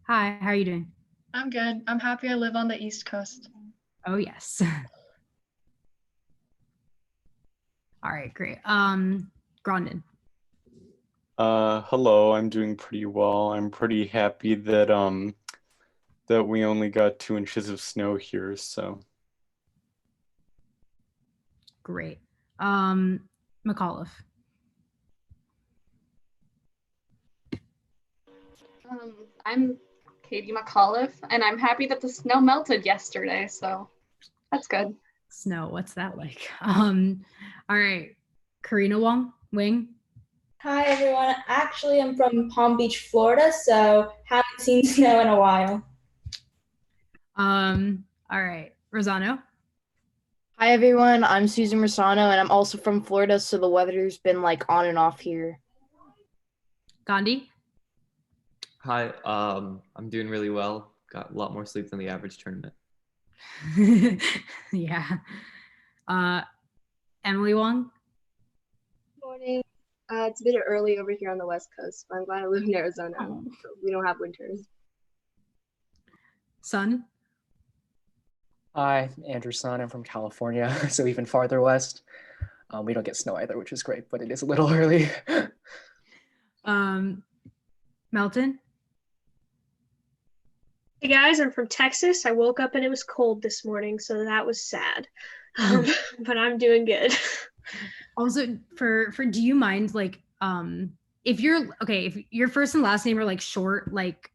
Hi, how are you doing? I'm good. I'm happy I live on the East Coast. Oh, yes. All right, great. Grondin. Hello, I'm doing pretty well. I'm pretty happy that we only got 2 inches of snow here, so Great. McAuliffe. I'm Katie McAuliffe, and I'm happy that the snow melted yesterday, so that's good. Snow, what's that like? All right. Karina Wing. Hi everyone. Actually, I'm from Palm Beach, Florida, so haven't seen snow in a while. All right. Rosano. Hi everyone, I'm Susan Rosano and I'm also from Florida, so the weather's been like on and off here. Gandhi. Hi, I'm doing really well. Got a lot more sleep than the average tournament. Yeah. Emily Wong. Morning. It's a bit early over here on the West Coast, but I'm glad I live in Arizona. Oh. So we don't have winters. Sun. Hi, Andrew Sun. I'm from California, so even farther west. We don't get snow either, which is great, but it is a little early. Melton. Hey guys, I'm from Texas. I woke up and it was cold this morning, so that was sad. But I'm doing good. Also, for do you mind like if your first and last name are like short, like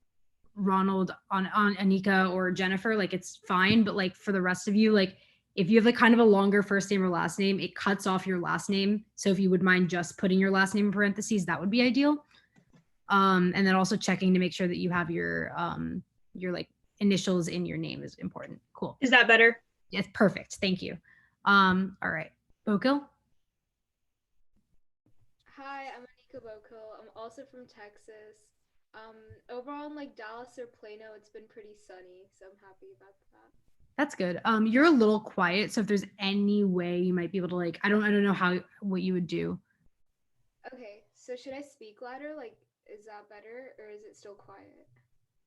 Ronald on Anika or Jennifer, like it's fine, but like for the rest of you, like if you have like kind of a longer first name or last name, it cuts off your last name. So if you would mind just putting your last name in parentheses, that would be ideal. And then also checking to make sure that you have your like initials in your name is important. Cool. Is that better? Yes, perfect. Thank you. All right. Bokil. Hi, I'm Anika Bokil. I'm also from Texas. Overall in like Dallas or Plano, it's been pretty sunny, so I'm happy about that. That's good. You're a little quiet, so if there's any way you might be able to like, I don't know what you would do. Okay, so should I speak louder? Like, is that better or is it still quiet?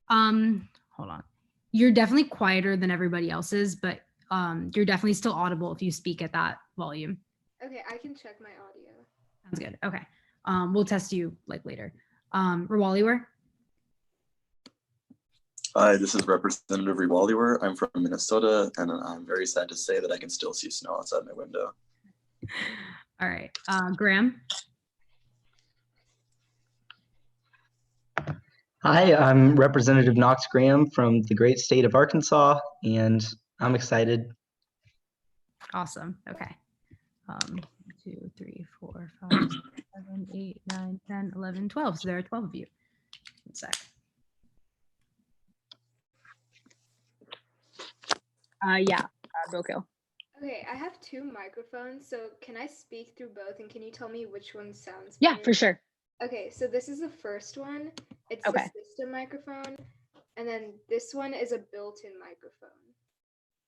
Hold on. You're definitely quieter than everybody else's, but you're definitely still audible if you speak at that volume. Okay, I can check my audio. Sounds good. Okay. We'll test you like later. Rawaliwer. Hi, this is Representative Rewaliwer. I'm from Minnesota, and I'm very sad to say that I can still see snow outside my window. All right. Graham. Hi, I'm Representative Knox Graham from the great state of Arkansas, and I'm excited. Awesome. Okay. 2, 3, 4, 5, 6, 7, 8, 9, 10, 11, 12. So there are 12 of you. One sec. Bokil. Okay, I have two microphones, so can I speak through both and can you tell me which one sounds Yeah, better? for sure. Okay, so this is the first one. It's Okay. the system microphone, and then this one is a built-in microphone.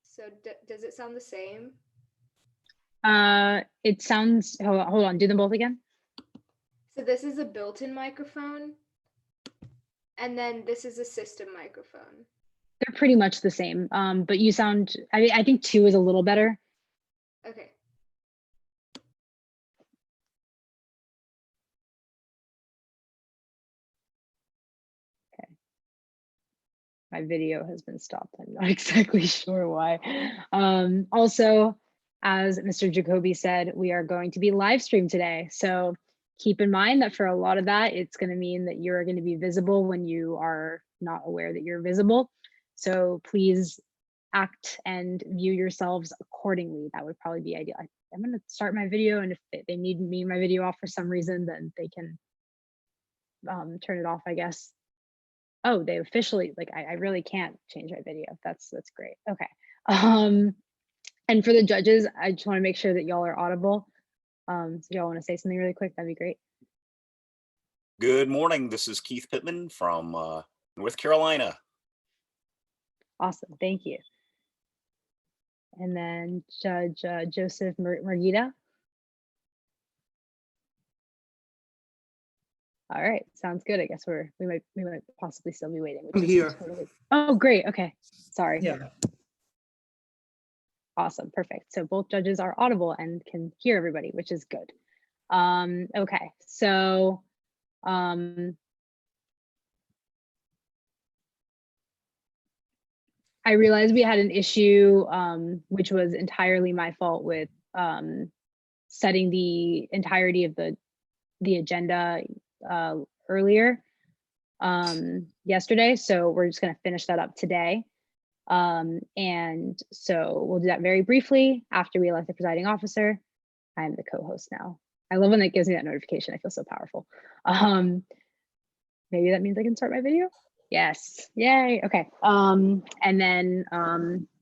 So does it sound the same? It sounds, hold on, do them both again. So this is a built-in microphone, and then this is a system microphone. They're pretty much the same, but you sound, I think 2 is a little better. Okay. Okay. My video has been stopped. I'm not exactly sure why. Also, as Mr. Jacoby said, we are going to be live streamed today. So keep in mind that for a lot of that, it's going to mean that you're going to be visible when you are not aware that you're visible. So please act and view yourselves accordingly. That would probably be ideal. I'm going to start my video, and if they need me my video off for some reason, then they can turn it off, I guess. Oh, they officially, like, I really can't change my video. That's great. Okay. And for the judges, I just want to make sure that y'all are audible. So y'all want to say something really quick, that'd be great. Good morning. This is Keith Pittman from North Carolina. Awesome. Thank you. And then Judge Joseph Murguida. All right, sounds good. I guess we might possibly still be waiting. I'm is here. totally. Oh, great. Okay, sorry. Yeah. Awesome, perfect. So both judges are audible and can hear everybody, which is good. Okay, so I realized we had an issue, which was entirely my fault with setting the entirety of the agenda earlier yesterday. So we're just going to finish that up today. And so we'll do that very briefly after we elect the presiding officer. I'm the co-host now. I love when it gives me that notification. I feel so powerful. Maybe that means I can start my video. Yes, yay, okay. And then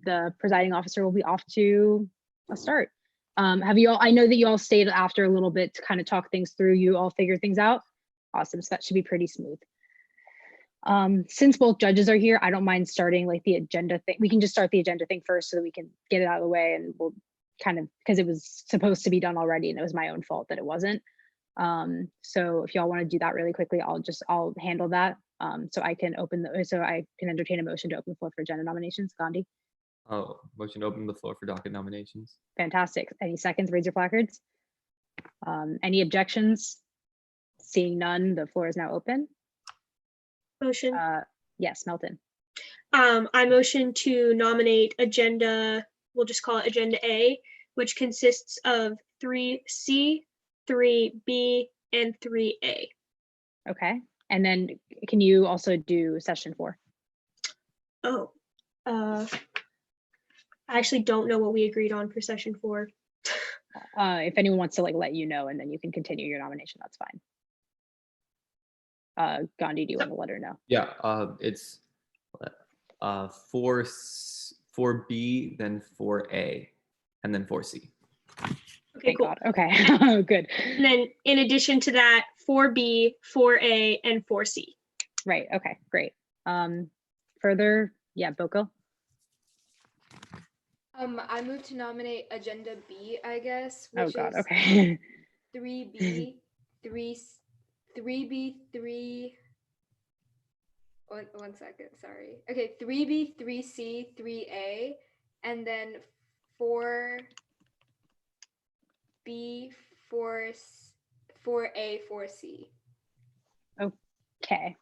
the presiding officer will be off to a start. Have you all, I know that you all stayed after a little bit to kind of talk things through, you all figure things out? Awesome, so that should be pretty smooth. Since both judges are here, I don't mind starting like the agenda thing. We can just start the agenda thing first so that we can get it out of the way, and we'll kind of, because it was supposed to be done already and it was my own fault that it wasn't. So if y'all want to do that really quickly, I'll handle that. So I can entertain a motion to open the floor for agenda nominations. Gandhi. Oh, motion to open the floor for docket nominations. Fantastic. Any seconds? Raise your placards. Any objections? Seeing none, the floor is now open. Motion. Yes, Melton. I motion to nominate agenda, we'll just call it agenda A, which consists of 3C, 3B, and 3A. Okay. And then can you also do session 4? Oh, I actually don't know what we agreed on for session 4. If anyone wants to like let you know, and then you can continue your nomination, that's fine. Gandhi, do you want to let her know? Yeah, it's 4B, then 4A, and then 4C. Okay, Thank cool. God. Okay, good. And then in addition to that, 4B, 4A, and 4C. Right, okay, great. Further, yeah, Boko. I move to nominate agenda B, I guess, which Oh God, is okay. 3B, 3. One second, sorry. Okay, 3B, 3C, 3A, and then 4B, 4A, 4C. Okay.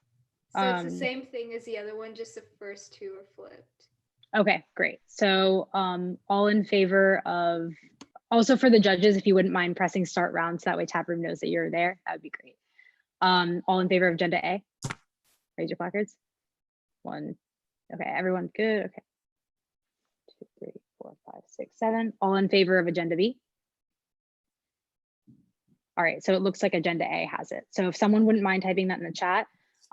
So it's the same thing as the other one, just the first two are flipped. Okay, great. So all in favor of, also for the judges, if you wouldn't mind pressing start round so that way tab room knows that you're there, that would be great. All in favor of agenda A? Raise your placards. 1. Okay, everyone good? Okay. 2, 3, 4, 5, 6, 7. All in favor of agenda B? All right, so it looks like agenda A has it. So if someone wouldn't mind typing that in the chat.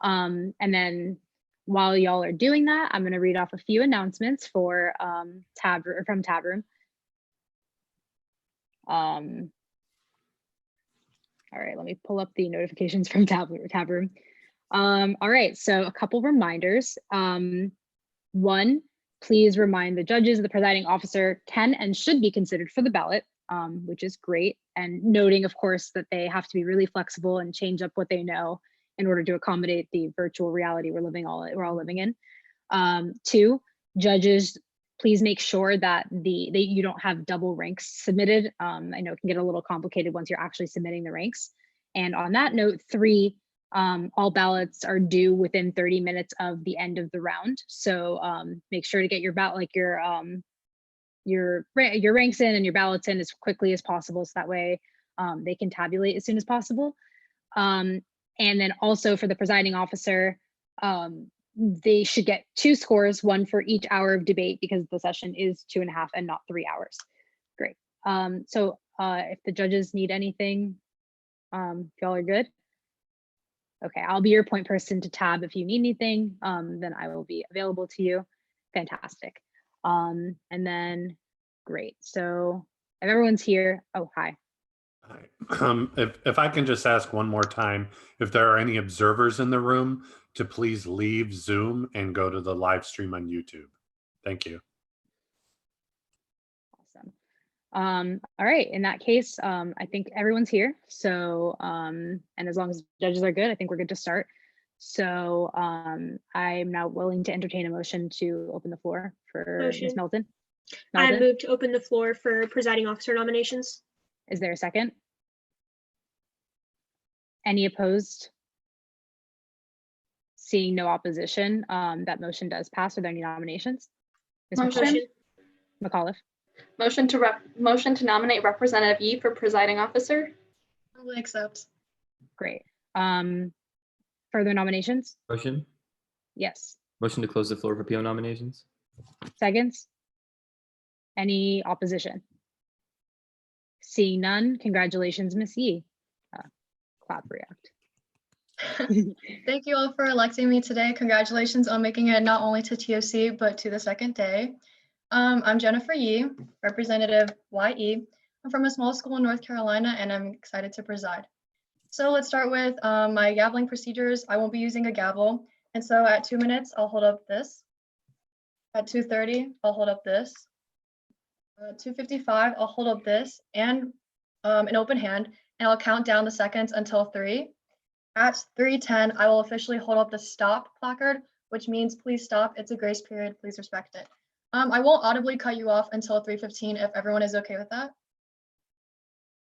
And then while y'all are doing that, I'm going to read off a few announcements for tab room. All right, let me pull up the notifications from tab room. All right, so a couple reminders. 1, please remind the judges the presiding officer can and should be considered for the ballot, which is great. And noting, of course, that they have to be really flexible and change up what they know in order to accommodate the virtual reality we're all living in. 2, judges, please make sure that you don't have double ranks submitted. I know it can get a little complicated once you're actually submitting the ranks. And on that note, 3, all ballots are due within 30 minutes of the end of the round. So make sure to get your ballot, like your ranks in and your ballots in as quickly as possible, so that way they can tabulate as soon as possible. And then also for the presiding officer, they should get 2 scores, 1 for each hour of debate, because the session is 2.5 and not 3 hours. Great. So if the judges need anything, if y'all are good. Okay, I'll be your point person to tab if you need anything, then I will be available to you. Fantastic. And then great. So if everyone's here, oh, hi. If I can just ask one more time, if there are any observers in the room, to please leave Zoom and go to the live stream on YouTube. Thank you. All right, in that case, I think everyone's here. So, and as long as judges are good, I think we're good to start. So I'm now willing to entertain a motion to open the floor for Ms. Motion. Melton. I Melton, move to open the floor for presiding officer nominations. is there a second? Any opposed? Seeing no opposition, that motion does pass. Are there any nominations? Ms. Motion. McAuliffe. Motion to nominate Representative Yi for presiding officer. I will accept. Great. Further nominations? Motion. Yes. Motion to close the floor for PO nominations. Seconds? Any opposition? Seeing none, congratulations, Ms. Yi. Clap react. Thank you all for electing me today. Congratulations on making it not only to TOC, but to the second day. I'm Jennifer Yi, Representative YE. I'm from a small school in North Carolina, and I'm excited to preside. So let's start with my gaveling procedures. I won't be using a gavel. And so at 2 minutes, I'll hold up this. At 2:30, I'll hold up this. 2:55, I'll hold up this and an open hand, and I'll count down the seconds until 3. At 3:10, I will officially hold up the stop placard, which means please stop. It's a grace period. Please respect it. I won't audibly cut you off until 3:15 if everyone is okay with that.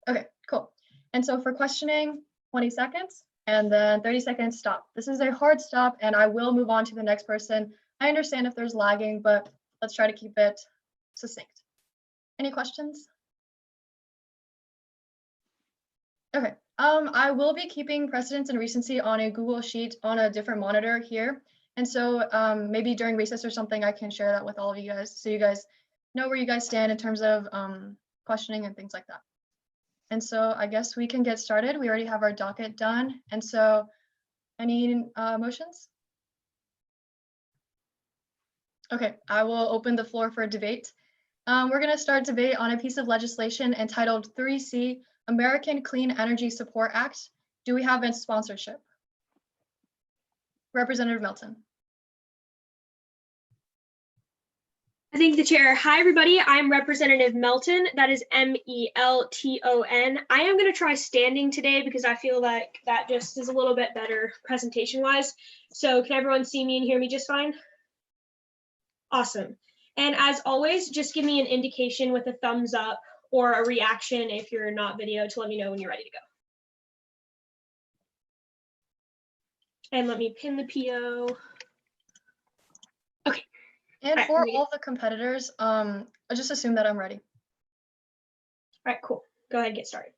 Okay, cool. And so for questioning, 20 seconds and then 30 seconds stop. This is a hard stop and I will move on to the next person. I understand if there's lagging, but let's try to keep it succinct. Any questions? Okay, I will be keeping precedence and recency on a Google Sheet on a different monitor here. And so maybe during recess or something, I can share that with all of you guys so you guys know where you guys stand in terms of questioning and things like that. And so I guess we can get started. We already have our docket done. And so any motions? Okay, I will open the floor for a debate. We're going to start debate on a piece of legislation entitled 3C, American Clean Energy Support Act. Do we have its sponsorship? Representative Melton. I thank the chair. Hi, everybody. I'm Representative Melton. That is Melton. I am going to try standing today because I feel like that just is a little bit better presentation-wise. So can everyone see me and hear me just fine? Awesome. And as always, just give me an indication with a thumbs up or a reaction if you're not video to let me know when you're ready to go. And let me pin the PO. Okay. And for all the competitors, I'll just assume that I'm ready. All right, cool. Go ahead and get started.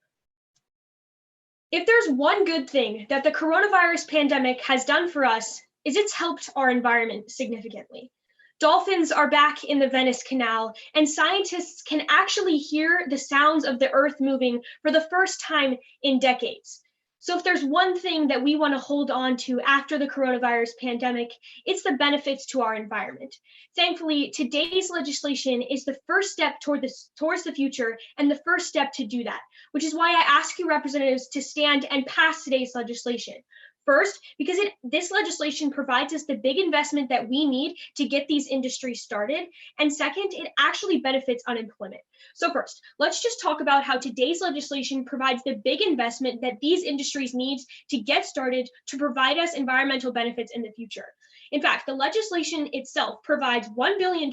If there's one good thing that the coronavirus pandemic has done for us, is it's helped our environment significantly. Dolphins are back in the Venice Canal, and scientists can actually hear the sounds of the earth moving for the first time in decades. So if there's one thing that we want to hold on to after the coronavirus pandemic, it's the benefits to our environment. Thankfully, today's legislation is the first step towards the future and the first step to do that, which is why I ask you representatives to stand and pass today's legislation. First, because this legislation provides us the big investment that we need to get these industries started. And second, it actually benefits unemployment. So first, let's just talk about how today's legislation provides the big investment that these industries need to get started to provide us environmental benefits in the future. In fact, the legislation itself provides $1 billion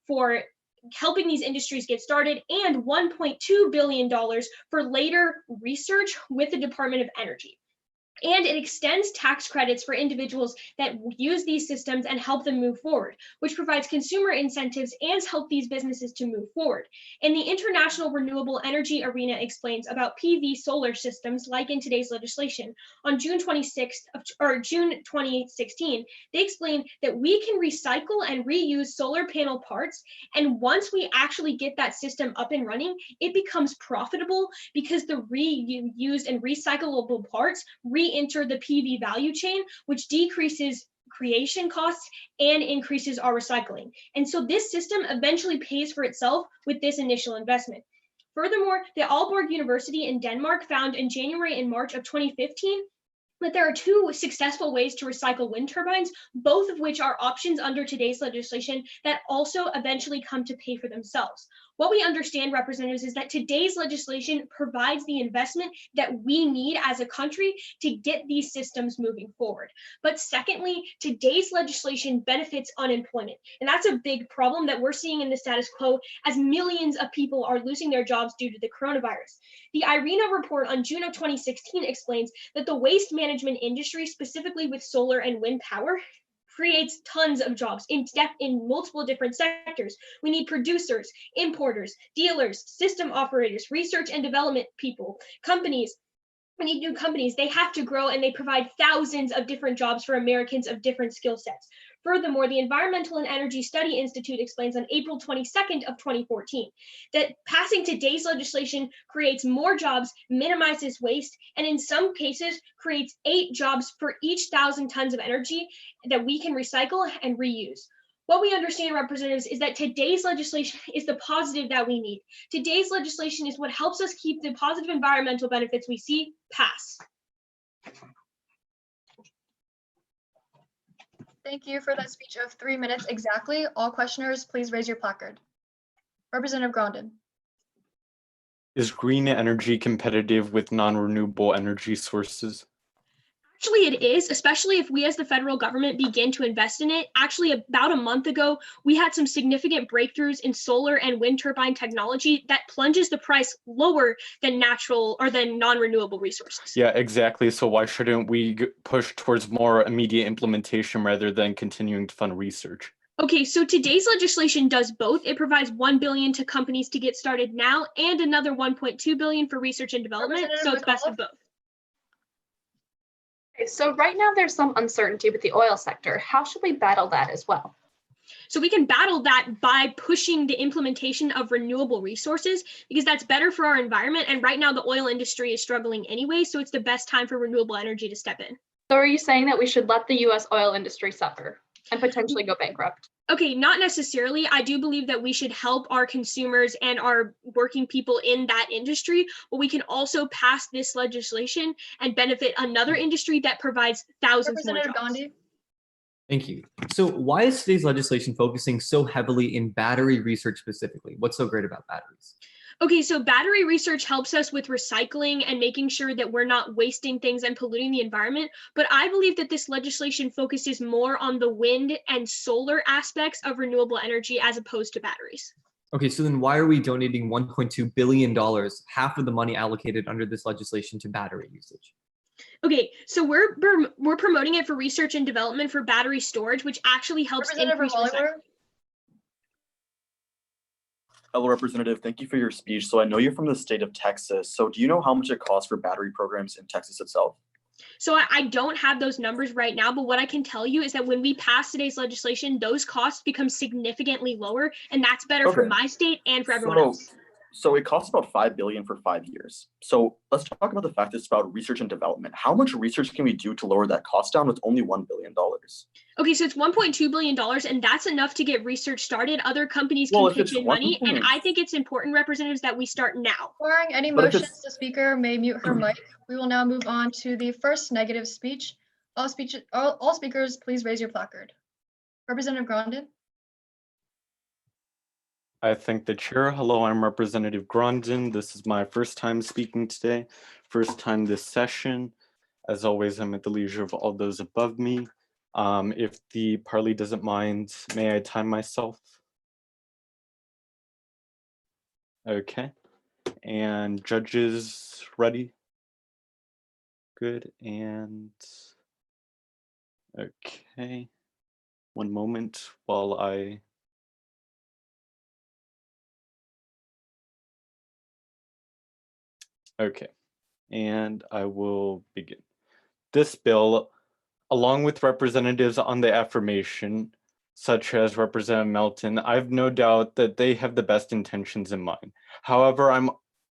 for helping these industries get started and $1.2 billion for later research with the Department of Energy. And it extends tax credits for individuals that use these systems and help them move forward, which provides consumer incentives and help these businesses to move forward. And the International Renewable Energy Arena explains about PV solar systems like in today's legislation. On June 2016, they explain that we can recycle and reuse solar panel parts. And once we actually get that system up and running, it becomes profitable because the reused and recyclable parts re-enter the PV value chain, which decreases creation costs and increases our recycling. And so this system eventually pays for itself with this initial investment. Furthermore, the Aalborg University in Denmark found in January and March of 2015 that there are 2 successful ways to recycle wind turbines, both of which are options under today's legislation that also eventually come to pay for themselves. What we understand, representatives, is that today's legislation provides the investment that we need as a country to get these systems moving forward. But secondly, today's legislation benefits unemployment. And that's a big problem that we're seeing in the status quo as millions of people are losing their jobs due to the coronavirus. The IRENA report on June of 2016 explains that the waste management industry, specifically with solar and wind power, creates tons of jobs in multiple different sectors. We need producers, importers, dealers, system operators, research and development people, companies. We need new companies. They have to grow, and they provide thousands of different jobs for Americans of different skill sets. Furthermore, the Environmental and Energy Study Institute explains on April 22nd of 2014 that passing today's legislation creates more jobs, minimizes waste, and in some cases creates 8 jobs for each 1,000 tons of energy that we can recycle and reuse. What we understand, representatives, is that today's legislation is the positive that we need. Today's legislation is what helps us keep the positive environmental benefits we see pass. Thank you for that speech of 3 minutes exactly. All questioners, please raise your placard. Representative Grondin. Is green energy competitive with non-renewable energy sources? Actually, it is, especially if we as the federal government begin to invest in it. Actually, about a month ago, we had some significant breakthroughs in solar and wind turbine technology that plunges the price lower than natural or than non-renewable resources. Yeah, exactly. So why shouldn't we push towards more immediate implementation rather than continuing to fund research? Okay, so today's legislation does both. It provides $1 billion to companies to get started now and another $1.2 billion for research and development. So it's best of both. Okay, so right now there's some uncertainty with the oil sector. How should we battle that as well? So we can battle that by pushing the implementation of renewable resources, because that's better for our environment. And right now the oil industry is struggling anyway, so it's the best time for renewable energy to step in. So are you saying that we should let the US oil industry suffer and potentially go bankrupt? Okay, not necessarily. I do believe that we should help our consumers and our working people in that industry, but we can also pass this legislation and benefit another industry that provides thousands more jobs. Gandhi. Thank you. So why is today's legislation focusing so heavily in battery research specifically? What's so great about batteries? Okay, so battery research helps us with recycling and making sure that we're not wasting things and polluting the environment. But I believe that this legislation focuses more on the wind and solar aspects of renewable energy as opposed to batteries. Okay, so then why are we donating $1.2 billion, half of the money allocated under this legislation, to battery usage? Okay, so we're promoting it for research and development for battery storage, which actually helps increase recycling. Hello, Representative. Thank you for your speech. So I know you're from the state of Texas. So do you know how much it costs for battery programs in Texas itself? So I don't have those numbers right now, but what I can tell you is that when we pass today's legislation, those costs become significantly lower, and that's better for my state and for everyone else. So it costs about $5 billion for 5 years. So let's talk about the fact that it's about research and development. How much research can we do to lower that cost down with only $1 billion? Okay, so it's $1.2 billion, and that's enough to get research started. Other companies can pitch in money, and I think it's important, representatives, that we start now. Barring any motions, the speaker may mute her mic. We will now move on to the first negative speech. All speakers, please raise your placard. Representative Grondin. I thank the chair. Hello, I'm Representative Grondin. This is my first time speaking today, first time this session. As always, I'm at the leisure of all those above me. If the parley doesn't mind, may I time myself? Okay, and judges ready? Good, and okay. One moment while I Okay, and I will begin. This bill, along with representatives on the affirmation, such as Representative Melton, I have no doubt that they have the best intentions in mind. However,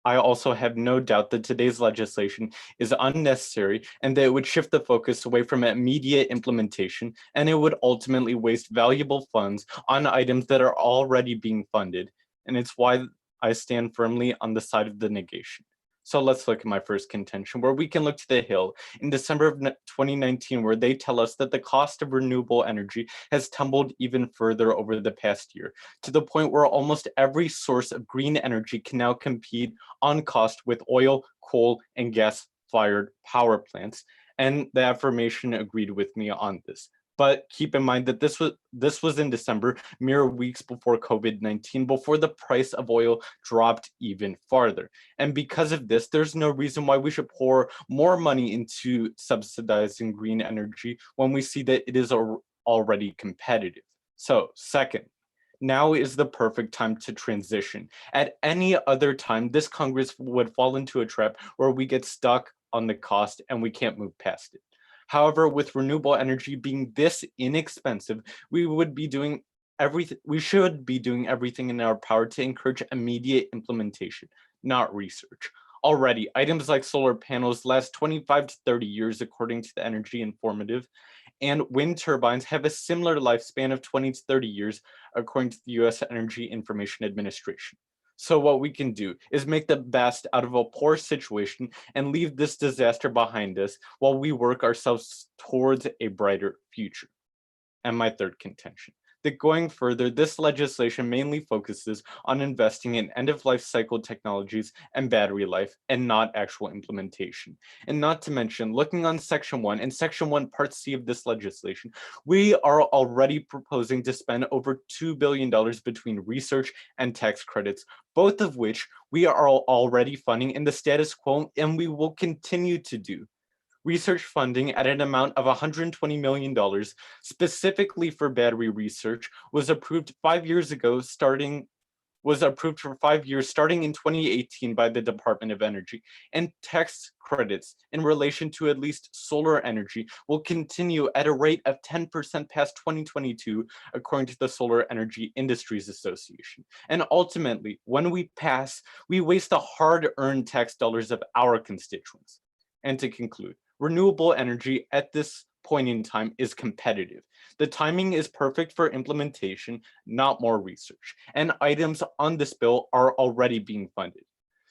I also have no doubt that today's legislation is unnecessary and that it would shift the focus away from immediate implementation, and it would ultimately waste valuable funds on items that are already being funded. And it's why I stand firmly on the side of the negation. So let's look at my first contention, where we can look to the Hill in December of 2019, where they tell us that the cost of renewable energy has tumbled even further over the past year, to the point where almost every source of green energy can now compete on cost with oil, coal, and gas-fired power plants. And the Affirmation agreed with me on this. But keep in mind that this was in December, mere weeks before COVID-19, before the price of oil dropped even farther. And because of this, there's no reason why we should pour more money into subsidizing green energy when we see that it is already competitive. So second, now is the perfect time to transition. At any other time, this Congress would fall into a trap where we get stuck on the cost and we can't move past it. However, with renewable energy being this inexpensive, we should be doing everything in our power to encourage immediate implementation, not research. Already, items like solar panels last 25 to 30 years, according to the Energy Informative, and wind turbines have a similar lifespan of 20 to 30 years, according to the US Energy Information Administration. So what we can do is make the best out of a poor situation and leave this disaster behind us while we work ourselves towards a brighter future. And my third contention, that going further, this legislation mainly focuses on investing in end-of-life cycle technologies and battery life, and not actual implementation. And not to mention, looking on Section 1 and Section 1 Part C of this legislation, we are already proposing to spend over $2 billion between research and tax credits, both of which we are already funding in the status quo, and we will continue to do. Research funding at an amount of $120 million specifically for battery research was approved 5 years ago, was approved for 5 years starting in 2018 by the Department of Energy, and tax credits in relation to at least solar energy will continue at a rate of 10% past 2022, according to the Solar Energy Industries Association. And ultimately, when we pass, we waste the hard-earned tax dollars of our constituents. And to conclude, renewable energy at this point in time is competitive. The timing is perfect for implementation, not more research. And items on this bill are already being funded.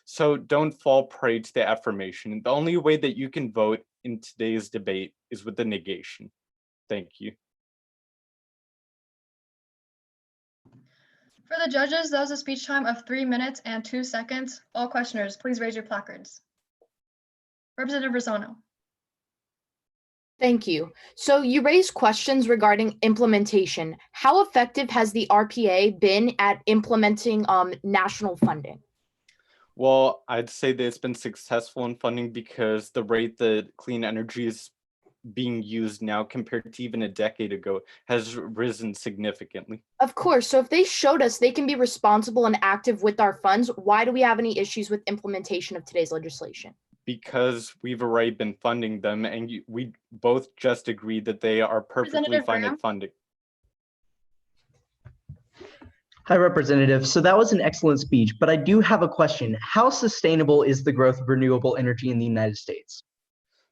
So don't fall prey to the affirmation. The only way that you can vote in today's debate is with the negation. Thank you. For the judges, that was a speech time of 3 minutes and 2 seconds. All questioners, please raise your placards. Representative Rosano. Thank you. So you raised questions regarding implementation. How effective has the RPA been at implementing national funding? Well, I'd say that it's been successful in funding because the rate that clean energy is being used now compared to even a decade ago has risen significantly. Of course. So if they showed us they can be responsible and active with our funds, why do we have any issues with implementation of today's legislation? Because we've already been funding them, and we both just agreed that they are perfectly fine at funding. Hi, Representative. So that was an excellent speech, but I do have a question. How sustainable is the growth of renewable energy in the United States?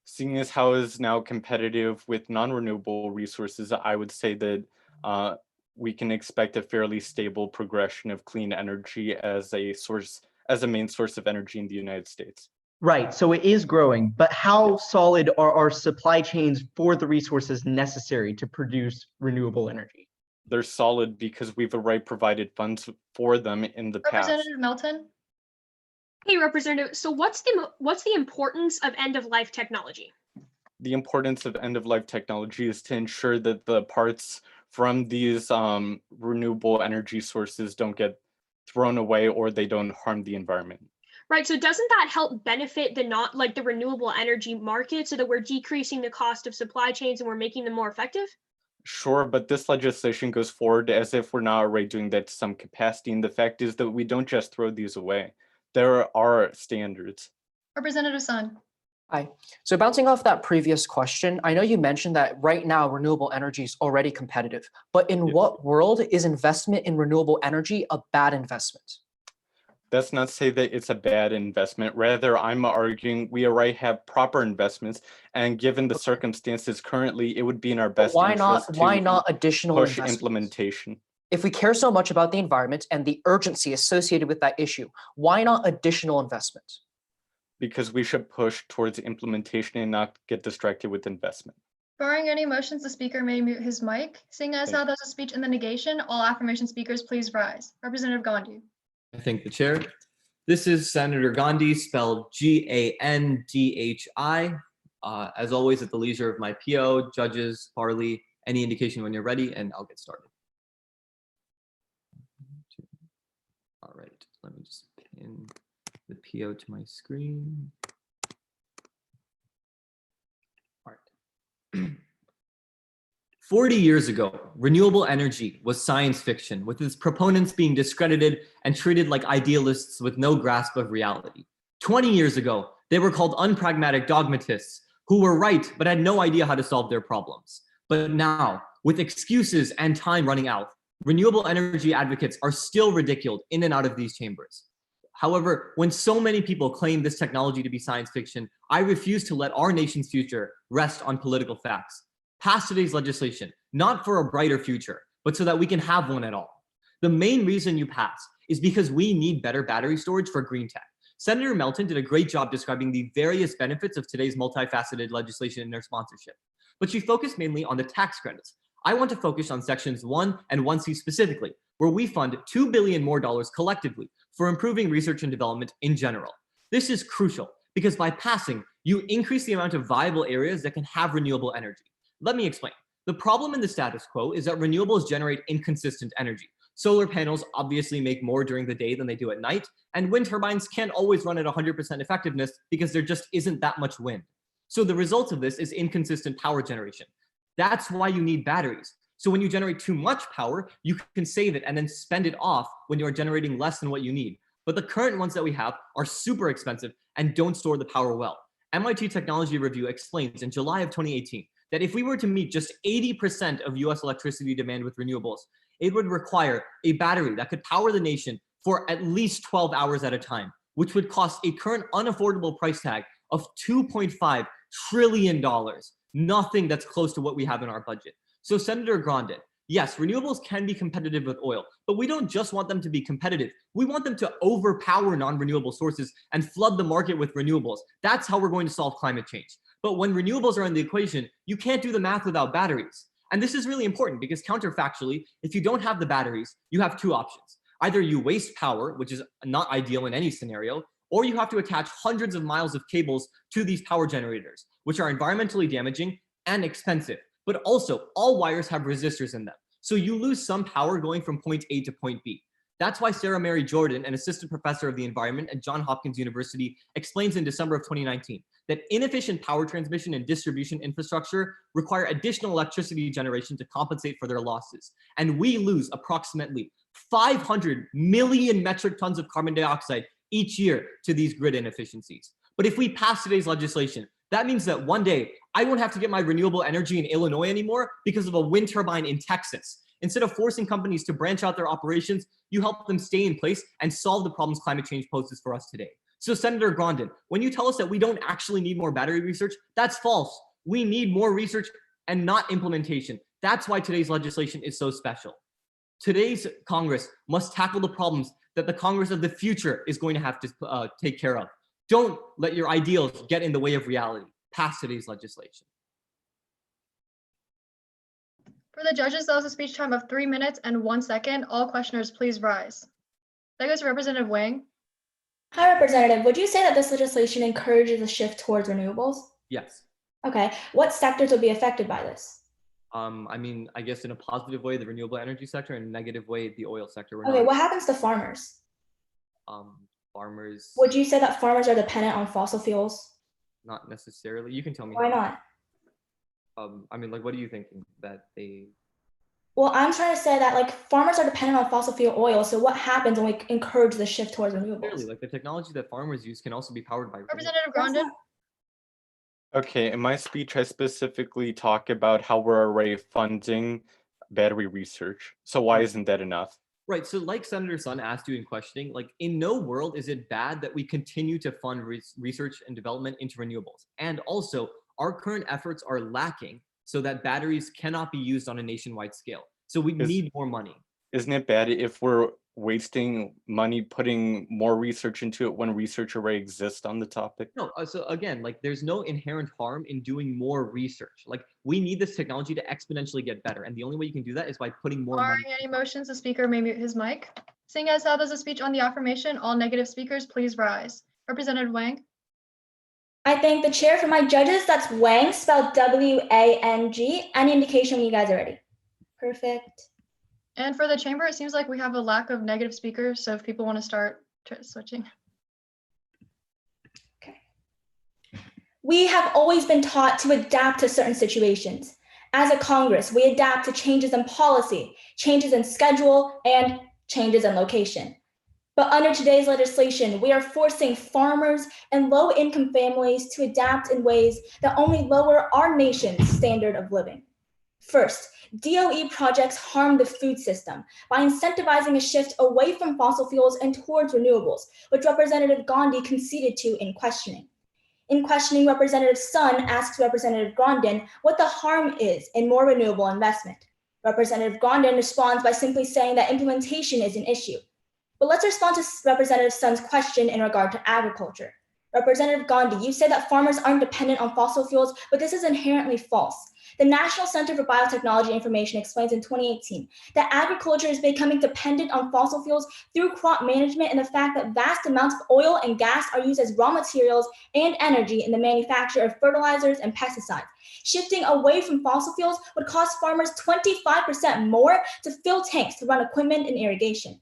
Seeing as how it is now competitive with non-renewable resources, I would say that we can expect a fairly stable progression of clean energy as a main source of energy in the United States. Right, so it is growing, but how solid are our supply chains for the resources necessary to produce renewable energy? They're solid because we've already provided funds for them in the past. Representative Melton. Hey, Representative. So what's the importance of end-of-life technology? The importance of end-of-life technology is to ensure that the parts from these renewable energy sources don't get thrown away or they don't harm the environment. Right, so doesn't that help benefit the renewable energy market so that we're decreasing the cost of supply chains and we're making them more effective? Sure, but this legislation goes forward as if we're not already doing that to some capacity. And the fact is that we don't just throw these away. There are standards. Representative Sun. Hi. So bouncing off that previous question, I know you mentioned that right now renewable energy is already competitive, but in what world is investment in renewable energy a bad investment? That's not to say that it's a bad investment. Rather, I'm arguing we already have proper investments, and given the circumstances currently, it would be in our best interest why not additional push investments? implementation. If we care so much about the environment and the urgency associated with that issue, why not additional investment? because we should push towards implementation and not get distracted with investment. Barring any motions, the speaker may mute his mic. Seeing as how there's a speech in the negation, all affirmation speakers, please rise. Representative Gandhi. I thank the chair. This is Senator Gandhi, spelled Gandhi. As always, at the leisure of my PO, judges, Farley, any indication when you're ready, and I'll get started. All right, let me just pin the PO to my screen. All right. 40 years ago, renewable energy was science fiction, with its proponents being discredited and treated like idealists with no grasp of reality. 20 years ago, they were called unpragmatic dogmatists who were right but had no idea how to solve their problems. But now, with excuses and time running out, renewable energy advocates are still ridiculed in and out of these chambers. However, when so many people claim this technology to be science fiction, I refuse to let our nation's future rest on political facts. Pass today's legislation, not for a brighter future, but so that we can have one at all. The main reason you pass is because we need better battery storage for green tech. Senator Melton did a great job describing the various benefits of today's multifaceted legislation in their sponsorship, but she focused mainly on the tax credits. I want to focus on sections 1 and 1C specifically, where we fund $2 billion more collectively for improving research and development in general. This is crucial because by passing, you increase the amount of viable areas that can have renewable energy. Let me explain. The problem in the status quo is that renewables generate inconsistent energy. Solar panels obviously make more during the day than they do at night, and wind turbines can't always run at 100% effectiveness because there just isn't that much wind. So the result of this is inconsistent power generation. That's why you need batteries. So when you generate too much power, you can save it and then spend it off when you are generating less than what you need. But the current ones that we have are super expensive and don't store the power well. MIT Technology Review explains in July of 2018 that if we were to meet just 80% of US electricity demand with renewables, it would require a battery that could power the nation for at least 12 hours at a time, which would cost a current unaffordable price tag of $2.5 trillion. Nothing that's close to what we have in our budget. So Senator Grandin, yes, renewables can be competitive with oil, but we don't just want them to be competitive. We want them to overpower non-renewable sources and flood the market with renewables. That's how we're going to solve climate change. But when renewables are in the equation, you can't do the math without batteries. And this is really important because counterfactually, if you don't have the batteries, you have two options. Either you waste power, which is not ideal in any scenario, or you have to attach hundreds of miles of cables to these power generators, which are environmentally damaging and expensive. But also, all wires have resistors in them. So you lose some power going from point A to point B. That's why Sarah Mary Jordan, an assistant professor of the environment at Johns Hopkins University, explains in December of 2019 that inefficient power transmission and distribution infrastructure require additional electricity generation to compensate for their losses. And we lose approximately 500 million metric tons of carbon dioxide each year to these grid inefficiencies. But if we pass today's legislation, that means that one day I won't have to get my renewable energy in Illinois anymore because of a wind turbine in Texas. Instead of forcing companies to branch out their operations, you help them stay in place and solve the problems climate change poses for us today. So Senator Grandin, when you tell us that we don't actually need more battery research, that's false. We need more research and not implementation. That's why today's legislation is so special. Today's Congress must tackle the problems that the Congress of the future is going to have to take care of. Don't let your ideals get in the way of reality. Pass today's legislation. For the judges, that was a speech time of 3 minutes and 1 second. All questioners, please rise. That goes to Representative Wang. Hi, Representative. Would you say that this legislation encourages a shift towards renewables? Yes. Okay. What sectors would be affected by this? I mean, I guess in a positive way, the renewable energy sector, and in a negative way, the oil sector. Okay, what happens to farmers? Farmers. Would you say that farmers are dependent on fossil fuels? Not necessarily. You can tell me. Why not? I mean, like, what are you thinking that they? Well, I'm trying to say that like farmers are dependent on fossil fuel oil. So what happens when we encourage the shift towards renewables? Clearly, like the technology that farmers use can also be powered by Representative Grandin. Okay, in my speech, I specifically talk about how we're already funding battery research. So why isn't that enough? Right. So like Senator Sun asked you in questioning, like in no world is it bad that we continue to fund research and development into renewables. And also our current efforts are lacking so that batteries cannot be used on a nationwide scale. So we need more money. Isn't it bad if we're wasting money putting more research into it when research already exists on the topic? No, so again, like there's no inherent harm in doing more research. Like we need this technology to exponentially get better. And the only way you can do that is by putting more money. Barring any motions, the speaker may mute his mic. Seeing as how there's a speech on the affirmation, all negative speakers, please rise. Representative Wang. I thank the chair for my judges. That's Wang, spelled W-A-N-G. Any indication when you guys are ready? Perfect. And for the chamber, it seems like we have a lack of negative speakers. So if people want to start switching. Okay. We have always been taught to adapt to certain situations. As a Congress, we adapt to changes in policy, changes in schedule, and changes in location. But under today's legislation, we are forcing farmers and low-income families to adapt in ways that only lower our nation's standard of living. First, DOE projects harm the food system by incentivizing a shift away from fossil fuels and towards renewables, which Representative Gandhi conceded to in questioning. In questioning, Representative Sun asks Representative Grandin what the harm is in more renewable investment. Representative Grandin responds by simply saying that implementation is an issue. But let's respond to Representative Sun's question in regard to agriculture. Representative Gandhi, you say that farmers aren't dependent on fossil fuels, but this is inherently false. The National Center for Biotechnology Information explains in 2018 that agriculture is becoming dependent on fossil fuels through crop management and the fact that vast amounts of oil and gas are used as raw materials and energy in the manufacture of fertilizers and pesticides. Shifting away from fossil fuels would cost farmers 25% more to fill tanks to run equipment and irrigation.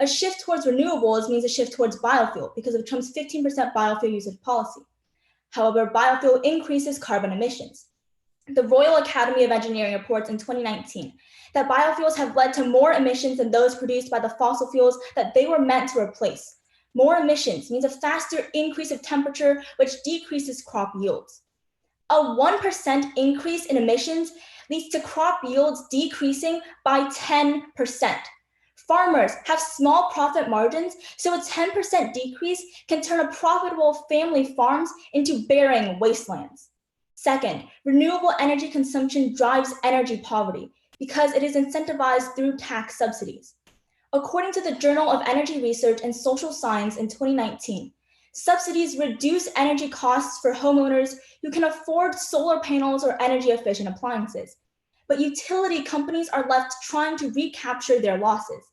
A shift towards renewables means a shift towards biofuel because of Trump's 15% biofuel usage policy. However, biofuel increases carbon emissions. The Royal Academy of Engineering reports in 2019 that biofuels have led to more emissions than those produced by the fossil fuels that they were meant to replace. More emissions means a faster increase of temperature, which decreases crop yields. A 1% increase in emissions leads to crop yields decreasing by 10%. Farmers have small profit margins, so a 10% decrease can turn a profitable family farms into barren wastelands. Second, renewable energy consumption drives energy poverty because it is incentivized through tax subsidies. According to the Journal of Energy Research and Social Science in 2019, subsidies reduce energy costs for homeowners who can afford solar panels or energy efficient appliances. But utility companies are left trying to recapture their losses.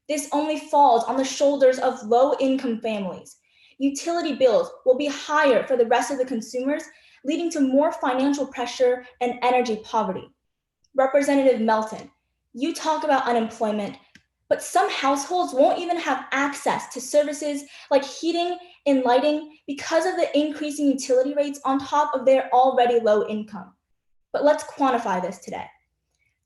This only falls on the shoulders of low-income families. Utility bills will be higher for the rest of the consumers, leading to more financial pressure and energy poverty. Representative Melton, you talk about unemployment, but some households won't even have access to services like heating and lighting because of the increasing utility rates on top of their already low income. But let's quantify this today.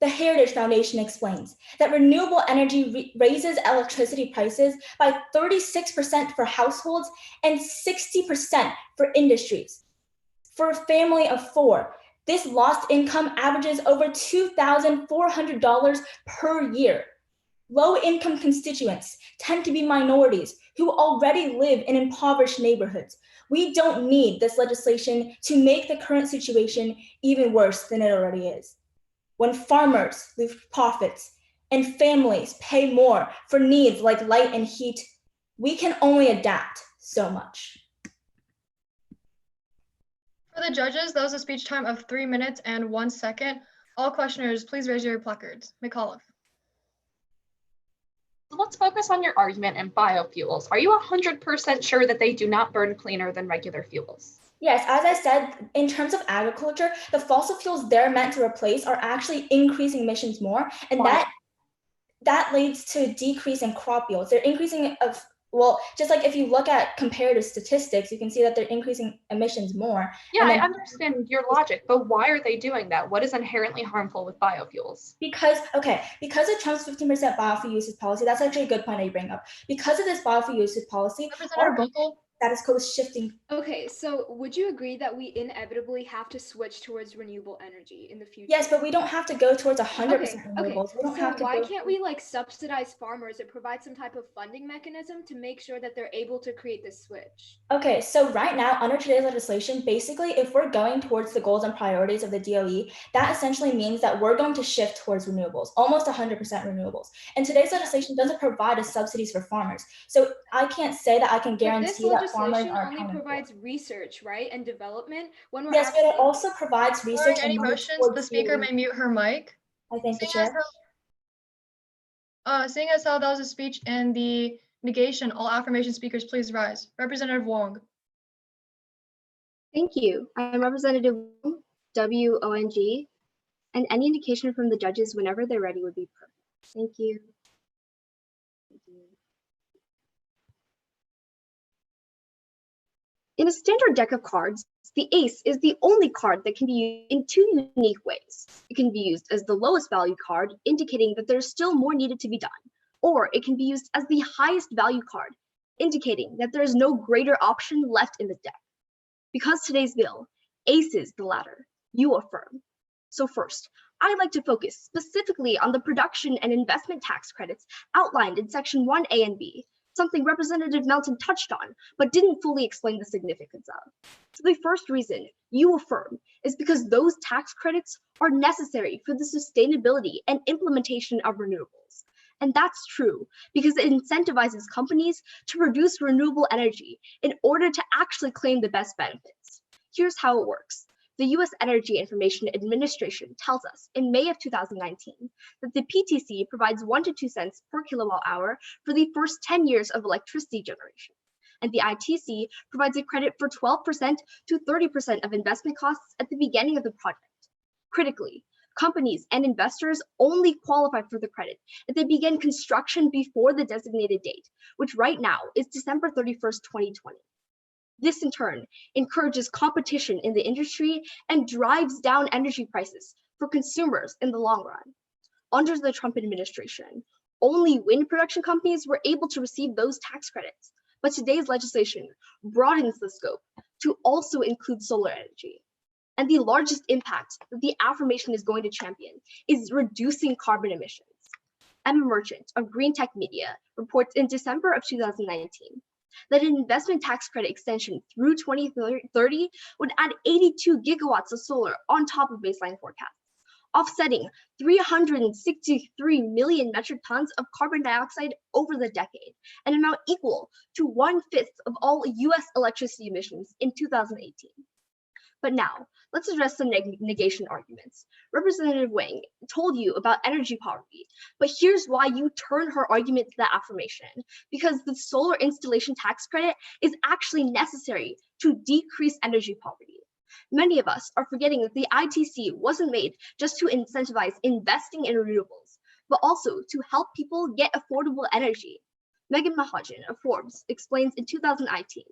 The Heritage Foundation explains that renewable energy raises electricity prices by 36% for households and 60% for industries. For a family of four, this lost income averages over $2,400 per year. Low-income constituents tend to be minorities who already live in impoverished neighborhoods. We don't need this legislation to make the current situation even worse than it already is. When farmers lose profits and families pay more for needs like light and heat, we can only adapt so much. For the judges, that was a speech time of 3 minutes and 1 second. All questioners, please raise your placards. McAuliffe. Let's focus on your argument in biofuels. Are you 100% sure that they do not burn cleaner than regular fuels? Yes, as I said, in terms of agriculture, the fossil fuels they're meant to replace are actually increasing emissions more, and that leads to a decrease in crop yields. They're increasing just like if you look at comparative statistics, you can see that they're increasing emissions more. Yeah, I understand your logic, but why are they doing that? What is inherently harmful with biofuels? Because of Trump's 15% biofuel usage policy, that's actually a good point that you bring up. Because of this biofuel usage policy, Representative Buckle, status quo is shifting. Okay, so would you agree that we inevitably have to switch towards renewable energy in the future? Yes, but we don't have to go towards 100% Okay, renewables. We don't have to why go can't we like subsidize farmers or provide some type of funding mechanism to make sure that they're able to create this switch? Okay, so right now, under today's legislation, basically, if we're going towards the goals and priorities of the DOE, that essentially means that we're going to shift towards renewables, almost 100% renewables. And today's legislation doesn't provide us subsidies for farmers. So I can't say that I can guarantee that farmers are only accounted for. provides research, right, and development. When we're Yes, but it also provides research During any and money motions, towards the speaker DOE. may mute her mic. I thank the Seeing as chair. Seeing as how that was a speech in the negation, all affirmation speakers, please rise. Representative Wong. Thank you. I'm Representative Wong, WONG, and any indication from the judges whenever they're ready would be perfect. Thank you. In a standard deck of cards, the ace is the only card that can be used in two unique ways. It can be used as the lowest value card, indicating that there's still more needed to be done, or it can be used as the highest value card, indicating that there is no greater option left in the deck. Because today's bill, ace is the latter, you affirm. So first, I'd like to focus specifically on the production and investment tax credits outlined in section 1A and B, something Representative Melton touched on, but didn't fully explain the significance of. So the first reason you affirm is because those tax credits are necessary for the sustainability and implementation of renewables. And that's true because it incentivizes companies to produce renewable energy in order to actually claim the best benefits. Here's how it works. The U.S. Energy Information Administration tells us in May of 2019 that the PTC provides 1 to 2 cents per kilowatt hour for the first 10 years of electricity generation. And the ITC provides a credit for 12% to 30% of investment costs at the beginning of the project. Critically, companies and investors only qualify for the credit if they begin construction before the designated date, which right now is December 31st, 2020. This in turn encourages competition in the industry and drives down energy prices for consumers in the long run. Under the Trump administration, only wind production companies were able to receive those tax credits, but today's legislation broadens the scope to also include solar energy. And the largest impact that the affirmation is going to champion is reducing carbon emissions. Emma Merchant of Green Tech Media reports in December of 2019 that an investment tax credit extension through 2030 would add 82 gigawatts of solar on top of baseline forecasts, offsetting 363 million metric tons of carbon dioxide over the decade, an amount equal to 1/5 of all US electricity emissions in 2018. But now, let's address some negation arguments. Representative Wang told you about energy poverty, but here's why you turn her argument to the affirmation, because the solar installation tax credit is actually necessary to decrease energy poverty. Many of us are forgetting that the ITC wasn't made just to incentivize investing in renewables, but also to help people get affordable energy. Megan Mahajan of Forbes explains in 2019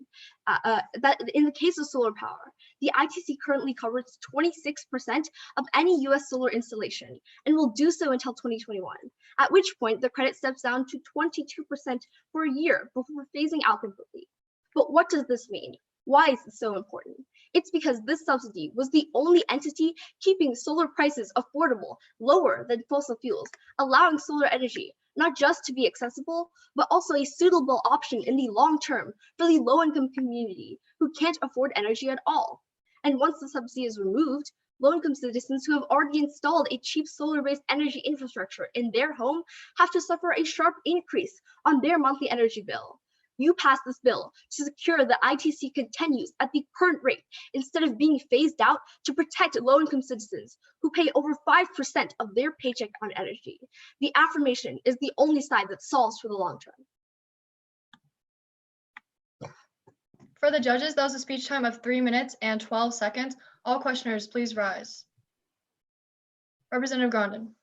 that in the case of solar power, the ITC currently covers 26% of any US solar installation and will do so until 2021, at which point the credit steps down to 22% for a year before phasing out completely. But what does this mean? Why is this so important? It's because this subsidy was the only entity keeping solar prices affordable, lower than fossil fuels, allowing solar energy not just to be accessible, but also a suitable option in the long term for the low-income community who can't afford energy at all. And once the subsidy is removed, low-income citizens who have already installed a cheap solar-based energy infrastructure in their home have to suffer a sharp increase on their monthly energy bill. You passed this bill to secure the ITC continues at the current rate instead of being phased out to protect low-income citizens who pay over 5% of their paycheck on energy. The affirmation is the only side that solves for the long term. For the judges, that was a speech time of 3 minutes and 12 seconds. All questioners, please rise. Representative Grandin.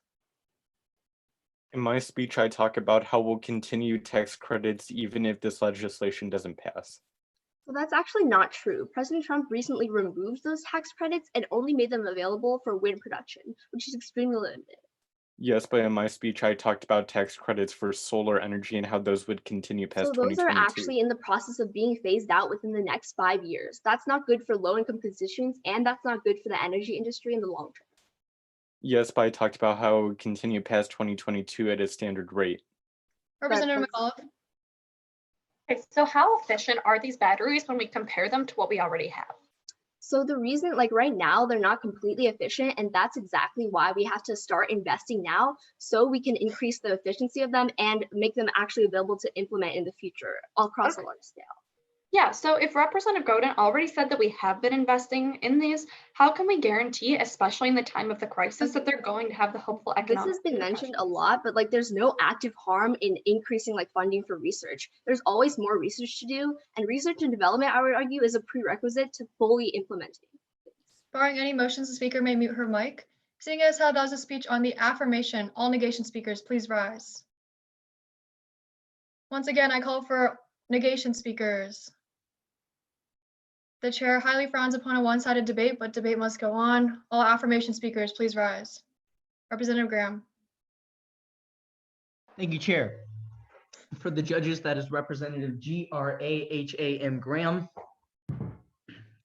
In my speech, I talk about how we'll continue tax credits even if this legislation doesn't pass. Well, that's actually not true. President Trump recently removed those tax credits and only made them available for wind production, which is extremely limited. Yes, but in my speech, I talked about tax credits for solar energy and how those would continue past So those are 2022. actually in the process of being phased out within the next 5 years. That's not good for low-income constituents, and that's not good for the energy industry in the long term. Yes, but I talked about how it would continue past 2022 at a standard rate. Representative McAuliffe. Okay, so how efficient are these batteries when we compare them to what we already have? So the reason, like right now, they're not completely efficient, and that's exactly why we have to start investing now so we can increase the efficiency of them and make them actually available to implement in the future across a large scale. Yeah, so if Representative Godin already said that we have been investing in these, how can we guarantee, especially in the time of the crisis, that they're going to have the hopeful economic? This has been mentioned a lot, but like there's no active harm in increasing like funding for research. There's always more research to do, and research and development, I would argue, is a prerequisite to fully implementing. Barring any motions, the speaker may mute her mic. Seeing as how that was a speech on the affirmation, all negation speakers, please rise. Once again, I call for negation speakers. The chair highly frowns upon a one-sided debate, but debate must go on. All affirmation speakers, please rise. Representative Graham. Thank you, Chair. For the judges, that is Representative Graham Graham.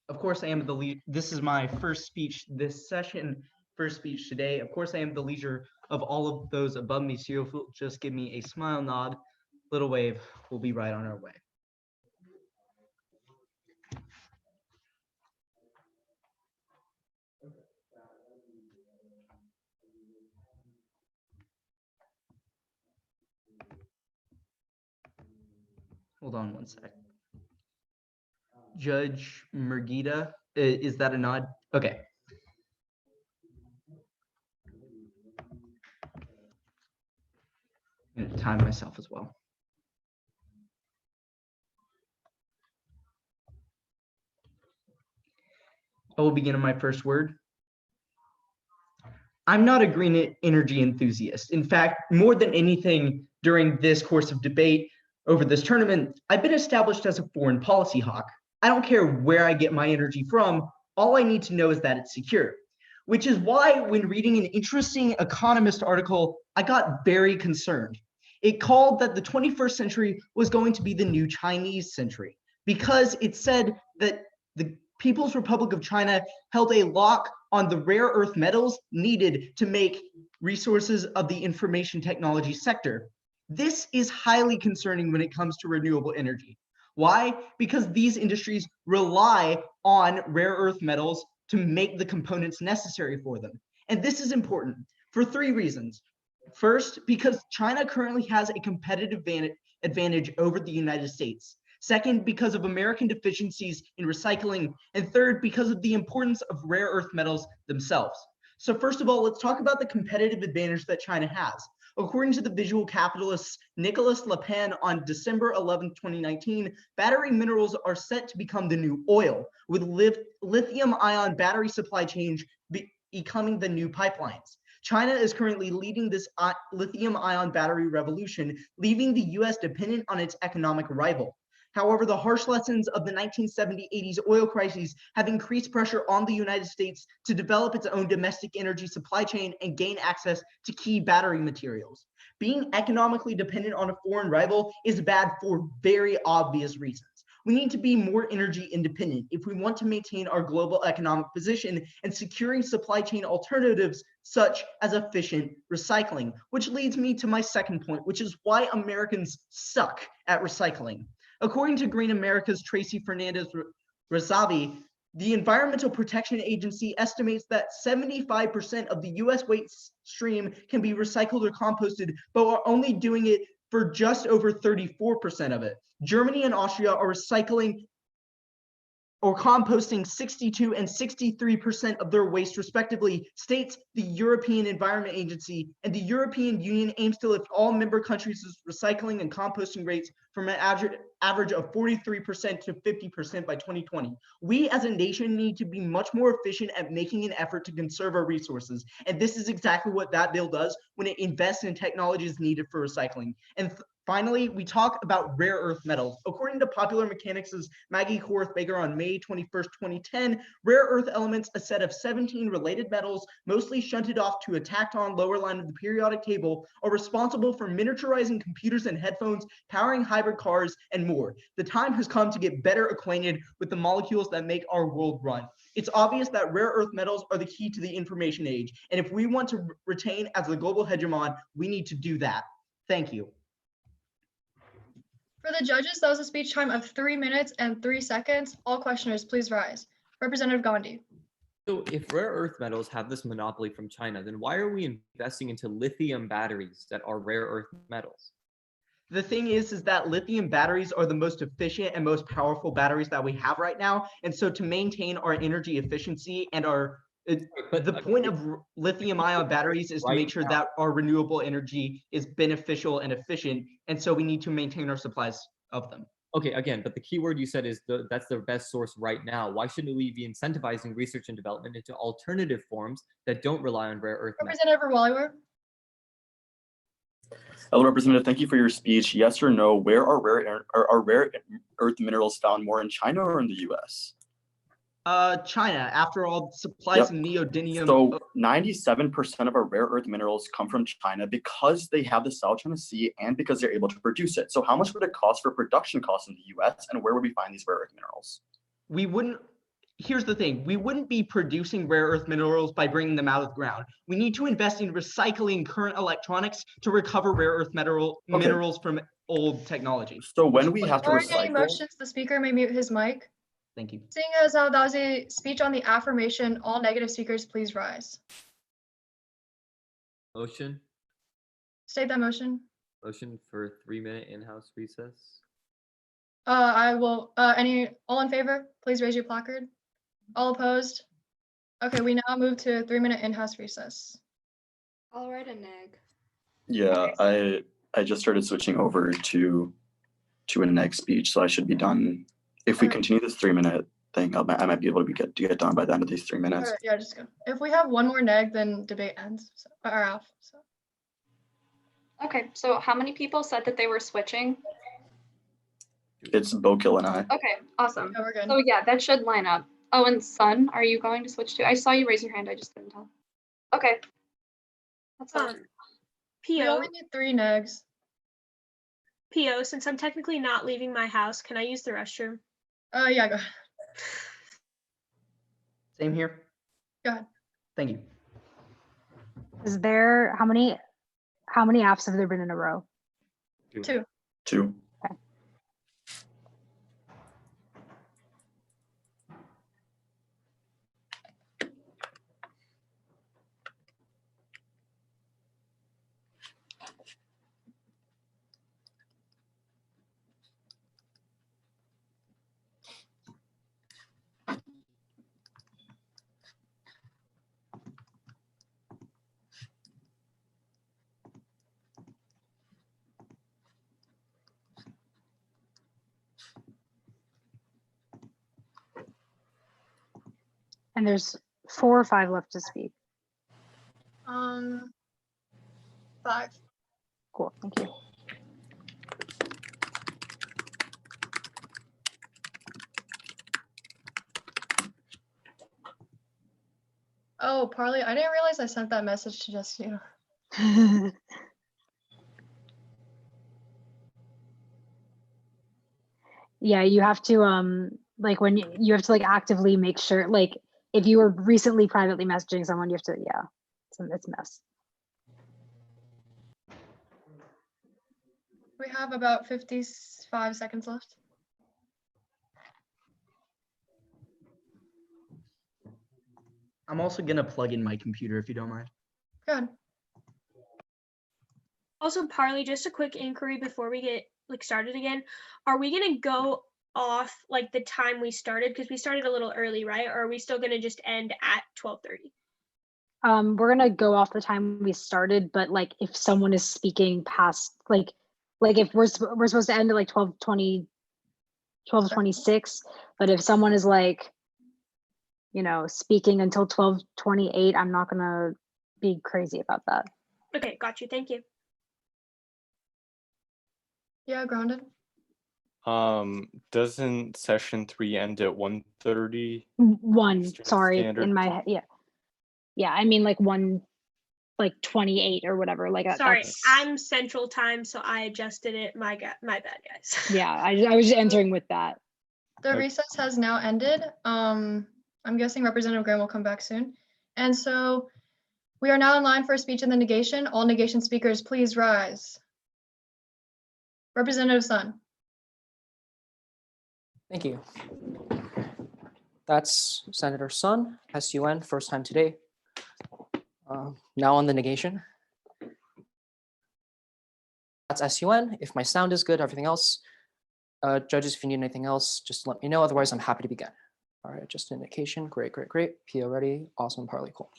Of course, I am the lead. This is my first speech this session, first speech today. Of course, I am the leader of all of those above me. So if you'll just give me a smile, nod, little wave, we'll be right on our way. Hold on one sec. Judge Murgida, is that a nod? Okay. I'm gonna time myself as well. I will begin on my first word. I'm not a green energy enthusiast. In fact, more than anything during this course of debate over this tournament, I've been established as a foreign policy hawk. I don't care where I get my energy from. All I need to know is that it's secure, which is why when reading an interesting Economist article, I got very concerned. It called that the 21st century was going to be the new Chinese century because it said that the People's Republic of China held a lock on the rare earth metals needed to make resources of the information technology sector. This is highly concerning when it comes to renewable energy. Why? Because these industries rely on rare earth metals to make the components necessary for them. And this is important for three reasons. First, because China currently has a competitive advantage over the United States. Second, because of American deficiencies in recycling. And third, because of the importance of rare earth metals themselves. So first of all, let's talk about the competitive advantage that China has. According to the visual capitalist Nicolas Le Pen on December 11, 2019, battery minerals are set to become the new oil, with lithium-ion battery supply chains becoming the new pipelines. China is currently leading this lithium-ion battery revolution, leaving the US dependent on its economic rival. However, the harsh lessons of the 1970-80s oil crises have increased pressure on the United States to develop its own domestic energy supply chain and gain access to key battery materials. Being economically dependent on a foreign rival is bad for very obvious reasons. We need to be more energy independent if we want to maintain our global economic position and securing supply chain alternatives such as efficient recycling, which leads me to my second point, which is why Americans suck at recycling. According to Green America's Tracy Fernandez-Razavi, the Environmental Protection Agency estimates that 75% of the US waste stream can be recycled or composted, but are only doing it for just over 34% of it. Germany and Austria are recycling or composting 62 and 63% of their waste respectively, states the European Environment Agency, and the European Union aims to lift all member countries' recycling and composting rates from an average of 43% to 50% by 2020. We as a nation need to be much more efficient at making an effort to conserve our resources. And this is exactly what that bill does when it invests in technologies needed for recycling. And finally, we talk about rare earth metals. According to Popular Mechanics' Maggie Korth Baker on May 21st, 2010, rare earth elements, a set of 17 related metals, mostly shunted off to a tacked-on lower line of the periodic table, are responsible for miniaturizing computers and headphones, powering hybrid cars, and more. The time has come to get better acquainted with the molecules that make our world run. It's obvious that rare earth metals are the key to the information age, and if we want to retain as the global hegemon, we need to do that. Thank you. For the judges, that was a speech time of 3 minutes and 3 seconds. All questioners, please rise. Representative Gandhi. So if rare earth metals have this monopoly from China, then why are we investing into lithium batteries that are rare earth metals? The thing is that lithium batteries are the most efficient and most powerful batteries that we have right now. And so to maintain our energy efficiency and the point of lithium ion batteries is to make sure that our renewable energy is beneficial and efficient. And so we need to maintain our supplies of them. Okay, again, but the key word you said is that's the best source right now. Why shouldn't we be incentivizing research and development into alternative forms that don't rely on rare earth metals? Representative Waliwer. Hello, Representative. Thank you for your speech. Yes or no, where are rare earth minerals found more in China or in the US? China, after all, supplies neodymium. So 97% of our rare earth minerals come from China because they have the South China Sea and because they're able to produce it. So how much would it cost for production costs in the US, and where would we find these rare earth minerals? Here's the thing, we wouldn't be producing rare earth minerals by bringing them out of the ground. We need to invest in recycling current electronics to recover rare earth minerals from old technology. So when we have to Before any recycle, motions, the speaker may mute his mic. Thank you. Seeing as how that was a speech on the affirmation, all negative speakers, please rise. Motion? State that motion. Motion for 3-minute in-house recess? I will, all in favor, please raise your placard. All opposed? Okay, we now move to 3-minute in-house recess. I'll write a neg. yeah, I just started switching over to a next speech, so I should be done. If we continue this 3-minute thing, I might be able to get done by the end of these 3 minutes. Right, yeah, just go. If we have one more neg, then debate ends, or off. So. Okay, so how many people said that they were switching? It's Bokil and I. Okay, awesome. Yeah, we're good. So yeah, that should line up. Oh, and Sun, are you going to switch too? I saw you raise your hand, I just couldn't tell. Okay. That's all. We PO, only need 3 negs. PO, since I'm technically not leaving my house, can I use the restroom? Yeah, go ahead. Same here. Go ahead. Thank you. Is there, how many apps have there been in a row? 2. 2. And there's 4 or 5 left to speak. 5. Cool, thank you. Oh, Parley, I didn't realize I sent that message to just you. Yeah, you have to like when you have to like actively make sure, like if you were recently privately messaging someone, you have to, yeah, it's a mess. We have about 55 seconds left. I'm also gonna plug in my computer if you don't mind. Good. Also, Parley, just a quick inquiry before we get like started again. Are we gonna go off like the time we started, because we started a little early, right? Or are we still gonna just end at 12:30? We're gonna go off the time we started, but like if someone is speaking past, like Like if we're supposed to end at like 12:20, 12:26, but if someone is like, you know, speaking until 12:28, I'm not gonna be crazy about that. Okay, got you. Thank you. Yeah, grounded. Doesn't session 3 end at 1:30? One, Eastern sorry, Standard in my head, yeah, I mean like 1:28 or whatever. Like Sorry, that's, I'm Central Time, so I adjusted it. My bad, guys. yeah. I was just entering with that. The Okay. recess has now ended. I'm guessing Representative Graham will come back soon. And so we are now in line for a speech in the negation. All negation speakers, please rise. Representative Sun. Thank you. That's Senator Sun, SUN, first time today. Now on the negation. That's SUN. If my sound is good, everything else. Judges, if you need anything else, just let me know. Otherwise, I'm happy to begin. All right, just indication. Great, great, great. PO ready. Awesome, Parley, cool.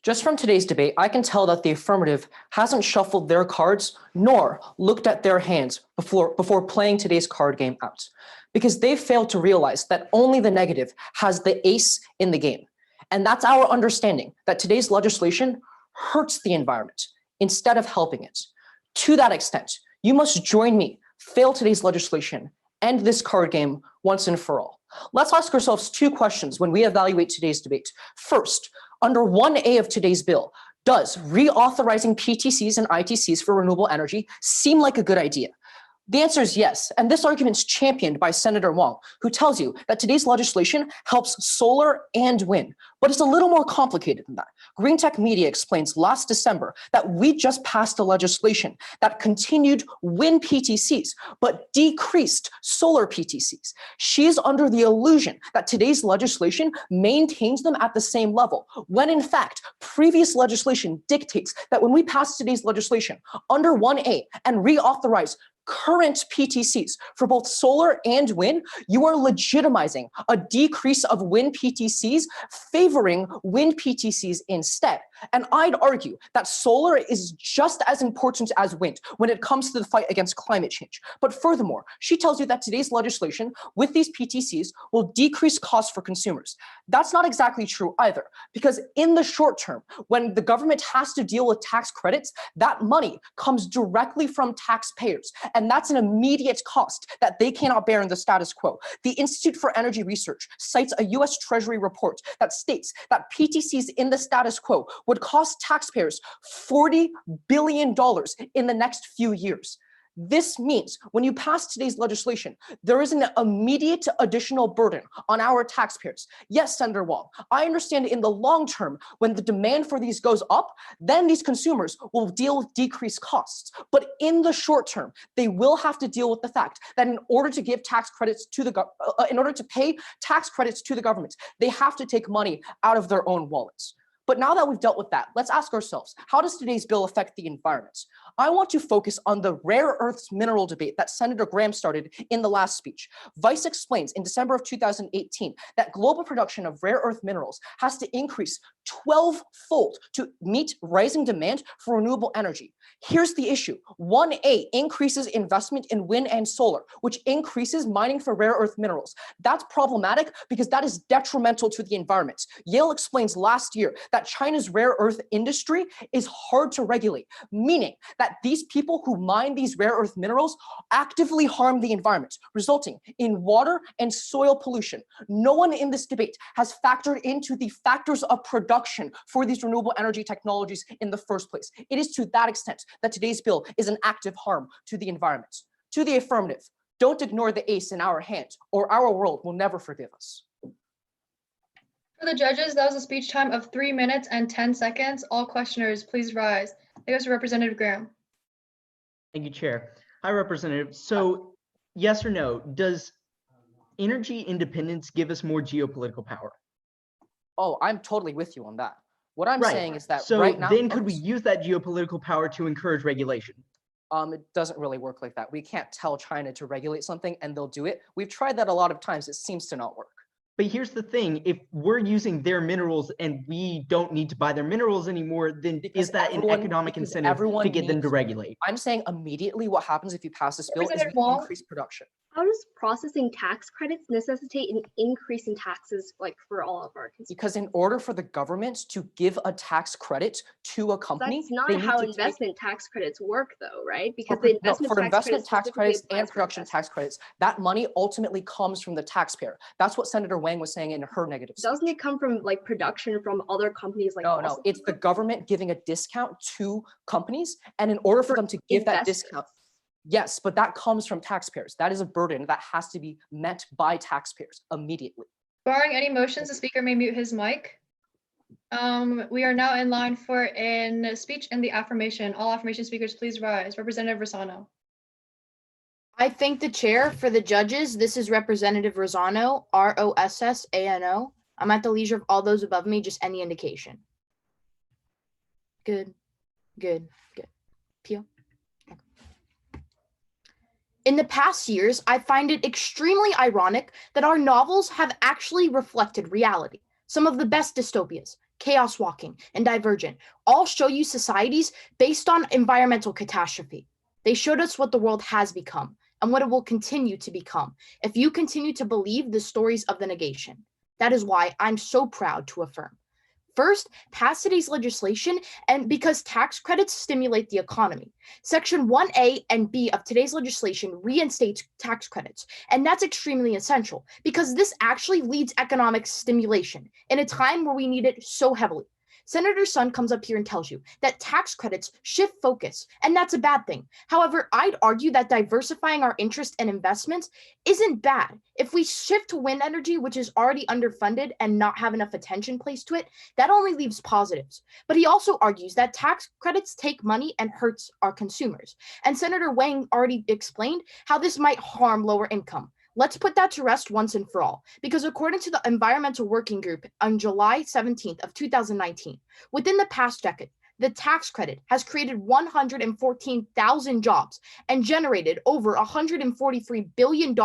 Just from today's debate, I can tell that the affirmative hasn't shuffled their cards nor looked at their hands before playing today's card game out, because they failed to realize that only the negative has the ace in the game. And that's our understanding that today's legislation hurts the environment instead of helping it. To that extent, you must join me, fail today's legislation, end this card game once and for all. Let's ask ourselves two questions when we evaluate today's debate. First, under 1A of today's bill, does reauthorizing PTCs and ITCs for renewable energy seem like a good idea? The answer is yes, and this argument's championed by Senator Wong, who tells you that today's legislation helps solar and wind, but it's a little more complicated than that. Green Tech Media explains last December that we just passed a legislation that continued wind PTCs, but decreased solar PTCs. She's under the illusion that today's legislation maintains them at the same level, when in fact, previous legislation dictates that when we pass today's legislation under 1A and reauthorize current PTCs for both solar and wind, you are legitimizing a decrease of wind PTCs, favoring wind PTCs instead. And I'd argue that solar is just as important as wind when it comes to the fight against climate change. But furthermore, she tells you that today's legislation with these PTCs will decrease costs for consumers. That's not exactly true either, because in the short term, when the government has to deal with tax credits, that money comes directly from taxpayers. And that's an immediate cost that they cannot bear in the status quo. The Institute for Energy Research cites a US Treasury report that states that PTCs in the status quo would cost taxpayers $40 billion in the next few years. This means when you pass today's legislation, there is an immediate additional burden on our taxpayers. Yes, Senator Wong, I understand in the long term, when the demand for these goes up, then these consumers will deal with decreased costs. But in the short term, they will have to deal with the fact that in order to give tax credits to in order to pay tax credits to the government, they have to take money out of their own wallets. But now that we've dealt with that, let's ask ourselves, how does today's bill affect the environment? I want to focus on the rare earths mineral debate that Senator Graham started in the last speech. Vice explains in December of 2018 that global production of rare earth minerals has to increase 12-fold to meet rising demand for renewable energy. Here's the issue. 1A increases investment in wind and solar, which increases mining for rare earth minerals. That's problematic because that is detrimental to the environment. Yale explains last year that China's rare earth industry is hard to regulate, meaning that these people who mine these rare earth minerals actively harm the environment, resulting in water and soil pollution. No one in this debate has factored into the factors of production for these renewable energy technologies in the first place. It is to that extent that today's bill is an active harm to the environment. To the affirmative, don't ignore the ace in our hand, or our world will never forgive us. For the judges, that was a speech time of 3 minutes and 10 seconds. All questioners, please rise. It goes to Representative Graham. Thank you, Chair. Hi, Representative. So, yes or no, does energy independence give us more geopolitical power? Oh, I'm totally with you on that. What I'm Right. saying is that So right now, then could we use that geopolitical power to encourage regulation? It doesn't really work like that. We can't tell China to regulate something and they'll do it. We've tried that a lot of times. It seems to not work. But here's the thing, if we're using their minerals and we don't need to buy their minerals anymore, then is that an economic incentive to get them to regulate? I'm saying immediately what happens if you pass this bill is Representative we Wong? increase production. How does processing tax credits necessitate an increase in taxes like for all of our consumers? Because in order for the government to give a tax credit to a company, That's not they need how to investment tax credits work though, right? Because for, the no, investment for tax investment credits tax specifically credits applies and for production tax credits, that money ultimately comes from the taxpayer. That's what Senator Wang was saying in her negative speech. Doesn't it come from like production from other companies like No, no, it's the government giving a discount to companies, and in order for them to give that discount, yes, but that comes from taxpayers. That is a burden that has to be met by taxpayers immediately. Barring any motions, the speaker may mute his mic. We are now in line for a speech in the affirmation. All affirmation speakers, please rise. Representative Rosano. I thank the chair. For the judges, this is Representative Rosano, Rossano. I'm at the leisure of all those above me, just any indication. Good. Peel. In the past years, I find it extremely ironic that our novels have actually reflected reality. Some of the best dystopias, Chaos Walking and Divergent, all show you societies based on environmental catastrophe. They showed us what the world has become and what it will continue to become if you continue to believe the stories of the negation. That is why I'm so proud to affirm. First, pass today's legislation, and because tax credits stimulate the economy. Section 1A and B of today's legislation reinstates tax credits, and that's extremely essential because this actually leads economic stimulation in a time where we need it so heavily. Senator Sun comes up here and tells you that tax credits shift focus, and that's a bad thing. However, I'd argue that diversifying our interest and investments isn't bad. If we shift to wind energy, which is already underfunded and not have enough attention placed to it, that only leaves positives. But he also argues that tax credits take money and hurts our consumers. And Senator Wang already explained how this might harm lower income. Let's put that to rest once and for all, because according to the Environmental Working Group on July 17th of 2019, within the past decade, the tax credit has created 114,000 jobs and generated over $143 billion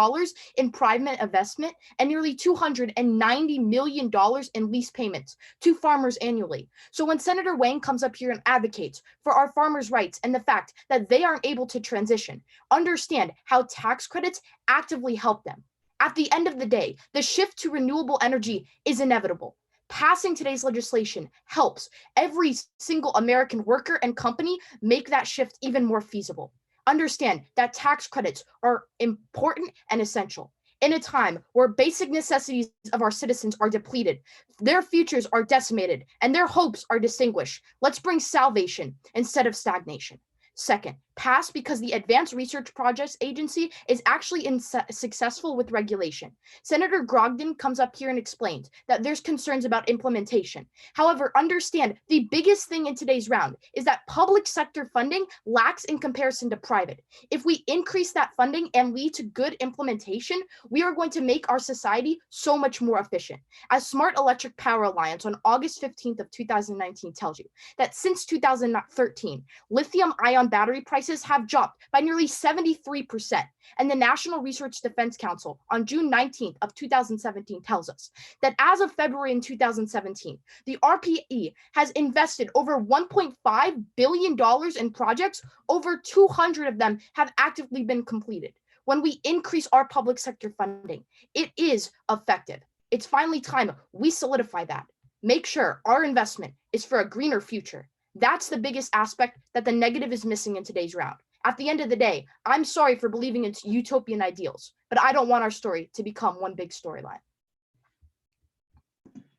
in private investment and nearly $290 million in lease payments to farmers annually. So when Senator Wang comes up here and advocates for our farmers' rights and the fact that they aren't able to transition, understand how tax credits actively help them. At the end of the day, the shift to renewable energy is inevitable. Passing today's legislation helps every single American worker and company make that shift even more feasible. Understand that tax credits are important and essential. In a time where basic necessities of our citizens are depleted, their futures are decimated, and their hopes are distinguished, let's bring salvation instead of stagnation. Second, pass because the Advanced Research Projects Agency is actually successful with regulation. Senator Grogdon comes up here and explains that there's concerns about implementation. However, understand the biggest thing in today's round is that public sector funding lacks in comparison to private. If we increase that funding and lead to good implementation, we are going to make our society so much more efficient. As Smart Electric Power Alliance on August 15th of 2019 tells you that since 2013, lithium-ion battery prices have dropped by nearly 73%. And the National Research Defense Council on June 19th of 2017 tells us that as of February in 2017, the RPE has invested over $1.5 billion in projects. Over 200 of them have actively been completed. When we increase our public sector funding, it is effective. It's finally time we solidify that. Make sure our investment is for a greener future. That's the biggest aspect that the negative is missing in today's round. At the end of the day, I'm sorry for believing in utopian ideals, but I don't want our story to become one big storyline.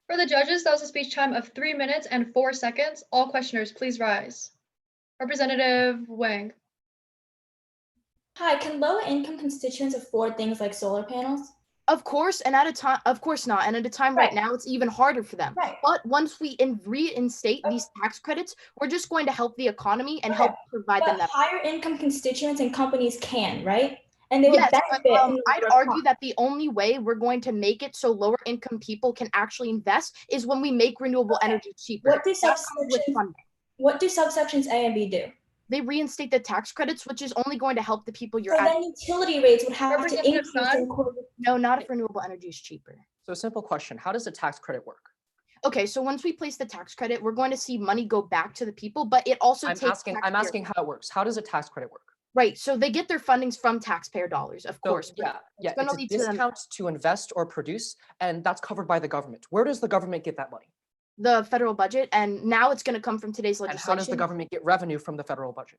For the judges, that was a speech time of 3 minutes and 4 seconds. All questioners, please rise. Representative Wang. Hi, can lower income constituents afford things like solar panels? Of course, and at a time, of course not. And at a time right now, it's even harder for them. Right. But once we reinstate these tax credits, we're just going to help the economy and help provide them that. Higher income constituents and companies can, right? And they would benefit. But, I'd argue that the only way we're going to make it so lower income people can actually invest is when we make renewable energy cheaper. What do subsections A and B do? They reinstate the tax credits, which is only going to help the people you're So then utility rates would have to increase. No, not if renewable energy is cheaper. So simple question, how does a tax credit work? Okay, so once we place the tax credit, we're going to see money go back to the people, but it also I'm takes asking taxpayer- how it works. How does a tax credit work? Right, so they get their fundings from taxpayer dollars, of So, course. but yeah, gonna it's a lead to them- discount to invest or produce, and that's covered by the government. Where does the government get that money? the federal budget, and now it's going to come from today's And legislation. how does the government get revenue from the federal budget?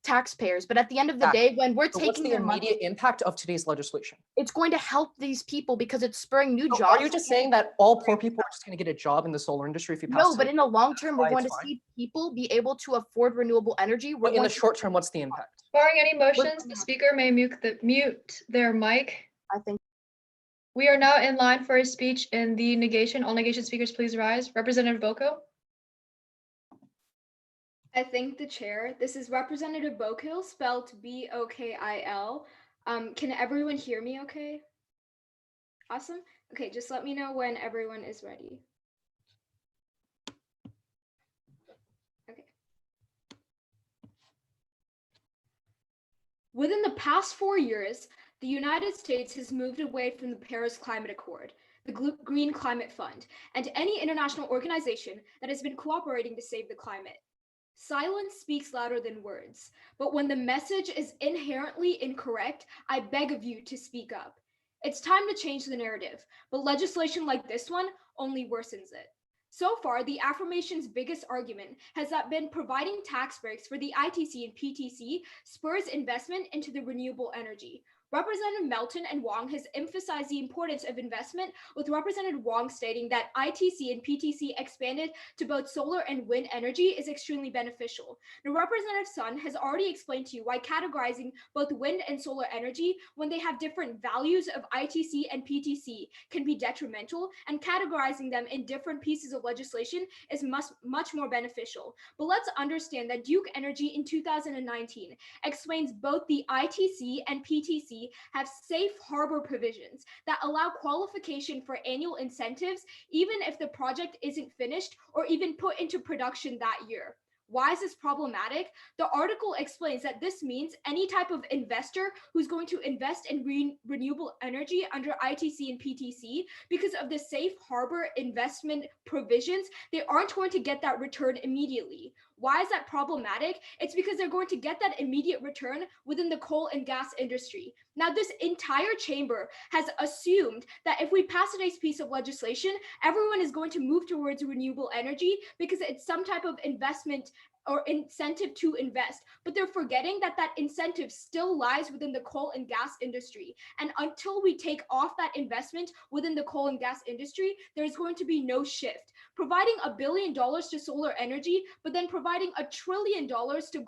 Taxpayers, but at the end of the Exactly. day, when we're So what's taking the their money, immediate impact of today's legislation? it's going to help these people because it's spurring new So jobs. are you just saying that all poor people are just going to get a job in the solar industry if you pass No, but today? in the long term, we're why going to it's fine? see people be able to afford renewable energy. We're But in going the to- short term, what's the impact? Barring any motions, the speaker may mute their mic. I think We are now in line for a speech in the negation. All negation speakers, please rise. Representative Boko. I thank the chair. This is Representative Bokil, spelled Bokil. Can everyone hear me okay? Awesome. Okay, just let me know when everyone is ready. Okay. Within the past 4 years, the United States has moved away from the Paris Climate Accord, the Green Climate Fund, and any international organization that has been cooperating to save the climate. Silence speaks louder than words, but when the message is inherently incorrect, I beg of you to speak up. It's time to change the narrative, but legislation like this one only worsens it. So far, the Affirmation's biggest argument has been providing tax breaks for the ITC and PTC spurs investment into the renewable energy. Representative Melton and Wong has emphasized the importance of investment, with Representative Wong stating that ITC and PTC expanded to both solar and wind energy is extremely beneficial. Now, Representative Sun has already explained to you why categorizing both wind and solar energy when they have different values of ITC and PTC can be detrimental, and categorizing them in different pieces of legislation is much more beneficial. But let's understand that Duke Energy in 2019 explains both the ITC and PTC have safe harbor provisions that allow qualification for annual incentives, even if the project isn't finished or even put into production that year. Why is this problematic? The article explains that this means any type of investor who's going to invest in renewable energy under ITC and PTC, because of the safe harbor investment provisions, they aren't going to get that return immediately. Why is that problematic? It's because they're going to get that immediate return within the coal and gas industry. Now, this entire chamber has assumed that if we pass today's piece of legislation, everyone is going to move towards renewable energy because it's some type of investment or incentive to invest, but they're forgetting that that incentive still lies within the coal and gas industry. And until we take off that investment within the coal and gas industry, there's going to be no shift. Providing $1 billion to solar energy, but then providing $1 trillion to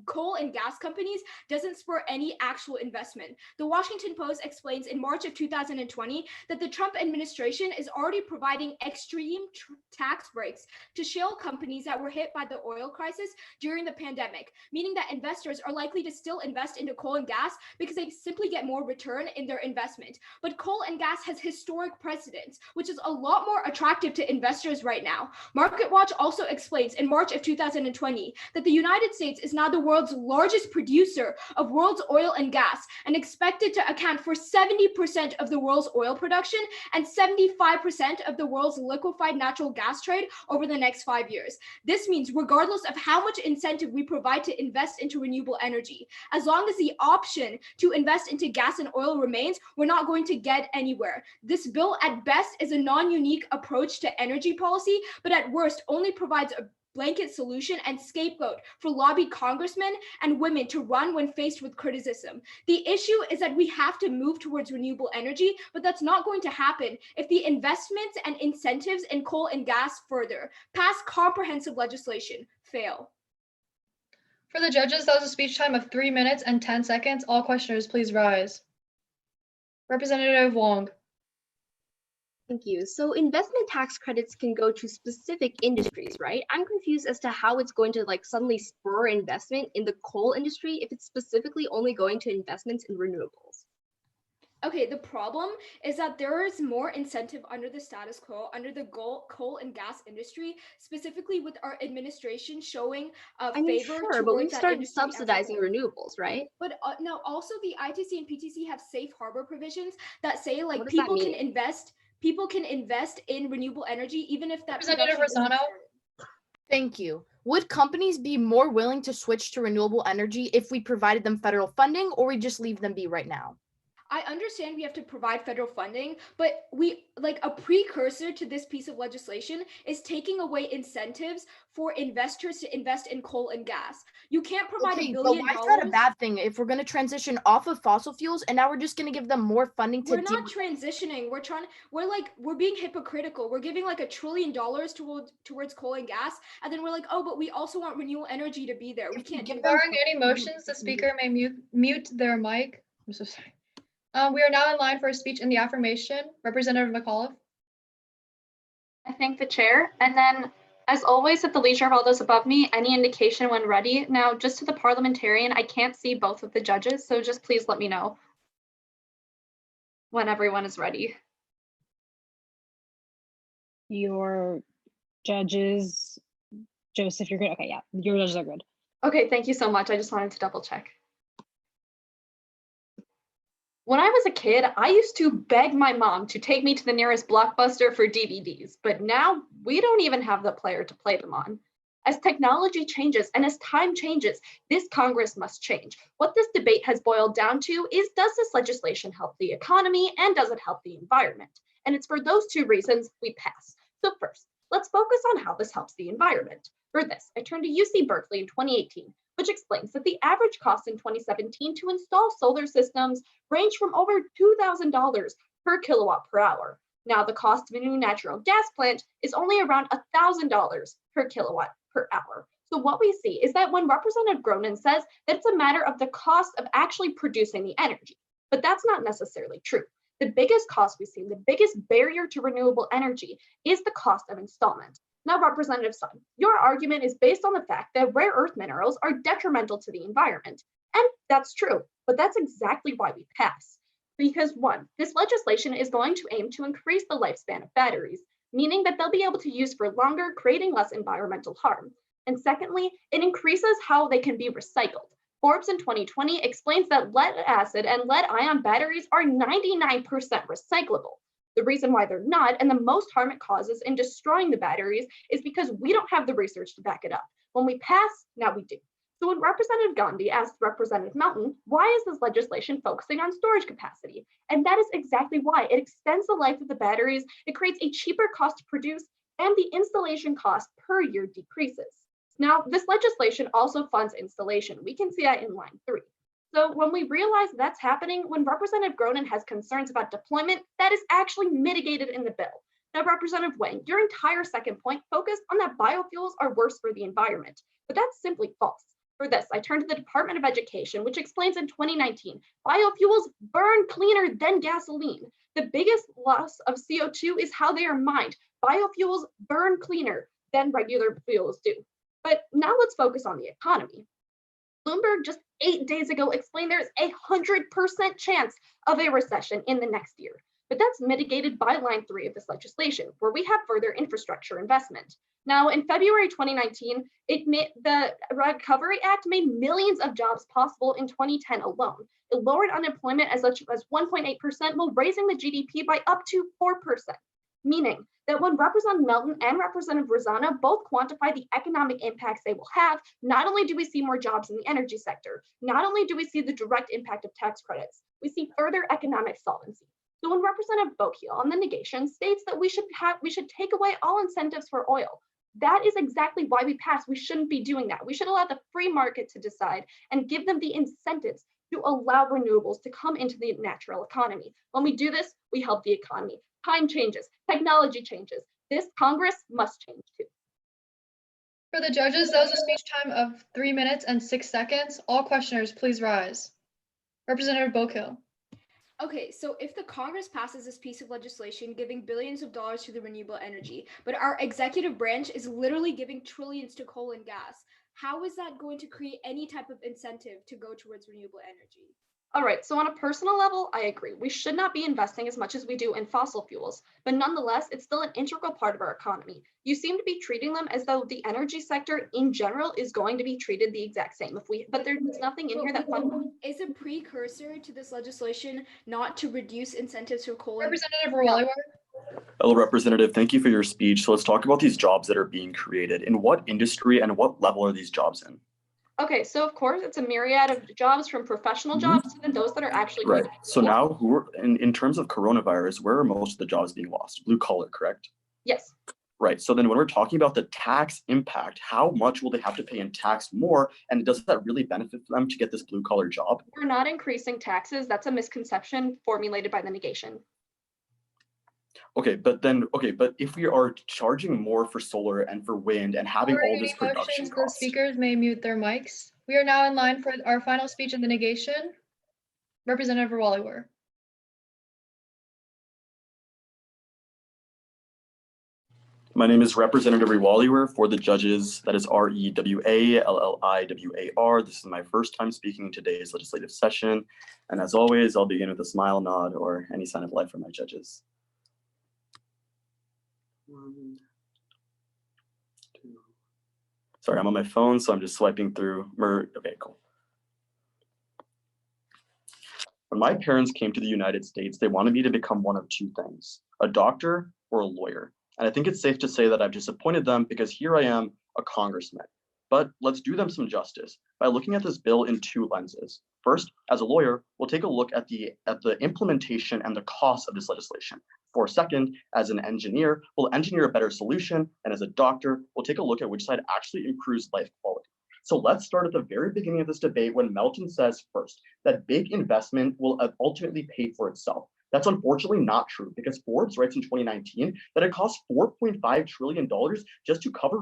coal and gas companies doesn't spur any actual investment. The Washington Post explains in March of 2020 that the Trump administration is already providing extreme tax breaks to shale companies that were hit by the oil crisis during the pandemic, meaning that investors are likely to still invest into coal and gas because they simply get more return in their investment. But coal and gas has historic precedence, which is a lot more attractive to investors right now. MarketWatch also explains in March of 2020 that the United States is now the world's largest producer of world's oil and gas and expected to account for 70% of the world's oil production and 75% of the world's liquefied natural gas trade over the next 5 years. This means regardless of how much incentive we provide to invest into renewable energy, as long as the option to invest into gas and oil remains, we're not going to get anywhere. This bill at best is a non-unique approach to energy policy, but at worst only provides a blanket solution and scapegoat for lobbied congressmen and women to run when faced with criticism. The issue is that we have to move towards renewable energy, but that's not going to happen if the investments and incentives in coal and gas further past comprehensive legislation fail. For the judges, that was a speech time of 3 minutes and 10 seconds. All questioners, please rise. Representative Wong. Thank you. So investment tax credits can go to specific industries, right? I'm confused as to how it's going to suddenly spur investment in the coal industry if it's specifically only going to investments in renewables. Okay, the problem is that there is more incentive under the status quo, under the coal and gas industry, specifically with our administration showing favor sure, but we've towards that started industry as a subsidizing whole. renewables, right? But no, also the ITC and PTC have safe harbor provisions that say What does that people can mean? invest. people can invest in renewable energy even if that Representative production isn't Rosano? started. Thank you. Would companies be more willing to switch to renewable energy if we provided them federal funding, or we just leave them be right now? I understand we have to provide federal funding, but a precursor to this piece of legislation is taking away incentives for investors to invest in coal and gas. You can't provide Okay, $1 but billion. why is that a bad thing if we're going to transition off of fossil fuels and now we're just going to give them more funding to We're not transitioning. We're being hypocritical. We're giving like $1 trillion towards coal and gas, and then we're like, oh, but we also want renewable energy to be there. We can't do that. Barring any motions, the speaker may mute their mic. I'm so sorry. We are now in line for a speech in the affirmation. Representative McAuliffe. I thank the chair. And then, as always, at the leisure of all those above me, any indication when ready. Now, just to the parliamentarian, I can't see both of the judges, so just please let me know when everyone is ready. Your judges, Joseph, you're good. Okay, yeah, your judges are good. Okay, thank you so much. I just wanted to double check. When I was a kid, I used to beg my mom to take me to the nearest Blockbuster for DVDs, but now we don't even have the player to play them on. As technology changes and as time changes, this Congress must change. What this debate has boiled down to is, does this legislation help the economy and does it help the environment? And it's for those two reasons we pass. So first, let's focus on how this helps the environment. For this, I turned to UC Berkeley in 2018, which explains that the average cost in 2017 to install solar systems ranged from over $2,000 per kilowatt per hour. Now, the cost of a new natural gas plant is only around $1,000 per kilowatt per hour. So what we see is that when Representative Gronin says that it's a matter of the cost of actually producing the energy, but that's not necessarily true. The biggest cost we see, the biggest barrier to renewable energy is the cost of installment. Now, Representative Sun, your argument is based on the fact that rare earth minerals are detrimental to the environment. And that's true, but that's exactly why we pass. Because one, this legislation is going to aim to increase the lifespan of batteries, meaning that they'll be able to use for longer, creating less environmental harm. And secondly, it increases how they can be recycled. Forbes in 2020 explains that lead acid and lead ion batteries are 99% recyclable. The reason why they're not, and the most harm it causes in destroying the batteries, is because we don't have the research to back it up. When we pass, now we do. So when Representative Gandhi asked Representative Melton, why is this legislation focusing on storage capacity? And that is exactly why. It extends the life of the batteries, it creates a cheaper cost to produce, and the installation cost per year decreases. Now, this legislation also funds installation. We can see that in line 3. So when we realize that's happening, when Representative Gronin has concerns about deployment, that is actually mitigated in the bill. Now, Representative Wang, your entire second point focused on that biofuels are worse for the environment, but that's simply false. For this, I turn to the Department of Education, which explains in 2019, biofuels burn cleaner than gasoline. The biggest loss of CO2 is how they are mined. Biofuels burn cleaner than regular fuels do. But now let's focus on the economy. Bloomberg just 8 days ago explained there's a 100% chance of a recession in the next year. But that's mitigated by line 3 of this legislation, where we have further infrastructure investment. Now, in February 2019, the Recovery Act made millions of jobs possible in 2010 alone. It lowered unemployment as much as 1.8% while raising the GDP by up to 4%. Meaning that when Representative Melton and Representative Rosano both quantify the economic impacts they will have, not only do we see more jobs in the energy sector, not only do we see the direct impact of tax credits, we see further economic solvency. So when Representative Bokiel on the negation states that we should take away all incentives for oil, that is exactly why we pass. We shouldn't be doing that. We should allow the free market to decide and give them the incentives to allow renewables to come into the natural economy. When we do this, we help the economy. Time changes, technology changes. This Congress must change too. For the judges, that was a speech time of 3 minutes and 6 seconds. All questioners, please rise. Representative Bokiel. Okay, so if the Congress passes this piece of legislation giving billions of dollars to the renewable energy, but our executive branch is literally giving trillions to coal and gas, how is that going to create any type of incentive to go towards renewable energy? All right, so on a personal level, I agree. We should not be investing as much as we do in fossil fuels, but nonetheless, it's still an integral part of our economy. You seem to be treating them as though the energy sector in general is going to be treated the exact same. But there's nothing in here that is a precursor to this legislation not to reduce incentives for coal. Representative Rawaliwar. Hello, Representative. Thank you for your speech. So let's talk about these jobs that are being created. In what industry and what level are these jobs in? Okay, so of course it's a myriad of jobs, from professional jobs to then those that are actually going Right. to So school. now, in terms of coronavirus, where are most of the jobs being lost? Blue collar, correct? Yes. Right. So then when we're talking about the tax impact, how much will they have to pay in tax more? And does that really benefit them to get this blue collar job? We're not increasing taxes. That's a misconception formulated by the negation. Okay, but if we are charging more for solar and for wind and having all this production The cost, speakers may mute their mics. We are now in line for our final speech in the negation. Representative Walliwer. my name is Representative Rewalliwer for the judges. That is Rewalliwar. This is my first time speaking in today's legislative session. And as always, I'll begin with a smile, nod, or any sign of life from my judges. 1, 2. Sorry, I'm on my phone, so I'm just swiping through. Okay, cool. When my parents came to the United States, they wanted me to become one of two things, a doctor or a lawyer. And I think it's safe to say that I've disappointed them because here I am, a congressman. But let's do them some justice by looking at this bill in two lenses. First, as a lawyer, we'll take a look at the implementation and the cost of this legislation. For a second, as an engineer, we'll engineer a better solution. And as a doctor, we'll take a look at which side actually improves life quality. So let's start at the very beginning of this debate when Melton says first that big investment will ultimately pay for itself. That's unfortunately not true because Forbes writes in 2019 that it costs $4.5 trillion just to cover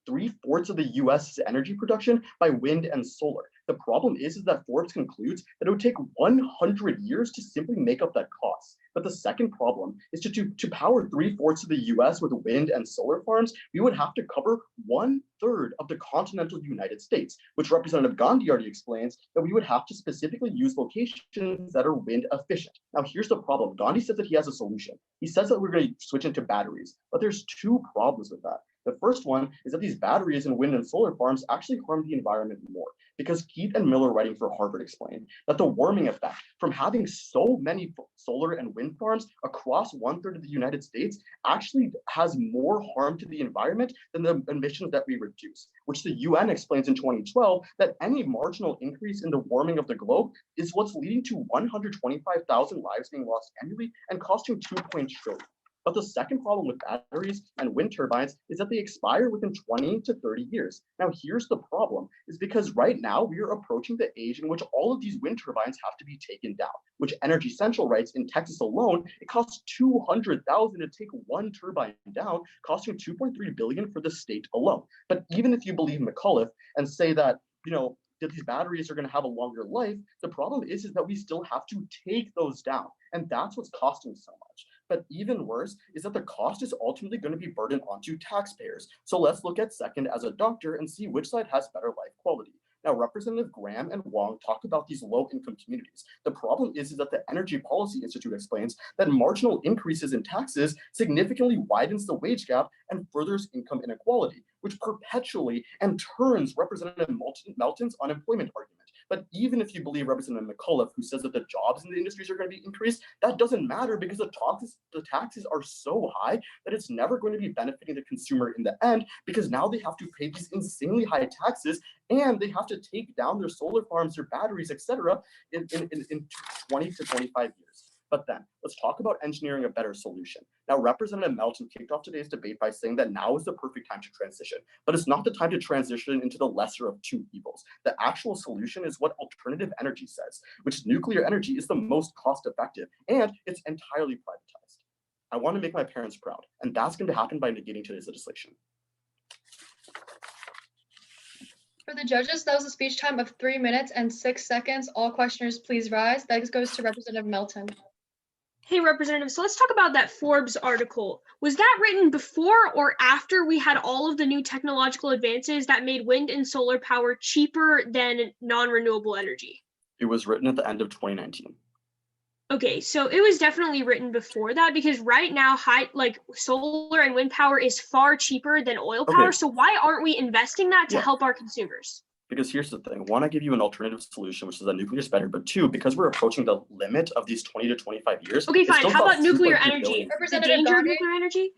3/4 of the US energy production by wind and solar. The problem is that Forbes concludes that it would take 100 years to simply make up that cost. But the second problem is to power 3/4 of the US with wind and solar farms, we would have to cover 1/3 of the continental United States, which Representative Gandhi already explains that we would have to specifically use locations that are wind efficient. Now, here's the problem. Gandhi says that he has a solution. He says that we're going to switch into batteries, but there's two problems with that. The first one is that these batteries and wind and solar farms actually harm the environment more because Keith and Miller, writing for Harvard, explained that the warming effect from having so many solar and wind farms across 1/3 of the United States actually has more harm to the environment than the emissions that we reduce, which the UN explains in 2012 that any marginal increase in the warming of the globe is what's leading to 125,000 lives being lost annually and costing $2 trillion. But the second problem with batteries and wind turbines is that they expire within 20 to 30 years. Now, here's the problem, is because right now we are approaching the age in which all of these wind turbines have to be taken down, which Energy Central writes in Texas alone, it costs $200,000 to take one turbine down, costing $2.3 billion for the state alone. But even if you believe McAuliffe and say that, that these batteries are going to have a longer life, the problem is that we still have to take those down. And that's what's costing so much. But even worse is that the cost is ultimately going to be burdened onto taxpayers. So let's look at second as a doctor and see which side has better life quality. Now, Representative Graham and Wong talk about these low-income communities. The problem is that the Energy Policy Institute explains that marginal increases in taxes significantly widens the wage gap and furthers income inequality, which perpetually and turns Representative Melton's unemployment argument. But even if you believe Representative McAuliffe, who says that the jobs in the industries are going to be increased, that doesn't matter because the taxes are so high that it's never going to be benefiting the consumer in the end, because now they have to pay these insanely high taxes and they have to take down their solar farms, their batteries, etc., in 20 to 25 years. But then let's talk about engineering a better solution. Now, Representative Melton kicked off today's debate by saying that now is the perfect time to transition, but it's not the time to transition into the lesser of two evils. The actual solution is what alternative energy says, which is nuclear energy is the most cost effective and it's entirely privatized. I want to make my parents proud, and that's going to happen by negating today's legislation. For the judges, that was a speech time of 3 minutes and 6 seconds. All questioners, please rise. That goes to Representative Melton. Hey, Representative, so let's talk about that Forbes article. Was that written before or after we had all of the new technological advances that made wind and solar power cheaper than non-renewable energy? It was written at the end of 2019. Okay, so it was definitely written before that because right now, solar and wind power is far cheaper than oil power. Okay. So why aren't we investing that to help our consumers? Because here's the thing. One, I give you an alternative solution, which is that nuclear is better. But two, because we're approaching the limit of these 20 to 25 years. Okay, it fine. still How about costs nuclear 2.3 energy? billion. The Representative danger of Docket? nuclear energy?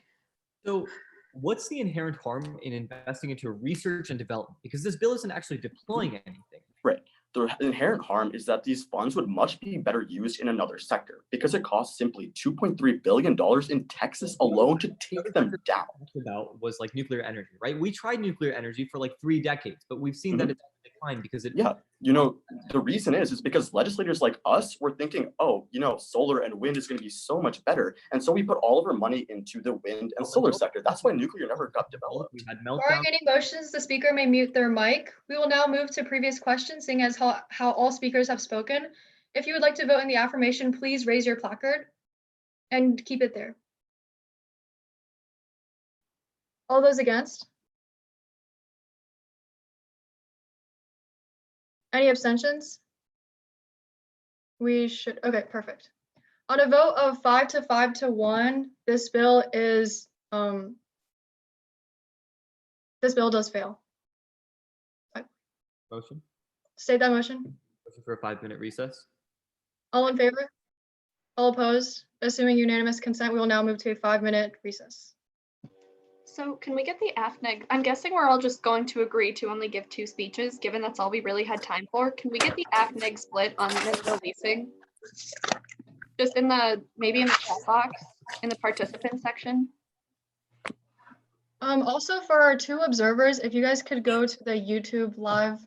So what's the inherent harm in investing into research and development? Because this bill isn't actually deploying anything. Right. The inherent harm is that these funds would much be better used in another sector because it costs simply $2.3 billion in Texas alone to take them down. About was like nuclear energy, right? We tried nuclear energy for like 3 decades, but we've seen that it's declined because it. Yeah, the reason is because legislators like us were thinking, oh, solar and wind is going to be so much better, and so we put all of our money into the wind and solar sector. That's why nuclear never got developed. We had Barring any motions, the speaker may mute their mic. We will now move to previous questions, seeing as how all speakers have spoken. If you would like to vote in the affirmation, please raise your placard and keep it there. All those against? Any abstentions? Okay, perfect. On a vote of 5 to 5 to 1, this bill does fail. Motion. State that motion. Motion for a 5-minute recess. All in favor? All opposed? Assuming unanimous consent, we will now move to a 5-minute recess. So can we get the AFNEG? I'm guessing we're all just going to agree to only give 2 speeches, given that's all we really had time for. Can we get the AFNEG split on the leasing? Just maybe in the chat box, in the participant section. Also for our 2 observers, if you guys could go to the YouTube live,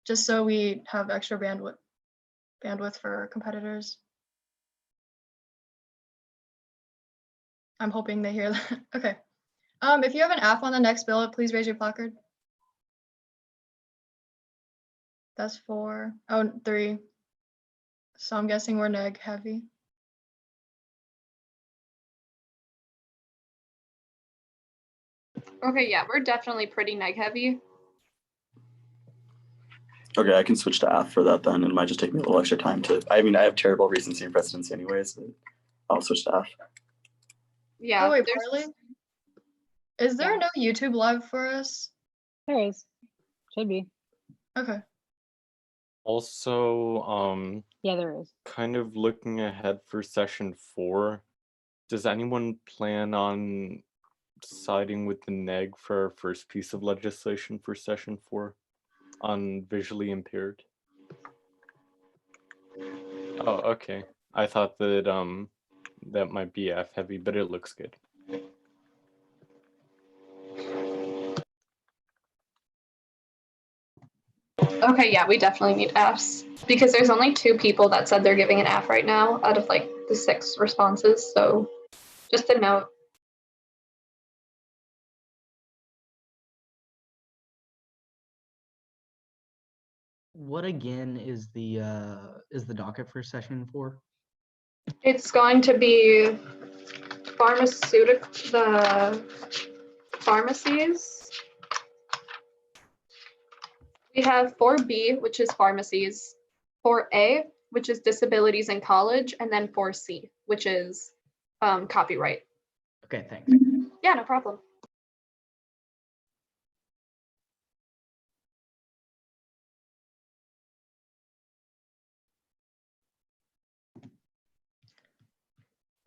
just so we have extra bandwidth for competitors. I'm hoping they hear that. Okay. If you have an F on the next bill, please raise your placard. That's 4. Oh, 3. So I'm guessing we're neg heavy. Okay, yeah, we're definitely pretty neg heavy. Okay, I can switch to F for that then. It might just take me a little extra time I have terrible recency and presidency anyways, but I'll switch to F. Yeah. Oh wait, Parley? Is there no YouTube live for us? There is. Should be. Okay. Also, Yeah, there is. kind of looking ahead for session 4, does anyone plan on siding with the neg for our first piece of legislation for session 4 on visually impaired? Oh, okay. I thought that that might be F heavy, but it looks good. Okay, yeah, we definitely need Fs because there's only 2 people that said they're giving an F right now out of like the 6 responses. So just a note. What again is the docket for session 4? It's going to be the pharmacies. We have 4B, which is pharmacies, 4A, which is disabilities in college, and then 4C, which is copyright. Okay, thanks. Yeah, no problem.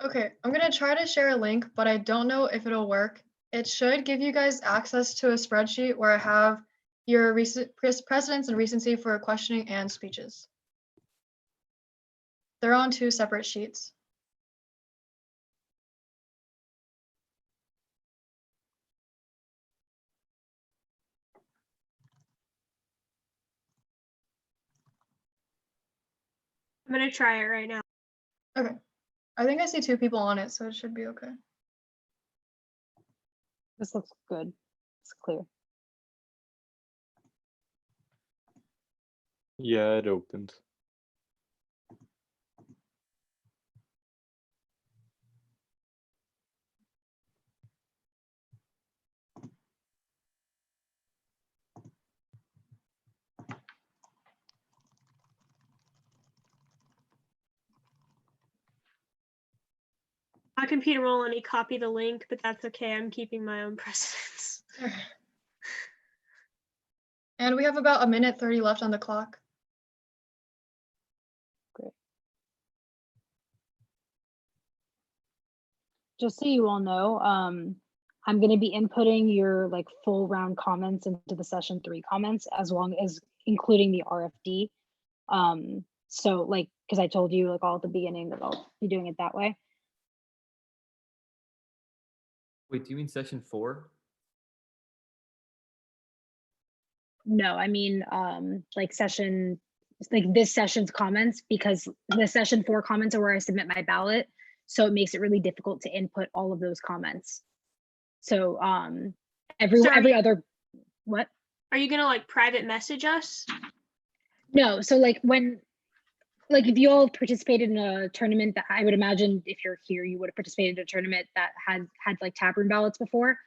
Okay, I'm gonna try to share a link, but I don't know if it'll work. It should give you guys access to a spreadsheet where I have your precedents and recency for questioning and speeches. They're on 2 separate sheets. I'm gonna try it right now. Okay. I think I see 2 people on it, so it should be okay. This looks good. It's clear. Yeah, it opened. My computer won't let me copy the link, but that's okay. I'm keeping my own precedence. And And we have about 1:30 left on the clock. Just so you all know, I'm going to be inputting your like full round comments into the session 3 comments, as long as including the RFD. So like, because I told you like all at the beginning that I'll be doing it that way. Wait, do you mean session 4? No, I mean like this session's comments, because the session 4 comments are where I submit my ballot. So it makes it really difficult to input all of those comments. So every other, what? Are you gonna like private message us? No, so like if you all participated in a tournament, that I would imagine if you're here, you would have participated in a tournament that had like tap room ballots before.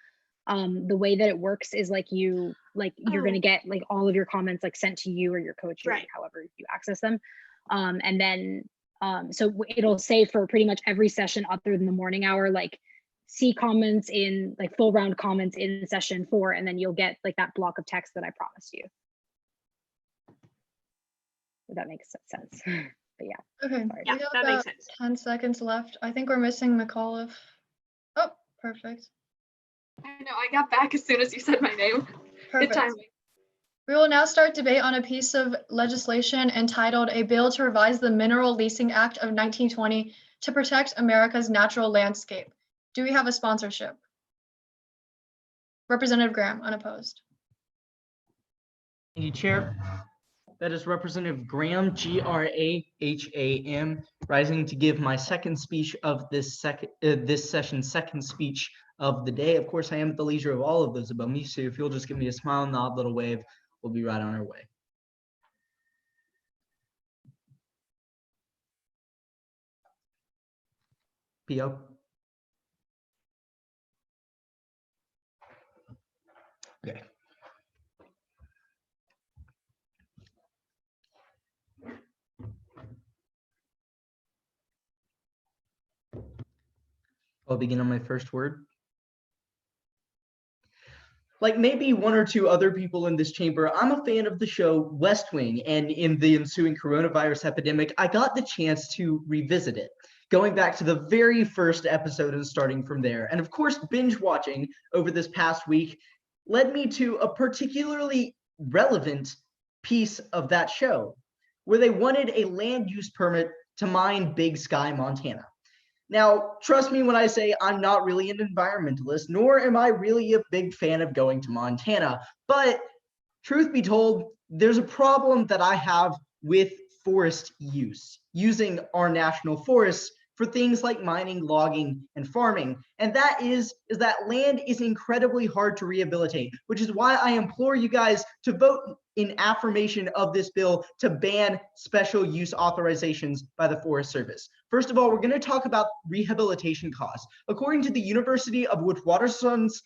The way that it works is like you're gonna get like all of your comments like sent to you or your coach, or however you access them. And then so it'll say for pretty much every session other than the morning hour, like see comments in like full round comments in session 4, and then you'll get like that block of text that I promised you. If that makes sense. But yeah. Okay, Yeah, we have that makes about sense. 10 seconds left. I think we're missing McAuliffe. Oh, perfect. I know, I got back as soon as you said my name. Perfect. Good timing. We will now start debate on a piece of legislation entitled A Bill to Revise the Mineral Leasing Act of 1920 to Protect America's Natural Landscape. Do we have a sponsorship? Representative Graham, unopposed. Thank you, Chair. That is Representative Graham, Graham, rising to give my second speech of this session's second speech of the day. Of course, I am at the leisure of all of those above me, so if you'll just give me a smile, nod, little wave, we'll be right on our way. P.O. Okay. I'll begin on my first word. Like maybe one or two other people in this chamber, I'm a fan of the show West Wing, and in the ensuing coronavirus epidemic, I got the chance to revisit it, going back to the very first episode and starting from there. And of course, binge watching over this past week led me to a particularly relevant piece of that show, where they wanted a land use permit to mine Big Sky, Montana. Now, trust me when I say I'm not really an environmentalist, nor am I really a big fan of going to Montana. But truth be told, there's a problem that I have with forest use, using our national forests for things like mining, logging, and farming. And that is that land is incredibly hard to rehabilitate, which is why I implore you guys to vote in affirmation of this bill to ban special use authorizations by the Forest Service. First of all, we're going to talk about rehabilitation costs. According to the University of Witwatersrand's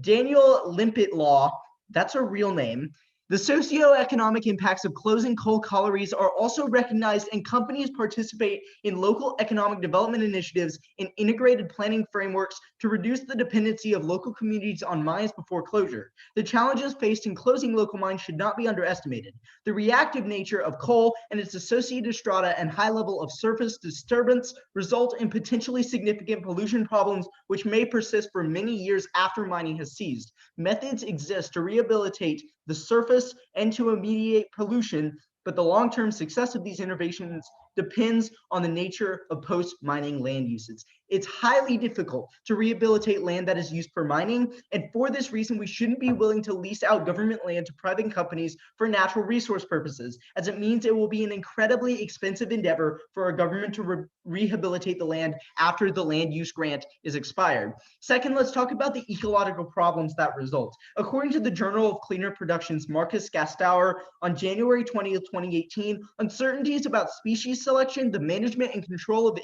Daniel Limpet Law, that's a real name, the socioeconomic impacts of closing coal collieries are also recognized, and companies participate in local economic development initiatives and integrated planning frameworks to reduce the dependency of local communities on mines before closure. The challenges faced in closing local mines should not be underestimated. The reactive nature of coal and its associated strata and high level of surface disturbance result in potentially significant pollution problems which may persist for many years after mining has ceased. Methods exist to rehabilitate the surface and to remediate pollution, but the long-term success of these innovations depends on the nature of post-mining land uses. It's highly difficult to rehabilitate land that is used for mining, and for this reason, we shouldn't be willing to lease out government land to private companies for natural resource purposes, as it means it will be an incredibly expensive endeavor for our government to rehabilitate the land after the land use grant is expired. Second, let's talk about the ecological problems that result. According to the Journal of Cleaner Production's Marcus Gastower on January 20th, 2018, uncertainties about species selection, the management and control of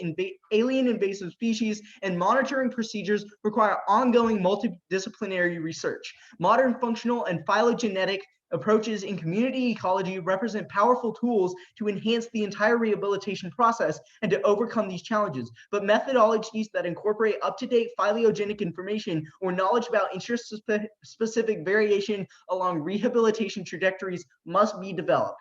alien invasive species, and monitoring procedures require ongoing multidisciplinary research. Modern functional and phylogenetic Approaches in community ecology represent powerful tools to enhance the entire rehabilitation process and to overcome these challenges. But methodologies that incorporate up-to-date phylogenetic information or knowledge about interest-specific variation along rehabilitation trajectories must be developed.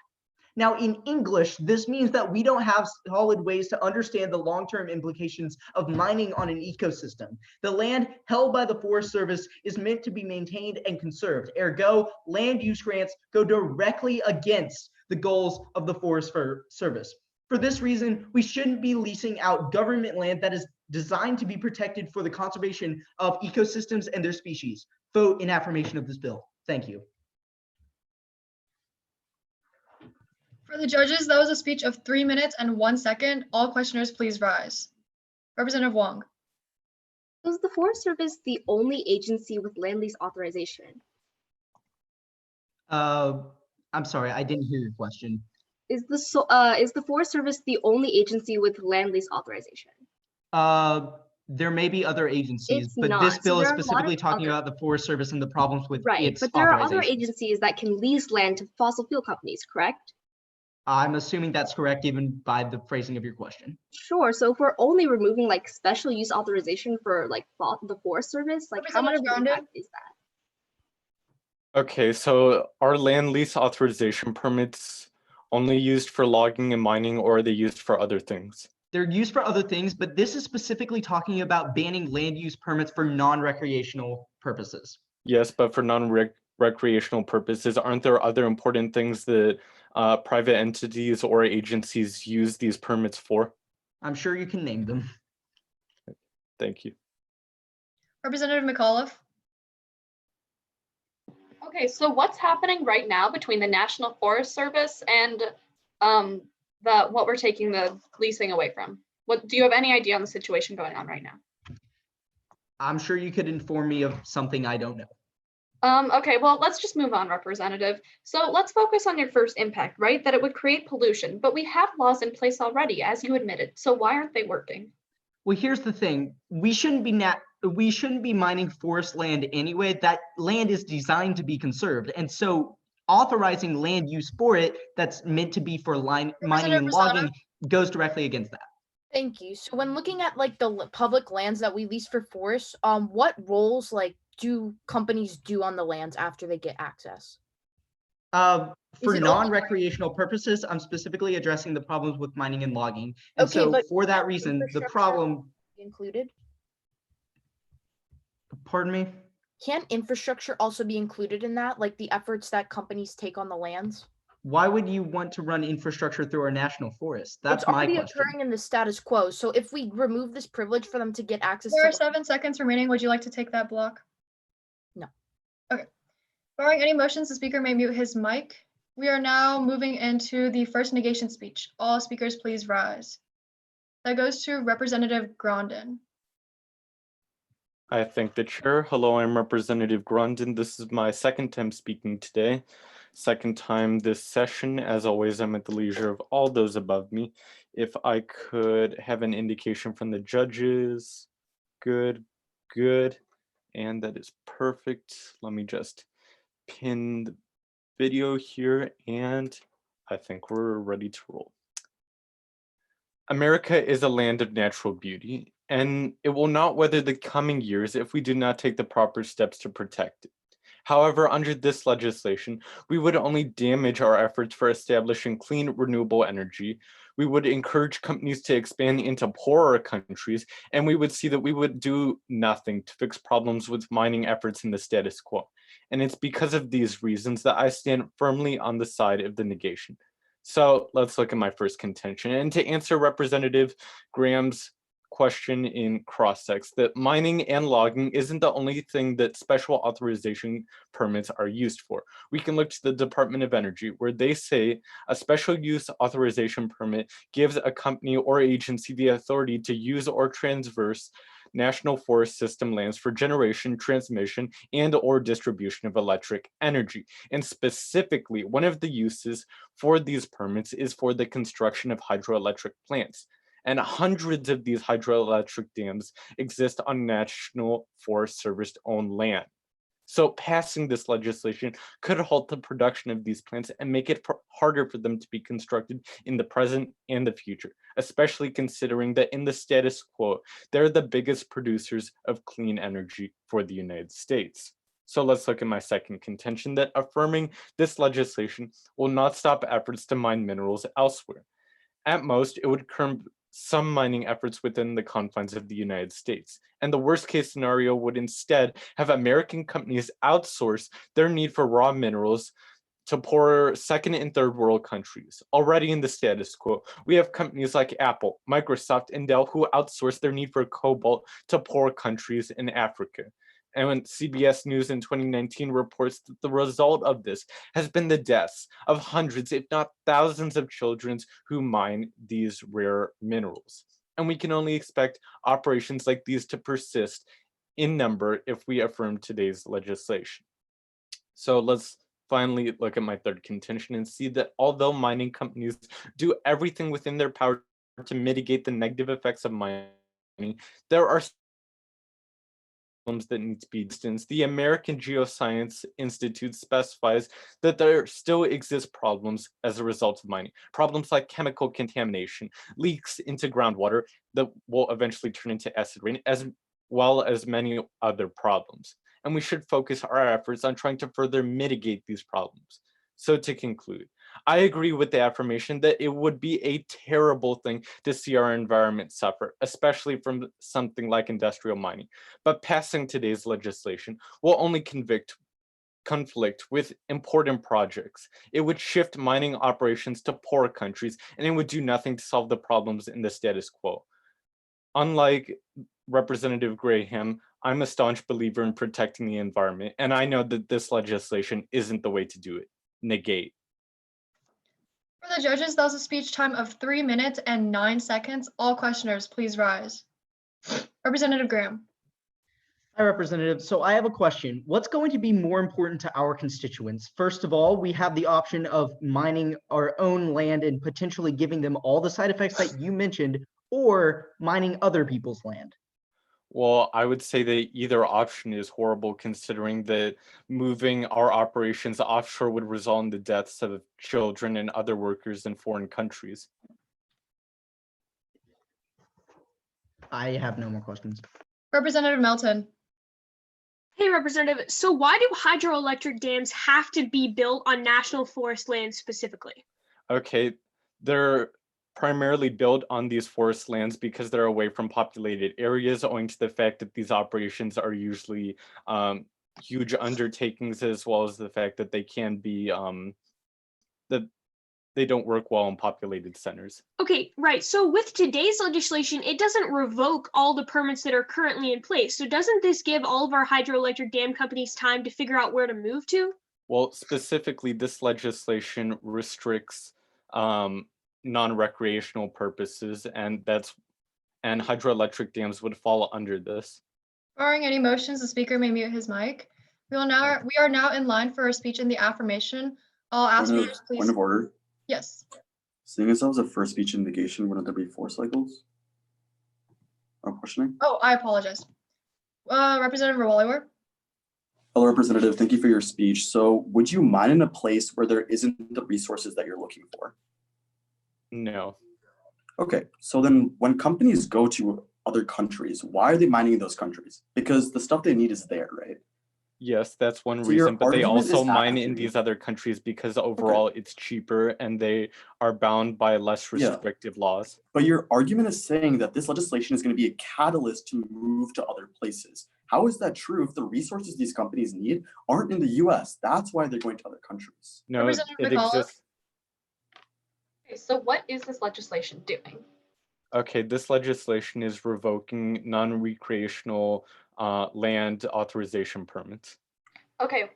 Now, in English, this means that we don't have solid ways to understand the long-term implications of mining on an ecosystem. The land held by the Forest Service is meant to be maintained and conserved. Ergo, land use grants go directly against the goals of the Forest Service. For this reason, we shouldn't be leasing out government land that is designed to be protected for the conservation of ecosystems and their species. Vote in affirmation of this bill. Thank you. For the judges, that was a speech of 3 minutes and 1 second. All questioners, please rise. Representative Wong. Is the Forest Service the only agency with land lease authorization? I'm sorry, I didn't hear your question. Is the Forest Service the only agency with land lease authorization? There may be other agencies, It's but not. this So bill there is are a lot specifically of talking other- about the Forest Service and the problems with Right, its but there are other authorizations. agencies that can lease land to fossil fuel companies, correct? I'm assuming that's correct even by the phrasing of your question. Sure. So if we're only removing like special use authorization for like the Forest Service, like how much of an impact is that? Okay, so are land lease authorization permits only used for logging and mining, or are they used for other things? They're used for other things, but this is specifically talking about banning land use permits for non-recreational purposes. Yes, but for non-recreational purposes, aren't there other important things that private entities or agencies use these permits for? I'm sure you can name them. Thank you. Representative McAuliffe. Okay, so what's happening right now between the National Forest Service and what we're taking the leasing away from? What do you have any idea on the situation going on right now? I'm sure you could inform me of something I don't know. Okay, well, let's just move on, Representative. So let's focus on your first impact, right? That it would create pollution, but we have laws in place already, as you admitted. So why aren't they working? Well, here's the thing. We shouldn't be mining forest land anyway. That land is designed to be conserved. And so authorizing land use for it that's meant to be for mining and logging goes directly against that. Thank you. So when looking at like the public lands that we lease for forests, what roles like do companies do on the lands after they get access? For non-recreational purposes, I'm specifically addressing the problems with mining and logging. And Okay, so but for that reason, the infrastructure problem, included? pardon me? Can infrastructure also be included in that, like the efforts that companies take on the lands? Why would you want to run infrastructure through our national forest? That's It's my already question. occurring in the status quo. So if we remove this privilege for them to get access There are to 7 seconds remaining. Would you like to take that block? No. Okay. Barring any motions, the speaker may mute his mic. We are now moving into the first negation speech. All speakers, please rise. That goes to Representative Grondin. I thank the chair. Hello, I'm Representative Grondin. This is my second time speaking today. Second time this session. As always, I'm at the leisure of all those above me. If I could have an indication from the judges. Good, good. And that is perfect. Let me just pin the video here, and I think we're ready to roll. America is a land of natural beauty, and it will not weather the coming years if we do not take the proper steps to protect it. However, under this legislation, we would only damage our efforts for establishing clean, renewable energy. We would encourage companies to expand into poorer countries, and we would see that we would do nothing to fix problems with mining efforts in the status quo. And it's because of these reasons that I stand firmly on the side of the negation. So let's look at my first contention. And to answer Representative Graham's question in cross-text, that mining and logging isn't the only thing that special authorization permits are used for. We can look to the Department of Energy, where they say a special use authorization permit gives a company or agency the authority to use or transverse National Forest System lands for generation, transmission, and or distribution of electric energy. And specifically, one of the uses for these permits is for the construction of hydroelectric plants. And hundreds of these hydroelectric dams exist on National Forest Service owned land. So passing this legislation could halt the production of these plants and make it harder for them to be constructed in the present and the future, especially considering that in the status quo, they're the biggest producers of clean energy for the United States. So let's look at my second contention, that affirming this legislation will not stop efforts to mine minerals elsewhere. At most, it would curb some mining efforts within the confines of the United States. And the worst case scenario would instead have American companies outsource their need for raw minerals to poor second and third world countries. Already in the status quo, we have companies like Apple, Microsoft, and Dell who outsource their need for cobalt to poor countries in Africa. And when CBS News in 2019 reports that the result of this has been the deaths of hundreds, if not thousands of children who mine these rare minerals. And we can only expect operations like these to persist in number if we affirm today's legislation. So let's finally look at my third contention and see that although mining companies do everything within their power to mitigate the negative effects of mining, there are problems that need to be distanced. The American Geoscience Institute specifies that there still exist problems as a result of mining. Problems like chemical contamination, leaks into groundwater that will eventually turn into acid rain, as well as many other problems. And we should focus our efforts on trying to further mitigate these problems. So to conclude, I agree with the affirmation that it would be a terrible thing to see our environment suffer, especially from something like industrial mining. But passing today's legislation will only conflict with important projects. It would shift mining operations to poor countries, and it would do nothing to solve the problems in the status quo. Unlike Representative Graham, I'm a staunch believer in protecting the environment, and I know that this legislation isn't the way to do it. Negate. For the judges, that was a speech time of 3 minutes and 9 seconds. All questioners, please rise. Representative Graham. Hi, Representative. So I have a question. What's going to be more important to our constituents? First of all, we have the option of mining our own land and potentially giving them all the side effects that you mentioned, or mining other people's land. Well, I would say that either option is horrible, considering that moving our operations offshore would result in the deaths of children and other workers in foreign countries. I have no more questions. Representative Melton. Hey, Representative. So why do hydroelectric dams have to be built on national forest land specifically? Okay, they're primarily built on these forest lands because they're away from populated areas, owing to the fact that these operations are usually huge undertakings, as well as the fact that they can be that they don't work well in populated centers. Okay, right. So with today's legislation, it doesn't revoke all the permits that are currently in place. So doesn't this give all of our hydroelectric dam companies time to figure out where to move to? Well, specifically, this legislation restricts non-recreational purposes, and hydroelectric dams would fall under this. Barring any motions, the speaker may mute his mic. We are now in line for a speech in the affirmation. I'll ask you, please. Point of order. Yes. Seeing as that was a first speech in negation, wouldn't there be 4 cycles? Oh, questioning? Oh, I apologize. Representative Walliwer. Hello, Representative. Thank you for your speech. So would you mine in a place where there isn't the resources that you're looking for? No. Okay, so then when companies go to other countries, why are they mining in those countries? Because the stuff they need is there, right? Yes, that's one So your reason, but they argument is also mine in accurate. these other countries because overall it's cheaper and they are bound by less restrictive laws. But your argument is saying that this legislation is going to be a catalyst to move to other places. How is that true if the resources these companies need aren't in the US? That's why they're going to other countries. No, it exists. Okay, so what is this legislation doing? Okay, this legislation is revoking non-recreational land authorization permits. Okay,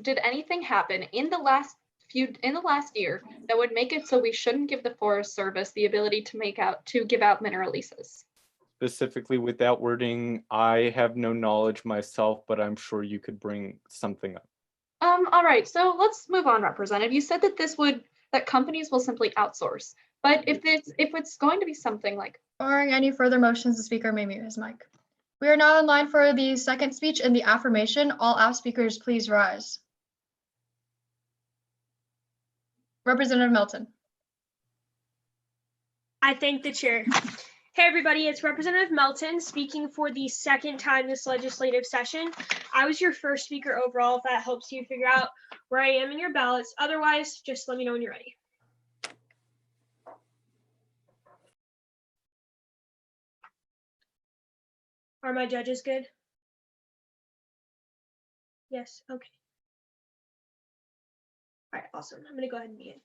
did anything happen in the last year that would make it so we shouldn't give the Forest Service the ability to give out mineral leases? Specifically with that wording, I have no knowledge myself, but I'm sure you could bring something up. All right, so let's move on, Representative. You said that that companies will simply outsource, but if it's going to be something like. Barring any further motions, the speaker may mute his mic. We are now in line for the second speech and the affirmation. All app speakers, please rise. Representative Melton. I thank the chair. Hey everybody, it's Representative Melton speaking for the second time this legislative session. I was your first speaker overall, if that helps you figure out where I am in your ballots. Otherwise, just let me know when you're ready. Are my judges good? Yes, okay. All right, awesome. I'm gonna go ahead and begin.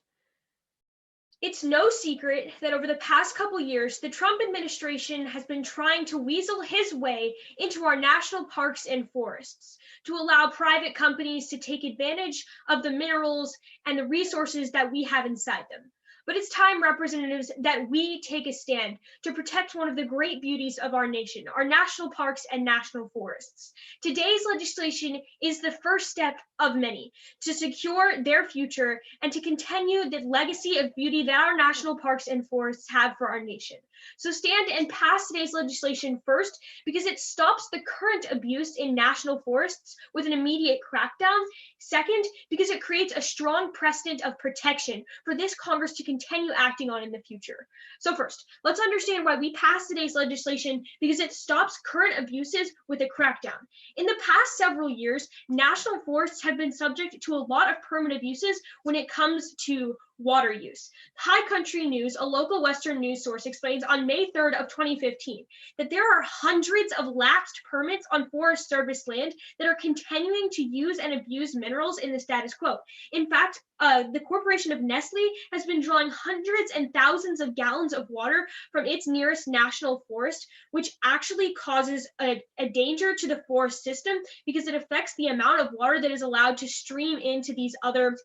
It's no secret that over the past couple years, the Trump administration has been trying to weasel his way into our national parks and forests to allow private companies to take advantage of the minerals and the resources that we have inside them. But it's time, representatives, that we take a stand to protect one of the great beauties of our nation, our national parks and national forests. Today's legislation is the first step of many to secure their future and to continue the legacy of beauty that our national parks and forests have for our nation. So stand and pass today's legislation first, because it stops the current abuse in national forests with an immediate crackdown. Second, because it creates a strong precedent of protection for this Congress to continue acting on in the future. So first, let's understand why we passed today's legislation, because it stops current abuses with a crackdown. In the past several years, national forests have been subject to a lot of permanent abuses when it comes to water use. High Country News, a local Western news source, explains on May 3rd of 2015 that there are hundreds of lapsed permits on Forest Service land that are continuing to use and abuse minerals in the status quo. In fact, the corporation of Nestle has been drawing hundreds and thousands of gallons of water from its nearest national forest, which actually causes a danger to the forest system because it affects the amount of water that is allowed to stream into these other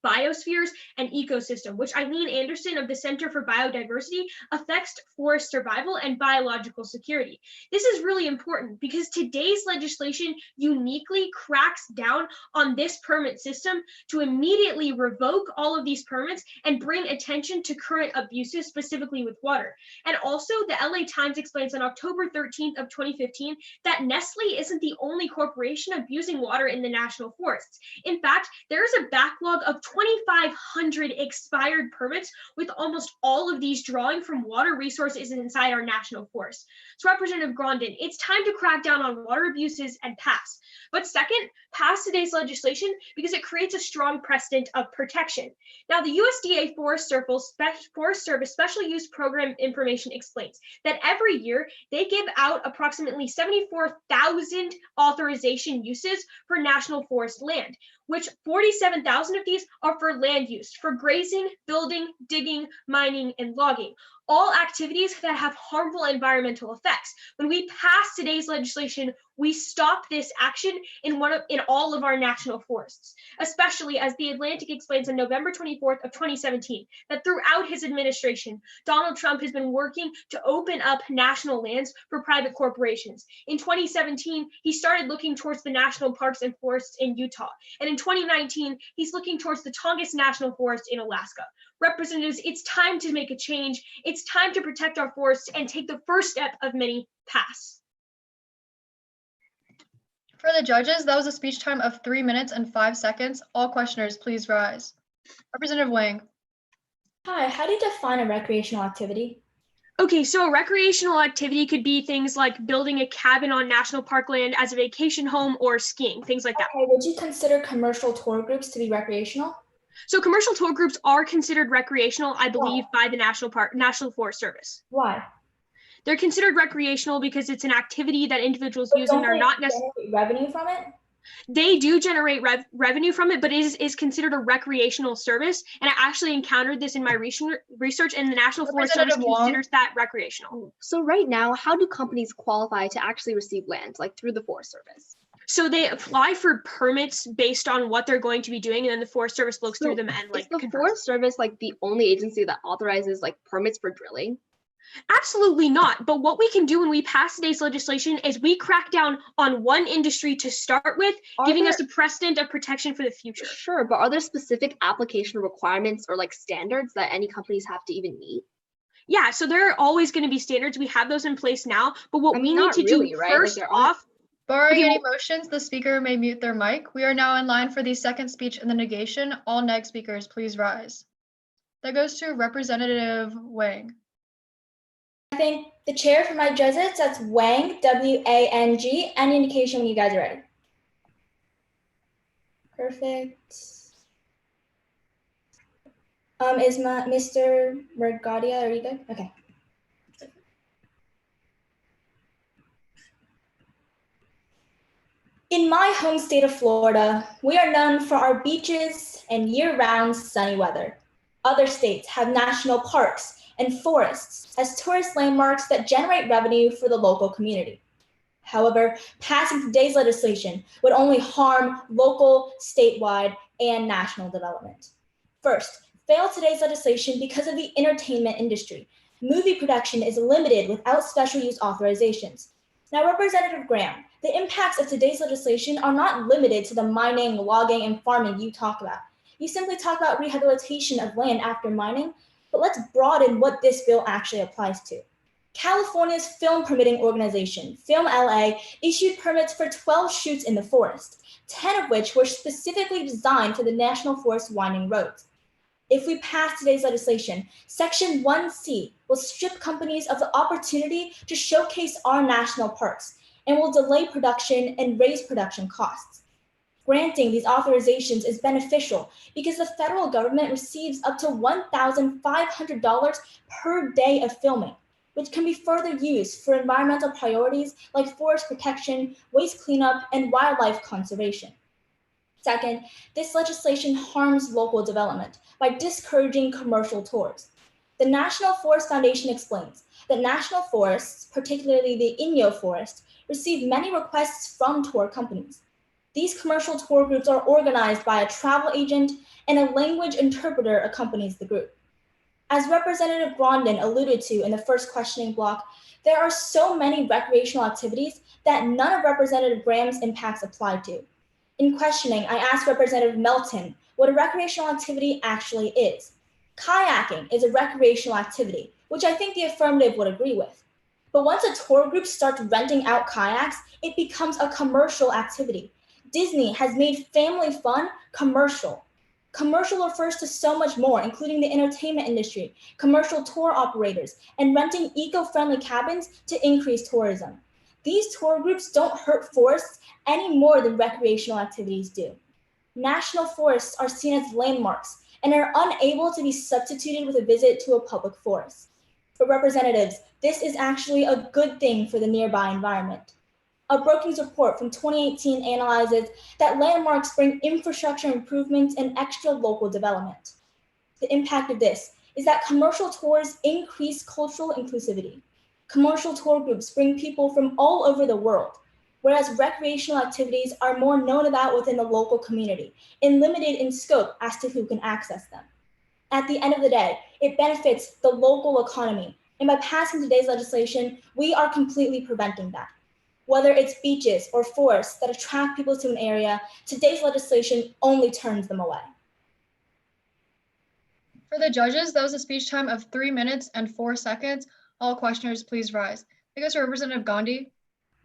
biospheres and ecosystem, which Eileen Anderson of the Center for Biodiversity affects forest survival and biological security. This is really important because today's legislation uniquely cracks down on this permit system to immediately revoke all of these permits and bring attention to current abuses, specifically with water. And also, the LA Times explains on October 13th of 2015 that Nestle isn't the only corporation abusing water in the national forests. In fact, there is a backlog of 2,500 expired permits, with almost all of these drawing from water resources inside our national forests. So Representative Grondin, it's time to crack down on water abuses and pass. But second, pass today's legislation because it creates a strong precedent of protection. Now, the USDA Forest Service Special Use Program information explains that every year they give out approximately 74,000 authorization uses for national forest land, which 47,000 of these are for land use, for grazing, building, digging, mining, and logging. All activities that have harmful environmental effects. When we pass today's legislation, we stop this action in all of our national forests, especially as The Atlantic explains on November 24th of 2017, that throughout his administration, Donald Trump has been working to open up national lands for private corporations. In 2017, he started looking towards the national parks and forests in Utah. And in 2019, he's looking towards the Tongass National Forest in Alaska. Representatives, it's time to make a change. It's time to protect our forests and take the first step of many. Pass. For the judges, that was a speech time of 3 minutes and 5 seconds. All questioners, please rise. Representative Wang. Hi, how do you define a recreational activity? Okay, so a recreational activity could be things like building a cabin on national park land as a vacation home or skiing, things like that. Okay, would you consider commercial tour groups to be recreational? So commercial tour groups are considered recreational, I believe, by the National Forest Service. Why? They're considered recreational because it's an activity that individuals use and are not necessarily revenue from it. They do generate revenue from it, but it is considered a recreational service. And I actually encountered this in my research, and the National Forest Service considers that recreational. So right now, how do companies qualify to actually receive land, like through the Forest Service? So they apply for permits based on what they're going to be doing, and then the Forest Service looks through them and is the Forest Service like the only agency that authorizes like permits for drilling? Absolutely not. But what we can do when we pass today's legislation is we crack down on one industry to start with, giving us a precedent of protection for the future. Sure, but are there specific application requirements or like standards that any companies have to even meet? Yeah, so there are always going to be standards. We have those in place now, but what I we mean, need not to really, do right? Like, first there aren't- off, Barring Okay, any motions, the speaker may mute their mic. We are now in line for the second speech in the negation. All neg speakers, please rise. That goes to Representative Wang. I think the chair for my judges, that's Wang, W-A-N-G. Any indication when you guys are ready? Perfect. Is Mr. Mergadia, are you good? Okay. In my home state of Florida, we are known for our beaches and year-round sunny weather. Other states have national parks and forests as tourist landmarks that generate revenue for the local community. However, passing today's legislation would only harm local, statewide, and national development. First, fail today's legislation because of the entertainment industry. Movie production is limited without special use authorizations. Now, Representative Graham, the impacts of today's legislation are not limited to the mining, logging, and farming you talk about. You simply talk about rehabilitation of land after mining, but let's broaden what this bill actually applies to. California's film permitting organization, Film LA, issued permits for 12 shoots in the forest, 10 of which were specifically designed for the National Forest winding roads. If we pass today's legislation, Section 1C will strip companies of the opportunity to showcase our national parks and will delay production and raise production costs. Granting these authorizations is beneficial because the federal government receives up to $1,500 per day of filming, which can be further used for environmental priorities like forest protection, waste cleanup, and wildlife conservation. Second, this legislation harms local development by discouraging commercial tours. The National Forest Foundation explains that national forests, particularly the Inyo Forest, receive many requests from tour companies. These commercial tour groups are organized by a travel agent, and a language interpreter accompanies the group. As Representative Grondin alluded to in the first questioning block, there are so many recreational activities that none of Representative Graham's impacts apply to. In questioning, I asked Representative Melton what a recreational activity actually is. Kayaking is a recreational activity, which I think the affirmative would agree with. But once a tour group starts renting out kayaks, it becomes a commercial activity. Disney has made family fun commercial. Commercial refers to so much more, including the entertainment industry, commercial tour operators, and renting eco-friendly cabins to increase tourism. These tour groups don't hurt forests any more than recreational activities do. National forests are seen as landmarks and are unable to be substituted with a visit to a public forest. For representatives, this is actually a good thing for the nearby environment. A Brookings report from 2018 analyzes that landmarks bring infrastructure improvements and extra local development. The impact of this is that commercial tours increase cultural inclusivity. Commercial tour groups bring people from all over the world, whereas recreational activities are more known about within the local community and limited in scope as to who can access them. At the end of the day, it benefits the local economy, and by passing today's legislation, we are completely preventing that. Whether it's beaches or forests that attract people to an area, today's legislation only turns them away. For the judges, that was a speech time of 3 minutes and 4 seconds. All questioners, please rise. I guess Representative Gandhi.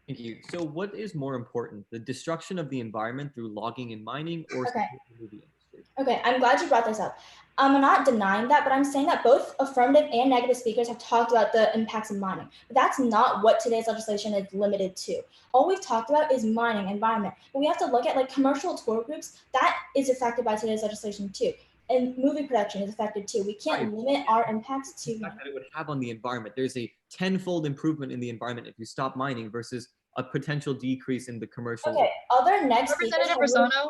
Thank you. So what is more important, the destruction of the environment through logging and mining or Okay. the movie industry? Okay, I'm glad you brought this up. I'm not denying that, but I'm saying that both affirmative and negative speakers have talked about the impacts of mining. But that's not what today's legislation is limited to. All we've talked about is mining, environment. But we have to look at like commercial tour groups, that is affected by today's legislation too. And movie production is affected too. We can't limit our impacts to the fact that it would have on the environment. There's a tenfold improvement in the environment if you stop mining versus a potential decrease in the commercial. Okay, other next Representative Rosano.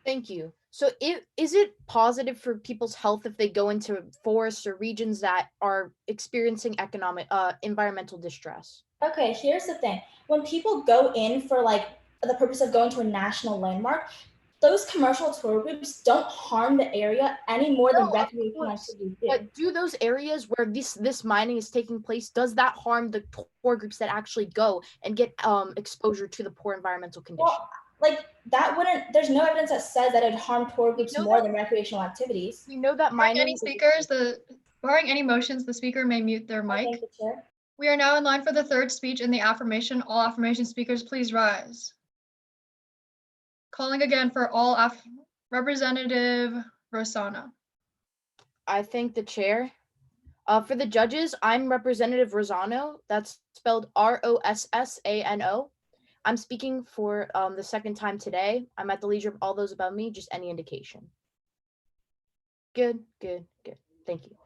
Thank you. So is it positive for people's health if they go into forests or regions that are experiencing environmental distress? Okay, here's the thing. When people go in for like the purpose of going to a national landmark, those commercial tour groups don't harm the area any more than recreational activities do. But do those areas where this mining is taking place, does that harm the tour groups that actually go and get exposure to the poor environmental conditions? Well, like that wouldn't, there's no evidence that says that it harmed tour groups more than recreational activities. We know that Mining. Any speakers, the Barring any motions, the speaker may mute their I mic. thank the chair. We are now in line for the third speech in the affirmation. All affirmation speakers, please rise. Calling again for Representative Rossano. I thank the chair. For the judges, I'm Representative Rosano. That's spelled Rossano. I'm speaking for the second time today. I'm at the leisure of all those above me, just any indication. Good. Thank you.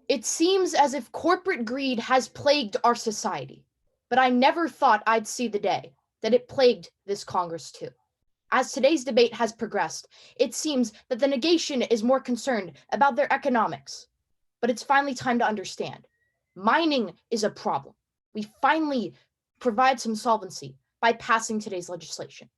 It seems as if corporate greed has plagued our society, but I never thought I'd see the day that it plagued this Congress too. As today's debate has progressed, it seems that the negation is more concerned about their economics. But it's finally time to understand. Mining is a problem. We finally provide some solvency by passing today's legislation.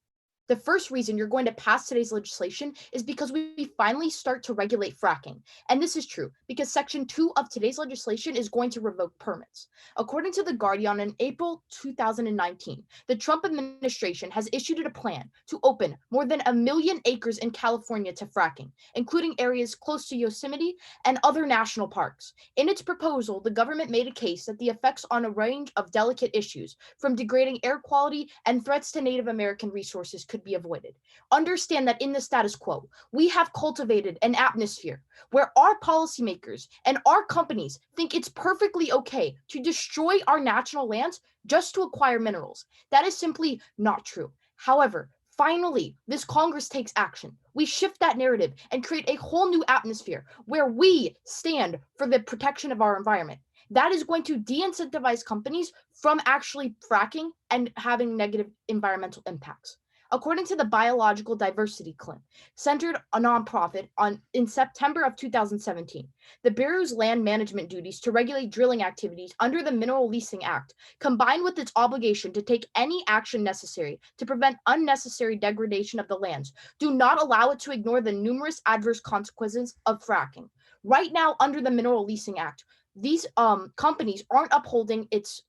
The first reason you're going to pass today's legislation is because we finally start to regulate fracking. And this is true because Section 2 of today's legislation is going to revoke permits. According to The Guardian, in April 2019, the Trump administration has issued a plan to open more than 1 million acres in California to fracking, including areas close to Yosemite and other national parks. In its proposal, the government made a case that the effects on a range of delicate issues, from degrading air quality and threats to Native American resources, could be avoided. Understand that in the status quo, we have cultivated an atmosphere where our policymakers and our companies think it's perfectly okay to destroy our national lands just to acquire minerals. That is simply not true. However, finally, this Congress takes action. We shift that narrative and create a whole new atmosphere where we stand for the protection of our environment. That is going to de-incentivize companies from actually fracking and having negative environmental impacts. According to the Biological Diversity Clinic, centered a nonprofit in September of 2017, the Bureau's land management duties to regulate drilling activities under the Mineral Leasing Act, combined with its obligation to take any action necessary to prevent unnecessary degradation of the lands, do not allow it to ignore the numerous adverse consequences of fracking. Right now, under the Mineral Leasing Act, these companies aren't upholding its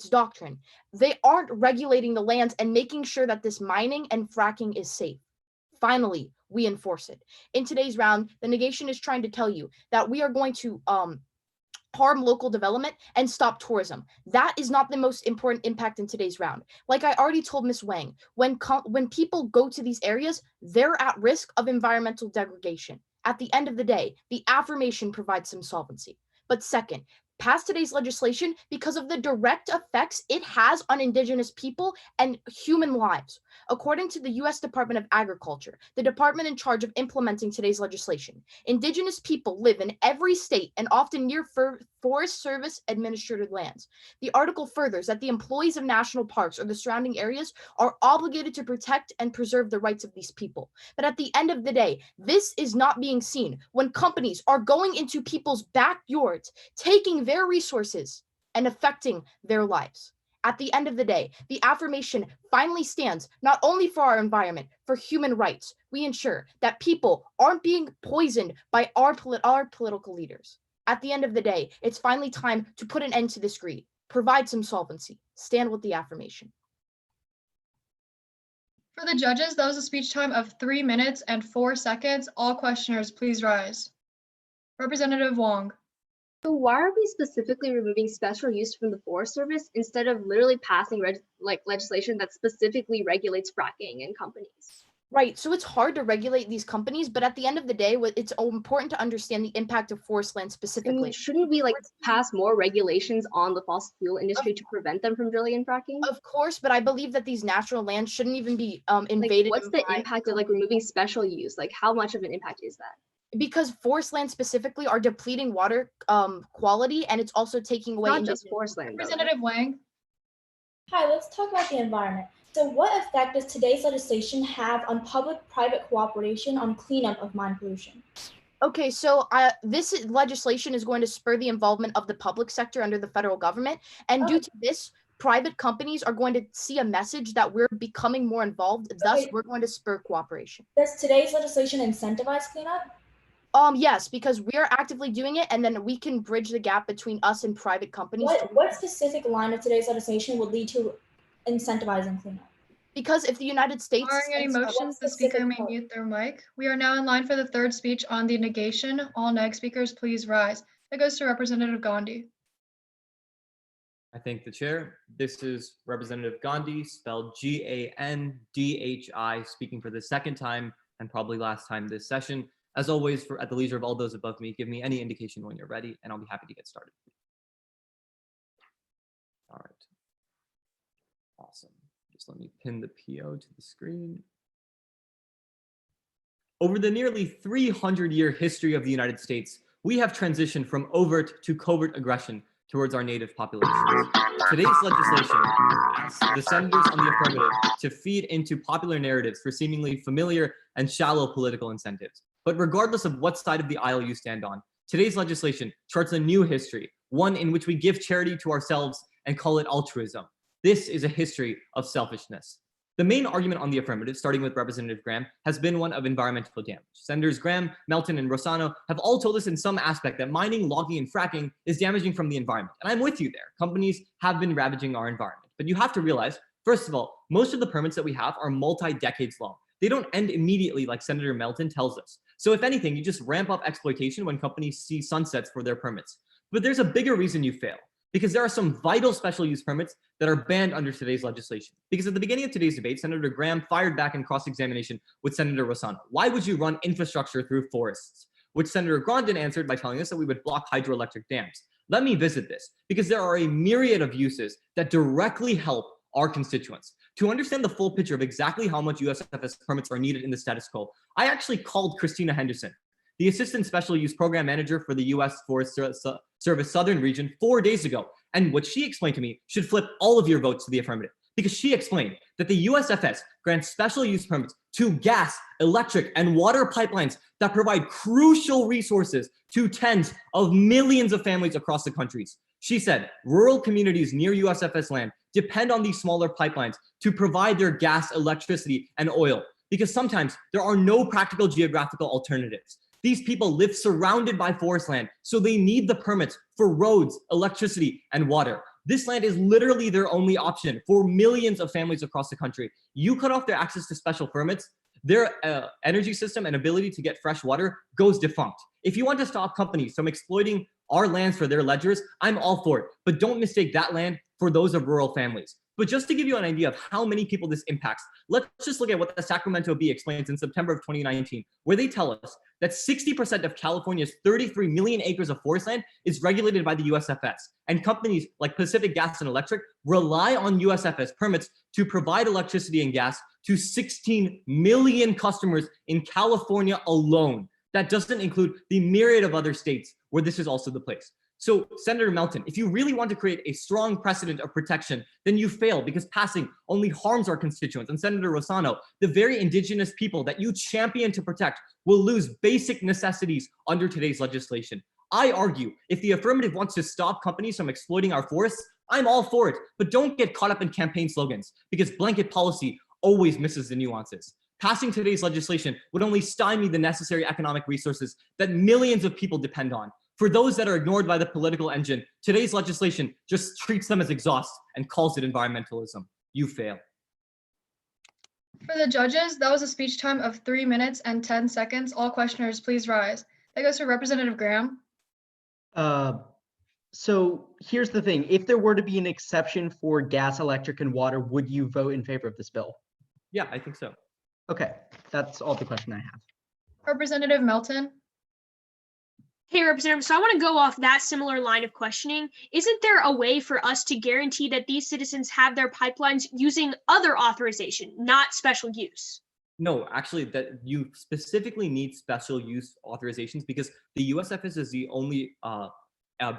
doctrine. They aren't regulating the lands and making sure that this mining and fracking is safe. Finally, we enforce it. In today's round, the negation is trying to tell you that we are going to harm local development and stop tourism. That is not the most important impact in today's round. Like I already told Ms. Wang, when people go to these areas, they're at risk of environmental degradation. At the end of the day, the affirmation provides some solvency. But second, pass today's legislation because of the direct effects it has on Indigenous people and human lives. According to the U.S. Department of Agriculture, the department in charge of implementing today's legislation, Indigenous people live in every state and often near Forest Service administered lands. The article furthers that the employees of national parks or the surrounding areas are obligated to protect and preserve the rights of these people. But at the end of the day, this is not being seen when companies are going into people's backyards, taking their resources and affecting their lives. At the end of the day, the affirmation finally stands not only for our environment, for human rights. We ensure that people aren't being poisoned by our political leaders. At the end of the day, it's finally time to put an end to this greed, provide some solvency, stand with the affirmation. For the judges, that was a speech time of 3 minutes and 4 seconds. All questioners, please rise. Representative Wong. So why are we specifically removing special use from the Forest Service instead of literally passing legislation that specifically regulates fracking and companies? Right, so it's hard to regulate these companies, but at the end of the day, it's important to understand the impact of forest land specifically. I mean, shouldn't we pass more regulations on the fossil fuel industry to prevent them from drilling and fracking? Of course, but I believe that these natural lands shouldn't even be invaded. What's the impact of removing special use? How much of an impact is that? Because forest land specifically are depleting water quality, and it's also taking away. Not just forest land. Representative Wang. Hi, let's talk about the environment. So what effect does today's legislation have on public-private cooperation on cleanup of mine pollution? Okay, so this legislation is going to spur the involvement of the public sector under the federal government, and due to this, private companies are going to see a message that we're becoming more involved, thus we're going to spur cooperation. Does today's legislation incentivize cleanup? Yes, because we are actively doing it, and then we can bridge the gap between us and private companies. What specific line of today's legislation would lead to incentivizing cleanup? Because if the United States Barring any sends- motions, the speaker may mute their mic. We are now in line for the third speech on the negation. All neg speakers, please rise. That goes to Representative Gandhi. I thank the chair. This is Representative Gandhi, spelled Gandhi, speaking for the second time and probably last time this session. As always, at the leisure of all those above me, give me any indication when you're ready, and I'll be happy to get started. All right. Awesome. Just let me pin the PO to the screen. Over the nearly 300-year history of the United States, we have transitioned from overt to covert aggression towards our native populations. Today's legislation asks the senators on the affirmative to feed into popular narratives for seemingly familiar and shallow political incentives. But regardless of what side of the aisle you stand on, today's legislation charts a new history, one in which we give charity to ourselves and call it altruism. This is a history of selfishness. The main argument on the affirmative, starting with Representative Graham, has been one of environmental damage. Senators Graham, Melton, and Rossano have all told us in some aspect that mining, logging, and fracking is damaging from the environment. And I'm with you there. Companies have been ravaging our environment. But you have to realize, first of all, most of the permits that we have are multi-decades long. They don't end immediately like Senator Melton tells us. So if anything, you just ramp up exploitation when companies see sunsets for their permits. But there's a bigger reason you fail, because there are some vital special use permits that are banned under today's legislation. Because at the beginning of today's debate, Senator Graham fired back in cross-examination with Senator Rossano. Why would you run infrastructure through forests? Which Senator Grandin answered by telling us that we would block hydroelectric dams. Let me visit this, because there are a myriad of uses that directly help our constituents. To understand the full picture of exactly how much USFS permits are needed in the status quo, I actually called Christina Henderson, the Assistant Special Use Program Manager for the U.S. Forest Service Southern Region 4 days ago. And what she explained to me should flip all of your votes to the affirmative, because she explained that the USFS grants special use permits to gas, electric, and water pipelines that provide crucial resources to tens of millions of families across the countries. She said rural communities near USFS land depend on these smaller pipelines to provide their gas, electricity, and oil, because sometimes there are no practical geographical alternatives. These people live surrounded by forest land, so they need the permits for roads, electricity, and water. This land is literally their only option for millions of families across the country. You cut off their access to special permits, their energy system and ability to get fresh water goes defunct. If you want to stop companies from exploiting our lands for their ledgers, I'm all for it. But don't mistake that land for those of rural families. But just to give you an idea of how many people this impacts, let's just look at what the Sacramento Bee explains in September of 2019, where they tell us that 60% of California's 33 million acres of forest land is regulated by the USFS. And companies like Pacific Gas and Electric rely on USFS permits to provide electricity and gas to 16 million customers in California alone. That doesn't include the myriad of other states where this is also the place. So, Senator Melton, if you really want to create a strong precedent of protection, then you fail, because passing only harms our constituents. And Senator Rossano, the very indigenous people that you champion to protect will lose basic necessities under today's legislation. I argue if the affirmative wants to stop companies from exploiting our forests, I'm all for it. But don't get caught up in campaign slogans, because blanket policy always misses the nuances. Passing today's legislation would only stymie the necessary economic resources that millions of people depend on. For those that are ignored by the political engine, today's legislation just treats them as exhaust and calls it environmentalism. You fail. For the judges, that was a speech time of 3 minutes and 10 seconds. All questioners, please rise. That goes to Representative Graham. So here's the thing. If there were to be an exception for gas, electric, and water, would you vote in favor of this bill? Yeah, I think so. Okay, that's all the question I have. Representative Melton. Hey, Representative, so I want to go off that similar line of questioning. Isn't there a way for us to guarantee that these citizens have their pipelines using other authorization, not special use? No, actually, that you specifically need special use authorizations, because the USFS is the only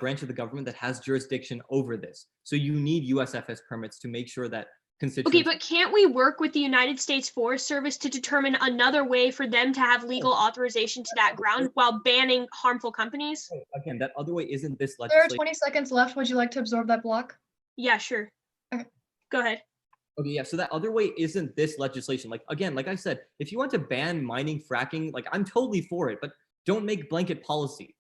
branch of the government that has jurisdiction over this. So you need USFS permits to make sure that constituents. Okay, but can't we work with the United States Forest Service to determine another way for them to have legal authorization to that ground while banning harmful companies? Again, that other way isn't this There are legislation. 20 seconds left. Would you like to absorb that block? Yeah, sure. Okay. Go ahead. Okay, yeah, so that other way isn't this legislation. Like, again, like I said, if you want to ban mining, fracking, like, I'm totally for it, but don't make blanket policy.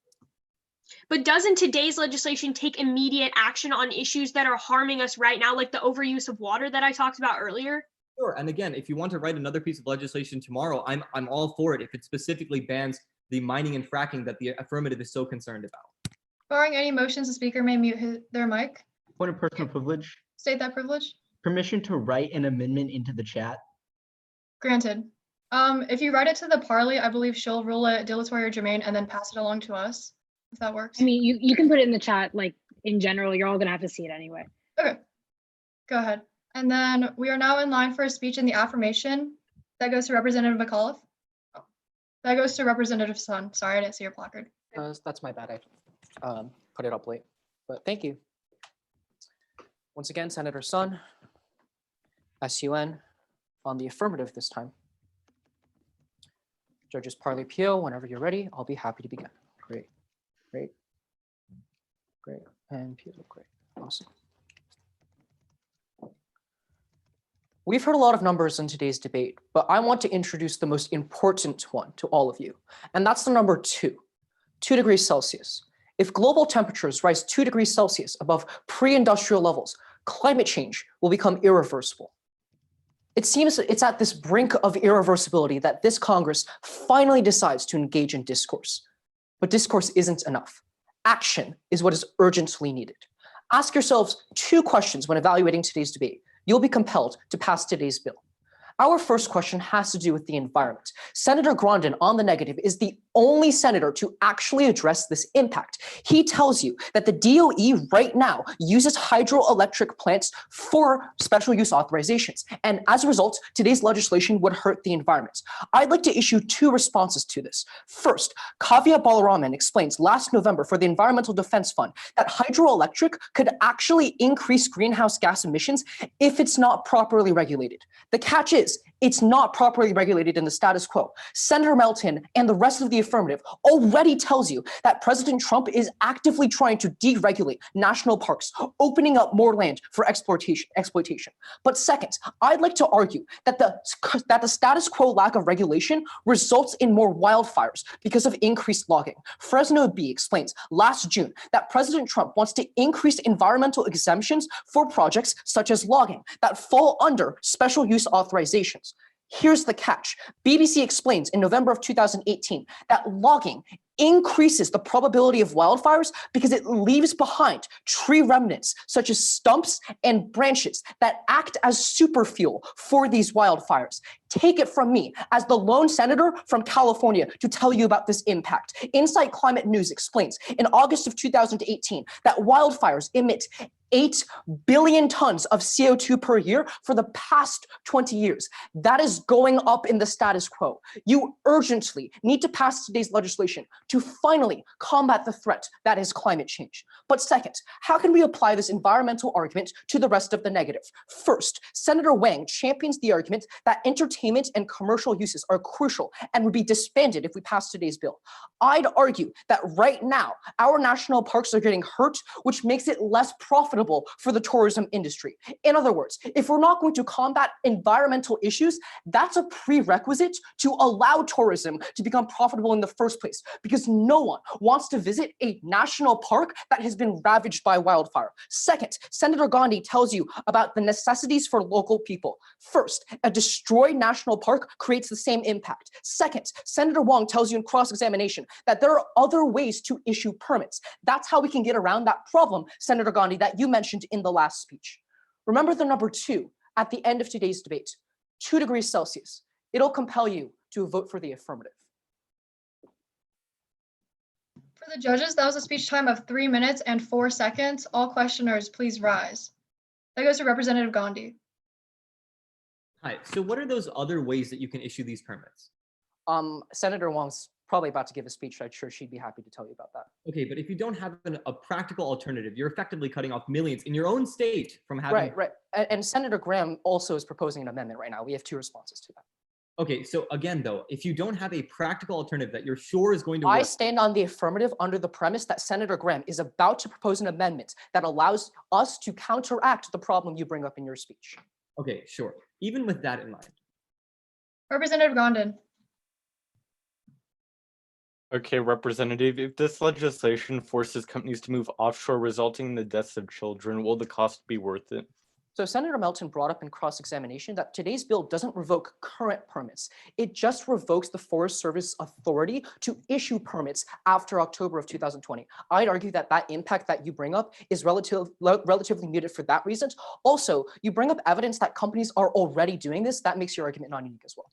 But doesn't today's legislation take immediate action on issues that are harming us right now, like the overuse of water that I talked about earlier? Sure. And again, if you want to write another piece of legislation tomorrow, I'm all for it if it specifically bans the mining and fracking that the affirmative is so concerned about. Barring any motions, the speaker may mute their mic. Point of personal privilege. State that privilege. Permission to write an amendment into the chat. Granted. If you write it to the parley, I believe she'll rule it dilatory or germane and then pass it along to us, if that works. I mean, you can put it in the chat, like in general, you're all gonna have to see it anyway. Okay, go ahead. And then we are now in line for a speech in the affirmation. That goes to Representative McAuliffe. Oh, that goes to Representative Sun. Sorry, I didn't see your placard. That's my bad. I put it up late, but thank you. Once again, Senator Sun, SUN, on the affirmative this time. Judges Parley Pio, whenever you're ready, I'll be happy to begin. Great, great, great, and Pio, great, awesome. We've heard a lot of numbers in today's debate, but I want to introduce the most important one to all of you, and that's the number 2 degrees Celsius. If global temperatures rise 2 degrees Celsius above pre-industrial levels, climate change will become irreversible. It seems it's at this brink of irreversibility that this Congress finally decides to engage in discourse. But discourse isn't enough. Action is what is urgently needed. Ask yourselves 2 questions when evaluating today's debate. You'll be compelled to pass today's bill. Our first question has to do with the environment. Senator Grandin on the negative is the only senator to actually address this impact. He tells you that the DOE right now uses hydroelectric plants for special use authorizations. And as a result, today's legislation would hurt the environment. I'd like to issue 2 responses to this. First, Kavya Balaraman explains last November for the Environmental Defense Fund that hydroelectric could actually increase greenhouse gas emissions if it's not properly regulated. The catch is, it's not properly regulated in the status quo. Senator Melton and the rest of the affirmative already tells you that President Trump is actively trying to deregulate national parks, opening up more land for exploitation. But second, I'd like to argue that the status quo lack of regulation results in more wildfires because of increased logging. Fresno Bee explains last June that President Trump wants to increase environmental exemptions for projects such as logging that fall under special use authorizations. Here's the catch. BBC explains in November of 2018 that logging increases the probability of wildfires because it leaves behind tree remnants such as stumps and branches that act as super fuel for these wildfires. Take it from me as the lone senator from California to tell you about this impact. Insight Climate News explains in August of 2018 that wildfires emit 8 billion tons of CO2 per year for the past 20 years. That is going up in the status quo. You urgently need to pass today's legislation to finally combat the threat that is climate change. But second, how can we apply this environmental argument to the rest of the negative? First, Senator Wang champions the argument that entertainment and commercial uses are crucial and would be disbanded if we pass today's bill. I'd argue that right now, our national parks are getting hurt, which makes it less profitable for the tourism industry. In other words, if we're not going to combat environmental issues, that's a prerequisite to allow tourism to become profitable in the first place, because no one wants to visit a national park that has been ravaged by wildfire. Second, Senator Gandhi tells you about the necessities for local people. First, a destroyed national park creates the same impact. Second, Senator Wong tells you in cross-examination that there are other ways to issue permits. That's how we can get around that problem, Senator Gandhi, that you mentioned in the last speech. Remember the number 2 at the end of today's debate, 2 degrees Celsius. It'll compel you to vote for the affirmative. For the judges, that was a speech time of 3 minutes and 4 seconds. All questioners, please rise. That goes to Representative Gandhi. Hi, so what are those other ways that you can issue these permits? Senator Wong's probably about to give a speech. I'm sure she'd be happy to tell you about that. Okay, but if you don't have a practical alternative, you're effectively cutting off millions in your own state from having. Right. And Senator Graham also is proposing an amendment right now. We have 2 responses to that. Okay, so again, though, if you don't have a practical alternative that you're sure is going to work. I stand on the affirmative under the premise that Senator Graham is about to propose an amendment that allows us to counteract the problem you bring up in your speech. Okay, sure. Even with that in mind. Representative Grandin. Okay, Representative, if this legislation forces companies to move offshore, resulting in the deaths of children, will the cost be worth it? So Senator Melton brought up in cross-examination that today's bill doesn't revoke current permits. It just revokes the Forest Service authority to issue permits after October of 2020. I'd argue that that impact that you bring up is relatively muted for that reason. Also, you bring up evidence that companies are already doing this. That makes your argument non-unique as well.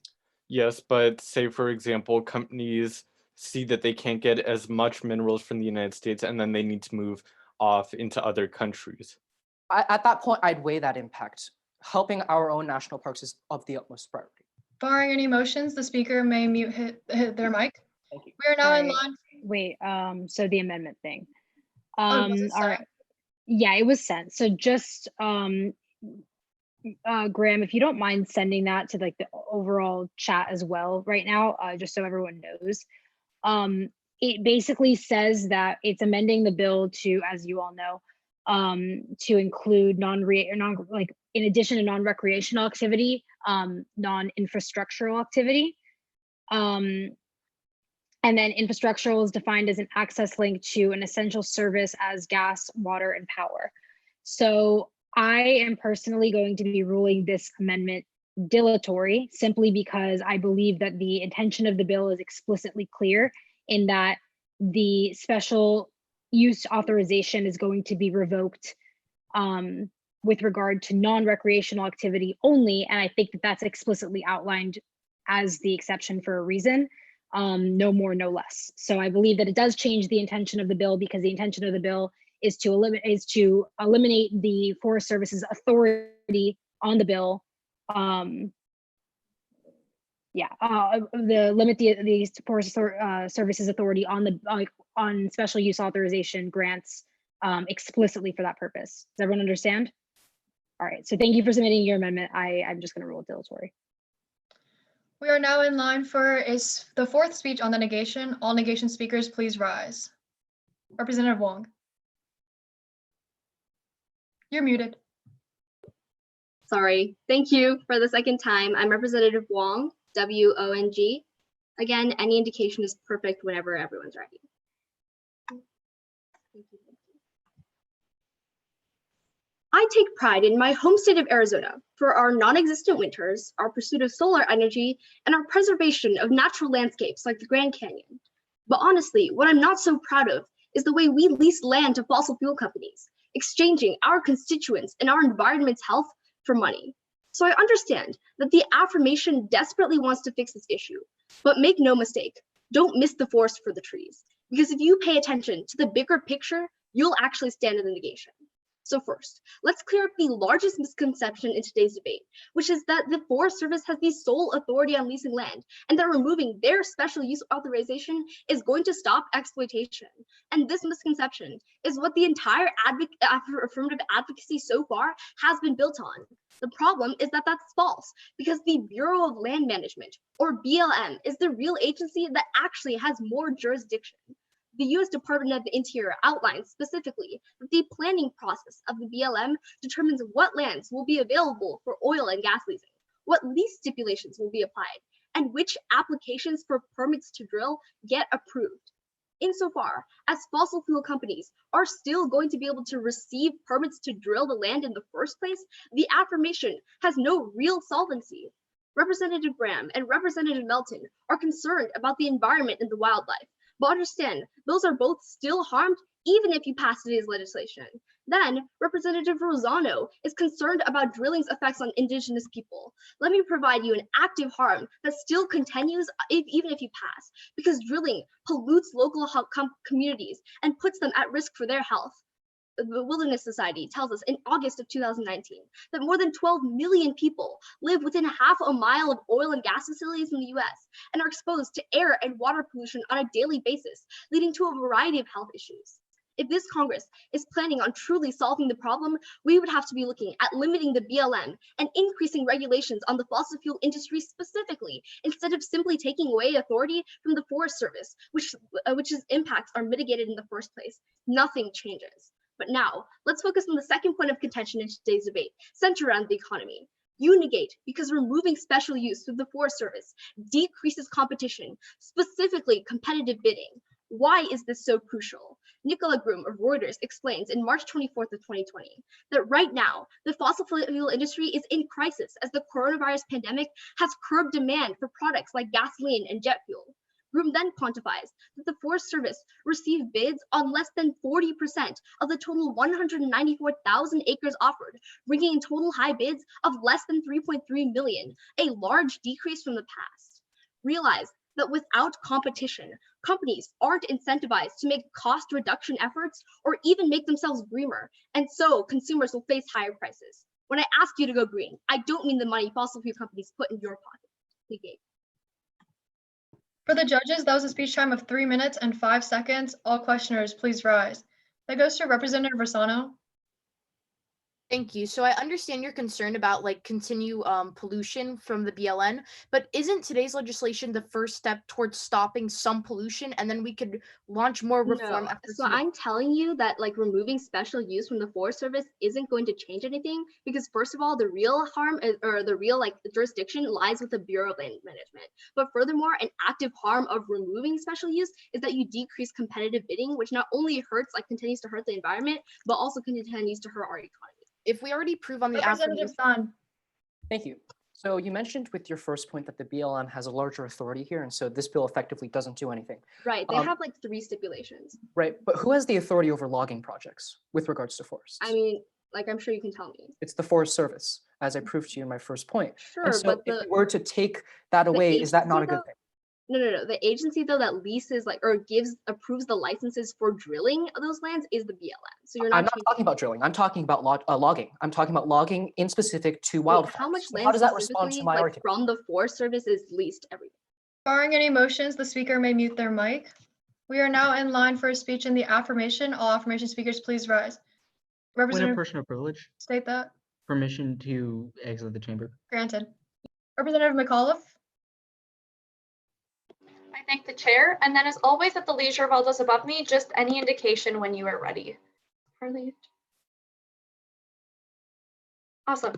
Yes, but say, for example, companies see that they can't get as much minerals from the United States and then they need to move off into other countries. At that point, I'd weigh that impact. Helping our own national parks is of the utmost priority. Barring any motions, the speaker may mute their mic. Thank you. We are now in Sorry. line. Wait, so the amendment thing. Was it All right. sent? Yeah, it was sent. So just Graham, if you don't mind sending that to like the overall chat as well right now, just so everyone knows. It basically says that it's amending the bill to, as you all know, to include in addition to non-recreational activity, non-infrastructural activity. And then infrastructural is defined as an access link to an essential service as gas, water, and power. So I am personally going to be ruling this amendment dilatory simply because I believe that the intention of the bill is explicitly clear in that the special use authorization is going to be revoked with regard to non-recreational activity only. And I think that that's explicitly outlined as the exception for a reason. No more, no less. So I believe that it does change the intention of the bill because the intention of the bill is to eliminate the Forest Service's authority on the bill. Limit the Forest Service's authority on special use authorization grants explicitly for that purpose. Does everyone understand? All right. So thank you for submitting your amendment. I'm just going to rule it dilatory. We are now in line for the fourth speech on the negation. All negation speakers, please rise. Representative Wong. You're muted. Sorry. Thank you for the second time. I'm Representative Wong, W-O-N-G. Again, any indication is perfect whenever everyone's ready. Thank you. I take pride in my home state of Arizona for our non-existent winters, our pursuit of solar energy, and our preservation of natural landscapes like the Grand Canyon. But honestly, what I'm not so proud of is the way we lease land to fossil fuel companies, exchanging our constituents and our environment's health for money. So I understand that the Affirmation desperately wants to fix this issue, but make no mistake, don't miss the forest for the trees, because if you pay attention to the bigger picture, you'll actually stand in the negation. So first, let's clear up the largest misconception in today's debate, which is that the Forest Service has the sole authority on leasing land, and that removing their special use authorization is going to stop exploitation. And this misconception is what the entire affirmative advocacy so far has been built on. The problem is that that's false, because the Bureau of Land Management, or BLM, is the real agency that actually has more jurisdiction. The U.S. Department of the Interior outlines specifically that the planning process of the BLM determines what lands will be available for oil and gas leasing, what lease stipulations will be applied, and which applications for permits to drill get approved. Insofar as fossil fuel companies are still going to be able to receive permits to drill the land in the first place, the Affirmation has no real solvency. Representative Graham and Representative Melton are concerned about the environment and the wildlife. But understand, those are both still harmed even if you pass today's legislation. Then, Representative Rosano is concerned about drilling's effects on Indigenous people. Let me provide you an active harm that still continues even if you pass, because drilling pollutes local communities and puts them at risk for their health. The Wilderness Society tells us in August of 2019 that more than 12 million people live within half a mile of oil and gas facilities in the US and are exposed to air and water pollution on a daily basis, leading to a variety of health issues. If this Congress is planning on truly solving the problem, we would have to be looking at limiting the BLM and increasing regulations on the fossil fuel industry specifically, instead of simply taking away authority from the Forest Service, which's impacts are mitigated in the first place. Nothing changes. But now, let's focus on the second point of contention in today's debate, centered around the economy. You negate because removing special use through the Forest Service decreases competition, specifically competitive bidding. Why is this so crucial? Nicola Groom of Reuters explains in March 24th of 2020 that right now, the fossil fuel industry is in crisis as the coronavirus pandemic has curbed demand for products like gasoline and jet fuel. Groom then quantifies that the Forest Service received bids on less than 40% of the total 194,000 acres offered, bringing in total high bids of less than 3.3 million, a large decrease from the past. Realize that without competition, companies aren't incentivized to make cost reduction efforts or even make themselves greener, and so consumers will face higher prices. When I ask you to go green, I don't mean the money fossil fuel companies put in your pocket. Negate. For the judges, that was a speech time of 3 minutes and 5 seconds. All questioners, please rise. That goes to Representative Rosano. Thank you. So I understand your concern about like pollution from the BLN, but isn't today's legislation the first step towards stopping some pollution, and then we could launch more reform No, efforts? so I'm telling you that like removing special use from the Forest Service isn't going to change anything, because first of all, the real harm or the real like jurisdiction lies with the Bureau of Land Management. But furthermore, an active harm of removing special use is that you decrease competitive bidding, which not only continues to hurt the environment, but also continues to hurt our economy. If we already prove on the Representative Sun. Thank you. So you mentioned with your first point that the BLM has a larger authority here, and so this bill effectively doesn't do anything. Right, they have like 3 stipulations. Right, but who has the authority over logging projects with regards to forests? I mean, like I'm sure you can tell me. It's the Forest Service, as I proved to you in my first point. Sure, and so but if we were to take that away, is that not a good thing? No. The agency though that leases approves the licenses for drilling of those lands is the BLM. So you're not. I'm not talking about drilling. I'm talking about logging. I'm talking about logging in specific to wildfires. How much land How does that respond to my like, argument? from the Forest Service is leased every day? Barring any motions, the speaker may mute their mic. We are now in line for a speech in the affirmation. All affirmation speakers, please rise. Point of Representative, personal privilege. state that. Permission to exit the chamber. Granted. Representative McAuliffe. I thank the chair, and then as always at the leisure of all those above me, just any indication when you are ready. Relieved. Awesome.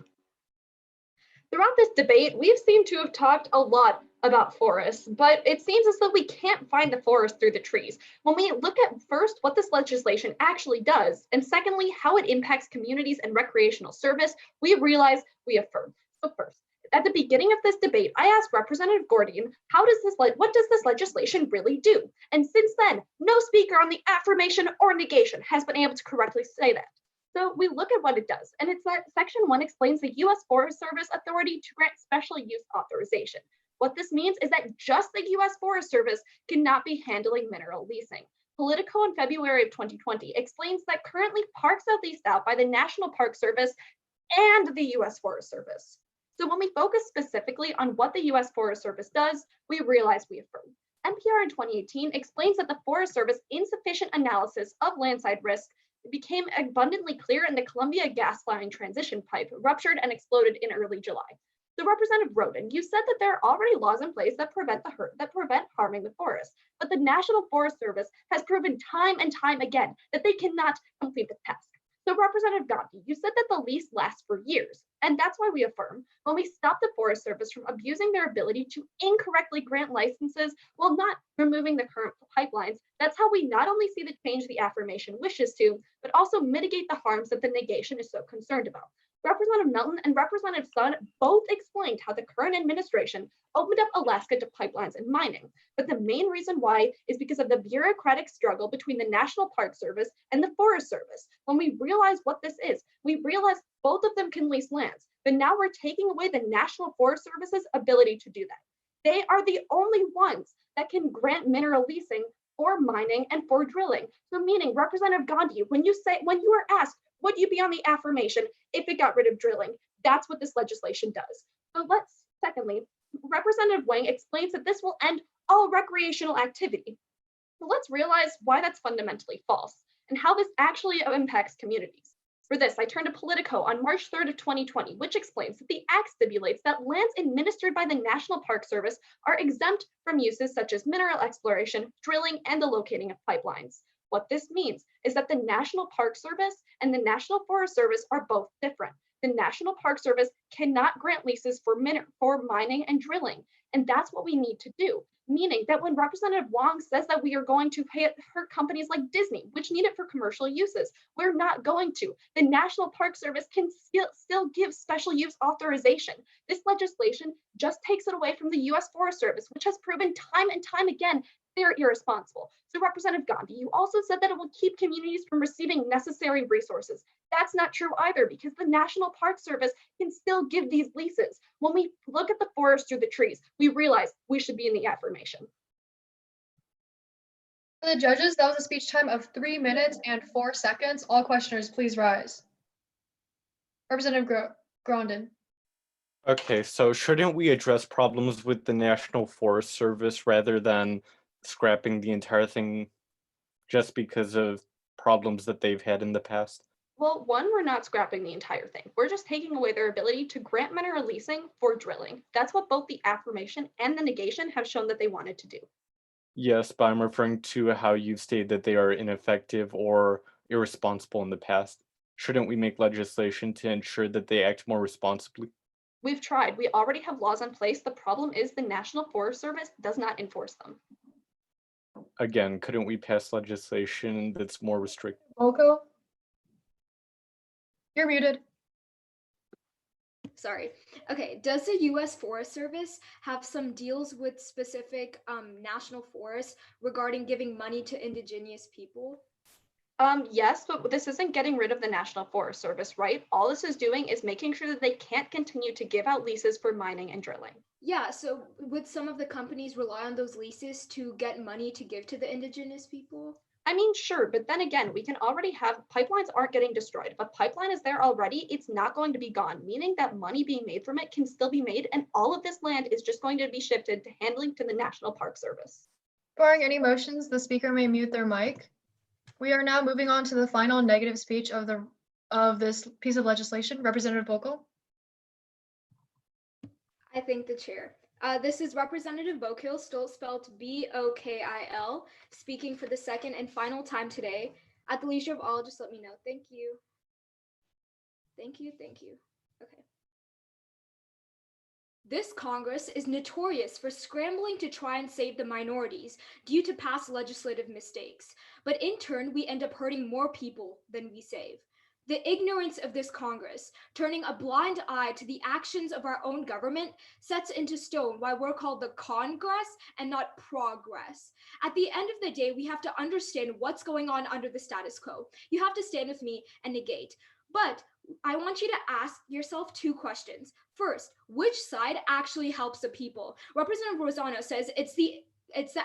Throughout this debate, we've seemed to have talked a lot about forests, but it seems as though we can't find the forest through the trees. When we look at first what this legislation actually does, and secondly, how it impacts communities and recreational service, we realize we affirm. So first, at the beginning of this debate, I asked Representative Gordian, what does this legislation really do? And since then, no speaker on the affirmation or negation has been able to correctly say that. So we look at what it does, and it's that Section 1 explains the U.S. Forest Service authority to grant special use authorization. What this means is that just the U.S. Forest Service cannot be handling mineral leasing. Politico in February of 2020 explains that currently parks are leased out by the National Park Service and the U.S. Forest Service. So when we focus specifically on what the U.S. Forest Service does, we realize we affirm. NPR in 2018 explains that the Forest Service insufficient analysis of landside risk became abundantly clear in the Columbia gas line transition pipe ruptured and exploded in early July. So Representative Roden, you said that there are already laws in place that prevent harming the forest, but the National Forest Service has proven time and time again that they cannot complete the task. So Representative Gandhi, you said that the lease lasts for years, and that's why we affirm when we stop the Forest Service from abusing their ability to incorrectly grant licenses while not removing the current pipelines, that's how we not only see the change the affirmation wishes to, but also mitigate the harms that the negation is so concerned about. Representative Melton and Representative Sun both explained how the current administration opened up Alaska to pipelines and mining. But the main reason why is because of the bureaucratic struggle between the National Park Service and the Forest Service. When we realize what this is, we realize both of them can lease lands, but now we're taking away the National Forest Service's ability to do that. They are the only ones that can grant mineral leasing for mining and for drilling. So meaning, Representative Gandhi, when you are asked, would you be on the affirmation if it got rid of drilling? That's what this legislation does. So secondly, Representative Wang explains that this will end all recreational activity. So let's realize why that's fundamentally false and how this actually impacts communities. For this, I turn to Politico on March 3rd of 2020, which explains that the Act stipulates that lands administered by the National Park Service are exempt from uses such as mineral exploration, drilling, and the locating of pipelines. What this means is that the National Park Service and the National Forest Service are both different. The National Park Service cannot grant leases for mining and drilling, and that's what we need to do. meaning that when Representative Wong says that we are going to hurt companies like Disney, which need it for commercial uses, we're not going to. The National Park Service can still give special use authorization. This legislation just takes it away from the US Forest Service, which has proven time and time again they're irresponsible. So Representative Gandhi, you also said that it will keep communities from receiving necessary resources. That's not true either, because the National Park Service can still give these leases. When we look at the forest through the trees, we realize we should be in the affirmation. For the judges, that was a speech time of 3 minutes and 4 seconds. All questioners, please rise. Representative Grondin. Okay, so shouldn't we address problems with the National Forest Service rather than scrapping the entire thing just because of problems that they've had in the past? Well, one, we're not scrapping the entire thing. We're just taking away their ability to grant mineral leasing for drilling. That's what both the affirmation and the negation have shown that they wanted to do. Yes, but I'm referring to how you stated that they are ineffective or irresponsible in the past. Shouldn't we make legislation to ensure that they act more responsibly? We've tried. We already have laws in place. The problem is the National Forest Service does not enforce them. Again, couldn't we pass legislation that's more restrictive? Volko. You're muted. Sorry. Okay, does the US Forest Service have some deals with specific national forests regarding giving money to indigenous people? Yes, but this isn't getting rid of the National Forest Service, right? All this is doing is making sure that they can't continue to give out leases for mining and drilling. Yeah, so would some of the companies rely on those leases to get money to give to the indigenous people? I mean, sure, but then again, we can already have pipelines aren't getting destroyed. If a pipeline is there already, it's not going to be gone, meaning that money being made from it can still be made, and all of this land is just going to be shifted to handling to the National Park Service. Barring any motions, the speaker may mute their mic. We are now moving on to the final negative speech of this piece of legislation. Representative Vokel. I thank the chair. This is Representative Bokil, still spelled B-O-K-I-L, speaking for the second and final time today. At the leisure of all, just let me know. Thank you. Thank you, thank you. Okay. This Congress is notorious for scrambling to try and save the minorities due to past legislative mistakes, but in turn, we end up hurting more people than we save. The ignorance of this Congress, turning a blind eye to the actions of our own government, sets into stone why we're called the Congress and not progress. At the end of the day, we have to understand what's going on under the status quo. You have to stand with me and negate. But I want you to ask yourself 2 questions. First, which side actually helps the people? Representative Rosano says it's the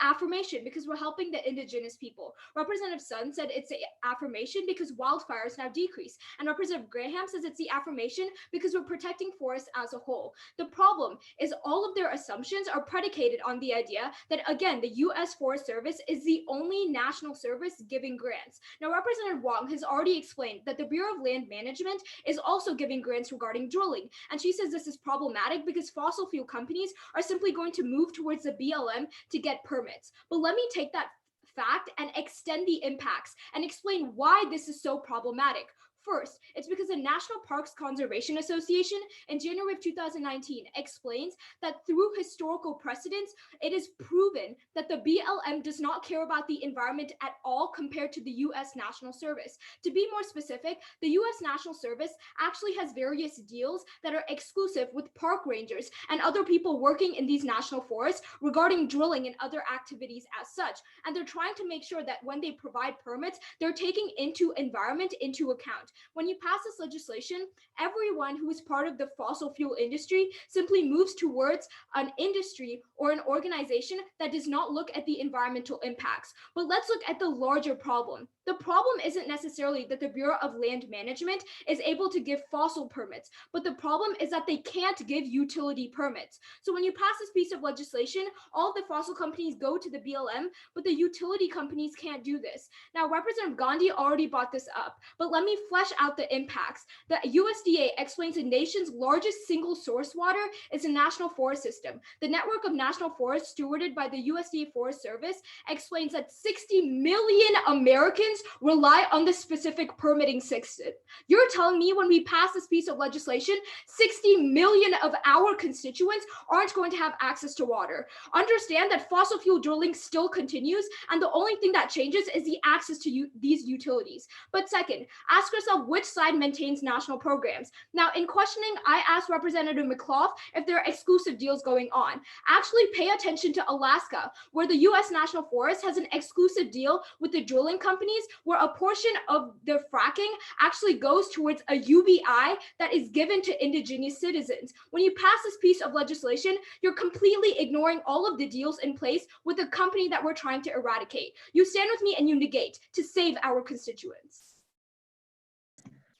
affirmation because we're helping the indigenous people. Representative Sun said it's the affirmation because wildfires now decrease. And Representative Graham says it's the affirmation because we're protecting forests as a whole. The problem is all of their assumptions are predicated on the idea that, again, the US Forest Service is the only national service giving grants. Now, Representative Wong has already explained that the Bureau of Land Management is also giving grants regarding drilling. And she says this is problematic because fossil fuel companies are simply going to move towards the BLM to get permits. But let me take that fact and extend the impacts and explain why this is so problematic. First, it's because the National Parks Conservation Association in January of 2019 explains that through historical precedents, it is proven that the BLM does not care about the environment at all compared to the US National Service. To be more specific, the US National Service actually has various deals that are exclusive with park rangers and other people working in these national forests regarding drilling and other activities as such. And they're trying to make sure that when they provide permits, they're taking environment into account. When you pass this legislation, everyone who is part of the fossil fuel industry simply moves towards an industry or an organization that does not look at the environmental impacts. But let's look at the larger problem. The problem isn't necessarily that the Bureau of Land Management is able to give fossil permits, but the problem is that they can't give utility permits. So when you pass this piece of legislation, all the fossil companies go to the BLM, but the utility companies can't do this. Now, Representative Gandhi already brought this up, but let me flesh flesh out the impacts, the USDA explains the nation's largest single source water is the National Forest System. The network of national forests stewarded by the USDA Forest Service explains that 60 million Americans rely on this specific permitting system. You're telling me when we pass this piece of legislation, 60 million of our constituents aren't going to have access to water. Understand that fossil fuel drilling still continues, and the only thing that changes is the access to these utilities. But second, ask yourself which side maintains national programs. Now, in questioning, I asked Representative McClough if there are exclusive deals going on. Actually, pay attention to Alaska, where the U.S. National Forest has an exclusive deal with the drilling companies, where a portion of their fracking actually goes towards a UBI that is given to indigenous citizens. When you pass this piece of legislation, you're completely ignoring all of the deals in place with the company that we're trying to eradicate. You stand with me and you negate to save our constituents.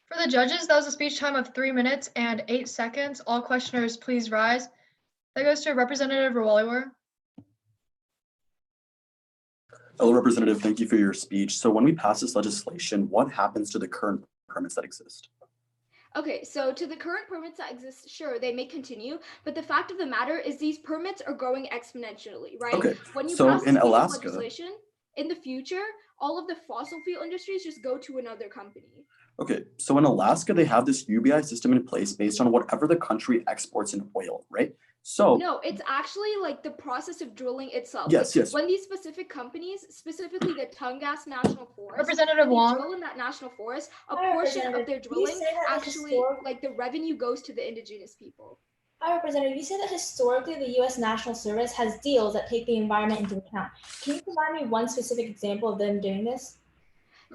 For the judges, that was a speech time of 3 minutes and 8 seconds. All questioners, please rise. That goes to Representative Rawaliwar. Hello, Representative. Thank you for your speech. So when we pass this legislation, what happens to the current permits that exist? Okay, so to the current permits that exist, sure, they may continue, but the fact of the matter is these permits are growing exponentially, right? Okay, When you so pass this in piece of Alaska, legislation, in the future, all of the fossil fuel industries just go to another company. okay, so in Alaska, they have this UBI system in place based on whatever the country exports in oil, right? So No, it's actually like the process of drilling itself. Yes, Like, yes. when these specific companies, specifically the Tungas National Forest, Representative when they Wong. drill in that national forest, a Hi, portion of Representative. their You drilling say that the actually, like the revenue goes to the indigenous people. Hi, Representative. You said that historically the U.S. National Service has deals that take the environment into account. Can you provide me one specific example of them doing this?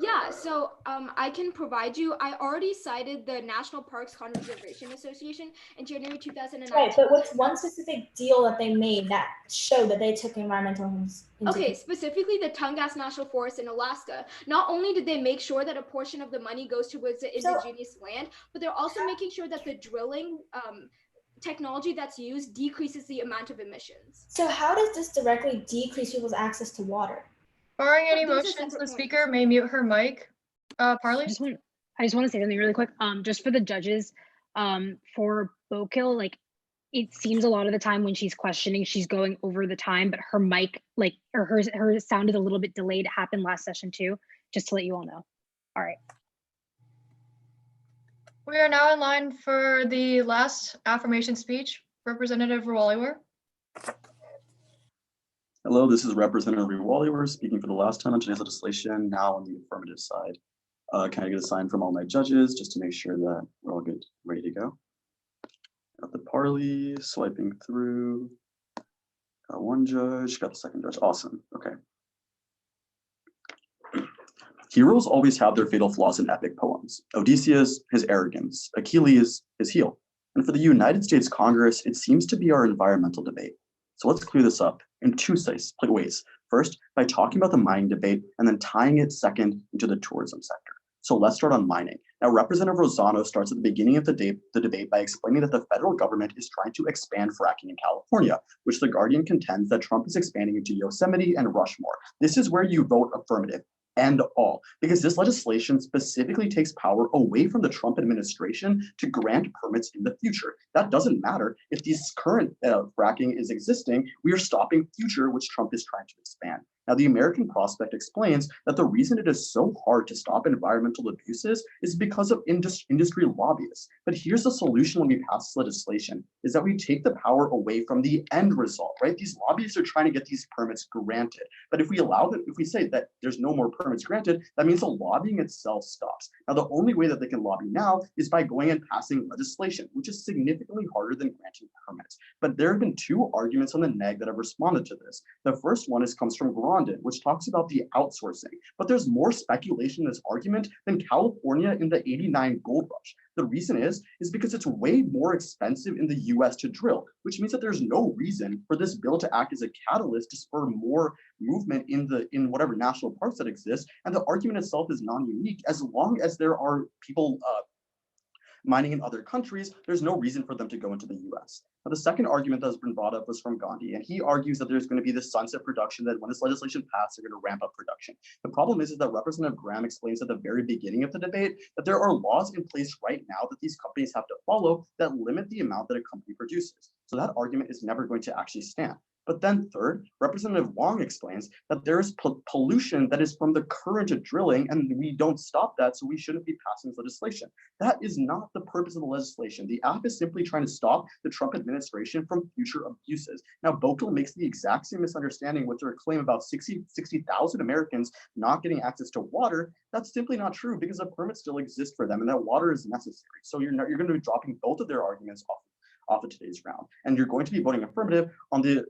Yeah, so I can provide you. I already cited the National Parks Conservation Association in January 2019. Right, but what's one specific deal that they made that showed that they took environmental into Okay, specifically the Tungas National Forest in Alaska. Not only did they make sure that a portion of the money goes towards the indigenous land, but they're also making sure that the drilling technology that's used decreases the amount of emissions. So how does this directly decrease people's access to water? Barring any Those are motions, the separate speaker may mute her mic. Parley? I just want to say something really quick. Just for the judges, for Bokil, like it seems a lot of the time when she's questioning, she's going over the time, but her mic, like, or her sound is a little bit delayed. It happened last session too, just to let you all know. All right. We are now in line for the last affirmation speech. Representative Rawaliwar. hello, this is Representative Rewally. Speaking for the last time on today's legislation, now on the affirmative side. Can I get a sign from all my judges just to make sure that we're all good, ready to go? Got the parley, swiping through. Got one judge, got the second judge. Awesome. Okay. Heroes always have their fatal flaws in epic poems. Odysseus, his arrogance. Achilles, his heel. And for the United States Congress, it seems to be our environmental debate. So let's clear this up in two ways. First, by talking about the mining debate, and then tying it second into the tourism sector. So let's start on mining. Now, Representative Rosano starts at the beginning of the debate by explaining that the federal government is trying to expand fracking in California, which the Guardian contends that Trump is expanding into Yosemite and Rushmore. This is where you vote affirmative. And all, because this legislation specifically takes power away from the Trump administration to grant permits in the future. That doesn't matter if this current fracking is existing, we are stopping future, which Trump is trying to expand. Now, the American Prospect explains that the reason it is so hard to stop environmental abuses is because of industry lobbyists. But here's the solution when we pass this legislation, is that we take the power away from the end result, right? These lobbyists are trying to get these permits granted. But if we allow them, if we say that there's no more permits granted, that means the lobbying itself stops. Now, the only way that they can lobby now is by going and passing legislation, which is significantly harder than granting permits. But there have been two arguments on the neg that have responded to this. The first one comes from Grondin, which talks about the outsourcing. But there's more speculation in this argument than California in the '89 gold rush. The reason is because it's way more expensive in the US to drill, which means that there's no reason for this bill to act as a catalyst to spur more movement in whatever national parks that exist. And the argument itself is non-unique. As long as there are people mining in other countries, there's no reason for them to go into the US. Now, the second argument that has been brought up was from Gandhi, and he argues that there's going to be this sunset production, that when this legislation passes, they're going to ramp up production. The problem is that Representative Graham explains at the very beginning of the debate that there are laws in place right now that these companies have to follow that limit the amount that a company produces. So that argument is never going to actually stand. But then third, Representative Wong explains that there is pollution that is from the current drilling, and we don't stop that, so we shouldn't be passing this legislation. That is not the purpose of the legislation. The act is simply trying to stop the Trump administration from future abuses. Now, Bokel makes the exact same misunderstanding with their claim about 60,000 Americans not getting access to water. That's simply not true, because a permit still exists for them and that water is necessary. So you're going to be dropping both of their arguments off of today's round, and you're going to be voting affirmative on the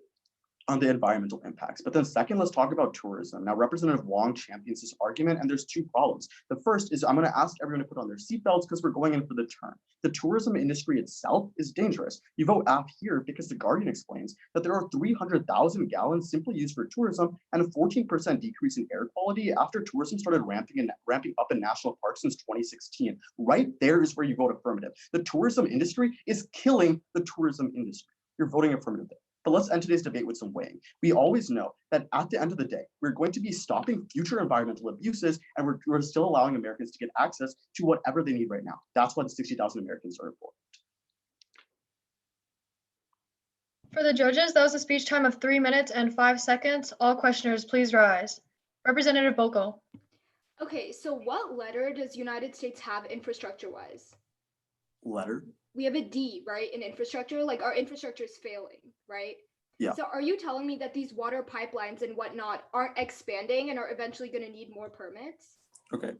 environmental impacts. But then second, let's talk about tourism. Now, Representative Wong champions this argument, and there's two problems. The first is I'm going to ask everyone to put on their seatbelts because we're going in for the turn. The tourism industry itself is dangerous. You vote app here because The Guardian explains that there are 300,000 gallons simply used for tourism and a 14% decrease in air quality after tourism started ramping up in national parks since 2016. Right there is where you vote affirmative. The tourism industry is killing the tourism industry. You're voting affirmative there. But let's end today's debate with some weighing. We always know that at the end of the day, we're going to be stopping future environmental abuses, and we're still allowing Americans to get access to whatever they need right now. That's why the 60,000 Americans are important. For the judges, that was a speech time of 3 minutes and 5 seconds. All questioners, please rise. Representative Bokel. Okay, so what letter does United States have infrastructure-wise? Letter? We have a D, right, in infrastructure. Like, our infrastructure is failing, right? Yeah. So are you telling me that these water pipelines and whatnot aren't expanding and are eventually going to need more permits? Okay,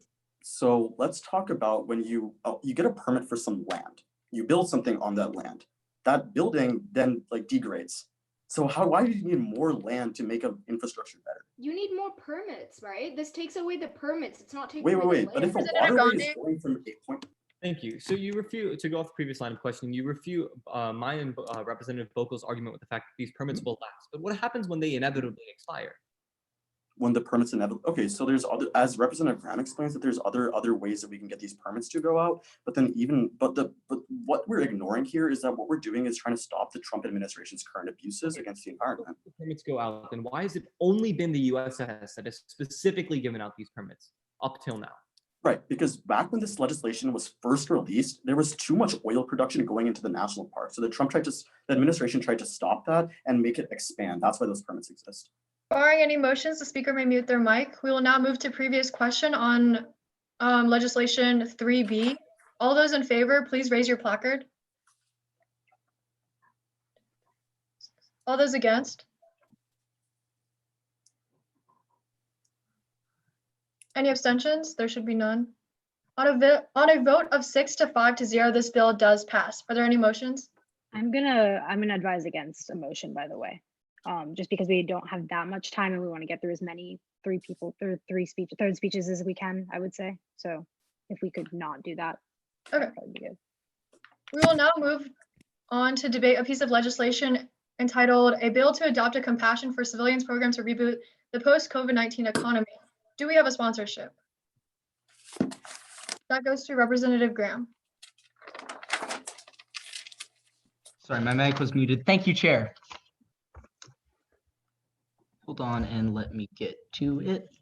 so let's talk about when you get a permit for some land. You build something on that land. That building then degrades. So why do you need more land to make an infrastructure better? You need more permits, right? This takes away the permits. It's not taking Wait. away the But if a land. waterway is going from 8 point. Thank you. So you refute, to go off the previous line of questioning, you refute mine and Representative Bokel's argument with the fact that these permits will last. But what happens when they inevitably expire? When the permits inevitably, okay, so there's other, as Representative Graham explains, that there's other ways that we can get these permits to go out. But then but what we're ignoring here is that what we're doing is trying to stop the Trump administration's current abuses against the environment. The permits go out, then why has it only been the USS that has specifically given out these permits up till now? Right, because back when this legislation was first released, there was too much oil production going into the national park. So the administration tried to stop that and make it expand. That's why those permits exist. Barring any motions, the speaker may mute their mic. We will now move to previous question on legislation 3B. All those in favor, please raise your placard. All those against? Any abstentions? There should be none. On a vote of 6 to 5 to 0, this bill does pass. Are there any motions? I'm gonna advise against a motion, by the way, just because we don't have that much time and we want to get through as many third speeches as we can, I would say. So if we could not do that, okay, that would be good. We will now move on to debate a piece of legislation entitled "A Bill to Adopt a Compassion for Civilians Program to Reboot the Post-COVID-19 Economy." Do we have a sponsorship? That goes to Representative Graham. Sorry, my mic was muted. Thank you, Chair. Hold on and let me get to it.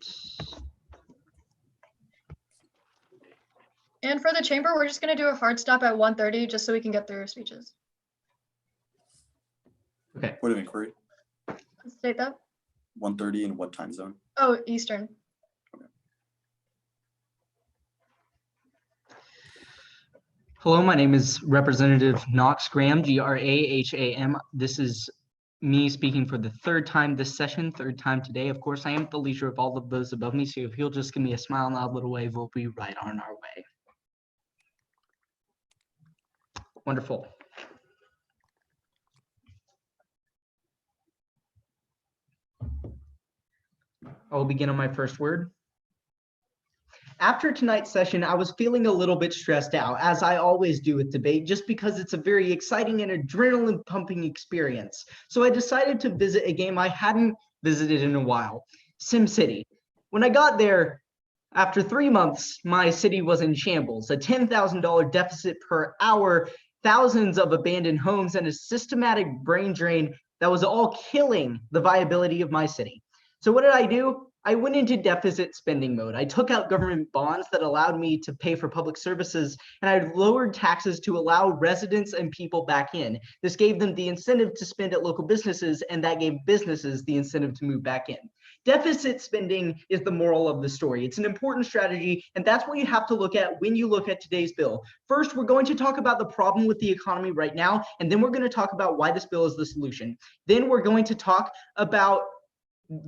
And for the chamber, we're just going to do a hard stop at 1:30 just so we can get through our speeches. Okay. What an inquiry. State that. 1:30 in what time zone? Oh, Eastern. Hello, my name is Representative Knox Graham, Graham. This is me speaking for the third time this session, third time today. Of course, I am at the leisure of all of those above me, so if you'll just give me a smile, nod, little wave, we'll be right on our way. Wonderful. I'll begin on my first word. After tonight's session, I was feeling a little bit stressed out, as I always do with debate, just because it's a very exciting and adrenaline-pumping experience. So I decided to visit a game I hadn't visited in a while, SimCity. When I got there, after 3 months, my city was in shambles, a $10,000 deficit per hour, thousands of abandoned homes, and a systematic brain drain that was all killing the viability of my city. So what did I do? I went into deficit spending mode. I took out government bonds that allowed me to pay for public services, and I lowered taxes to allow residents and people back in. This gave them the incentive to spend at local businesses, and that gave businesses the incentive to move back in. Deficit spending is the moral of the story. It's an important strategy, and that's what you have to look at when you look at today's bill. First, we're going to talk about the problem with the economy right now, and then we're going to talk about why this bill is the solution. Then we're going to talk about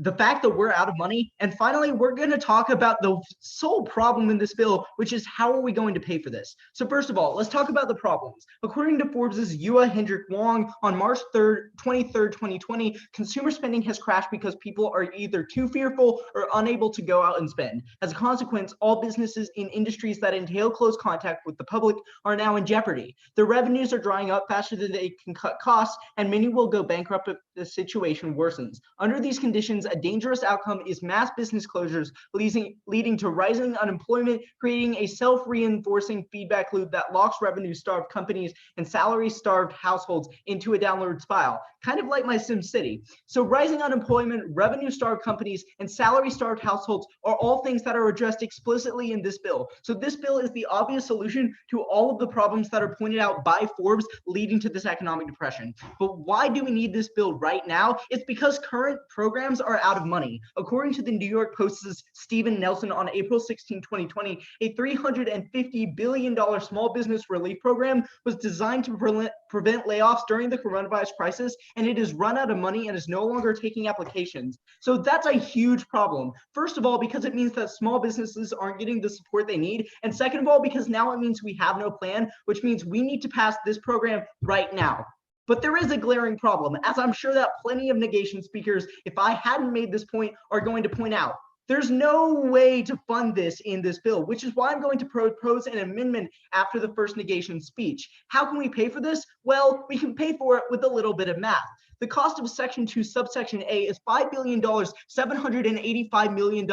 the fact that we're out of money. And finally, we're going to talk about the sole problem in this bill, which is how are we going to pay for this? So first of all, let's talk about the problems. According to Forbes's Yua Hendrik Wong, on March 23rd, 2020, consumer spending has crashed because people are either too fearful or unable to go out and spend. As a consequence, all businesses in industries that entail close contact with the public are now in jeopardy. Their revenues are drying up faster than they can cut costs, and many will go bankrupt if the situation worsens. Under these conditions, a dangerous outcome is mass business closures, leading to rising unemployment, creating a self-reinforcing feedback loop that locks revenue-starved companies and salary-starved households into a downward spiral, kind of like my Sim City. So rising unemployment, revenue-starved companies, and salary-starved households are all things that are addressed explicitly in this bill. So this bill is the obvious solution to all of the problems that are pointed out by Forbes leading to this economic depression. But why do we need this bill right now? It's because current programs are out of money. According to the New York Post's Stephen Nelson on April 16, 2020, a $350 billion small business relief program was designed to prevent layoffs during the coronavirus crisis, and it has run out of money and is no longer taking applications. So that's a huge problem. First of all, because it means that small businesses aren't getting the support they need. And second of all, because now it means we have no plan, which means we need to pass this program right now. But there is a glaring problem, as I'm sure that plenty of negation speakers, if I hadn't made this point, are going to point out. There's no way to fund this in this bill, which is why I'm going to propose an amendment after the first negation speech. How can we pay for this? Well, we can pay for it with a little bit of math. The cost of Section 2, subsection A is $5 billion, $785 million,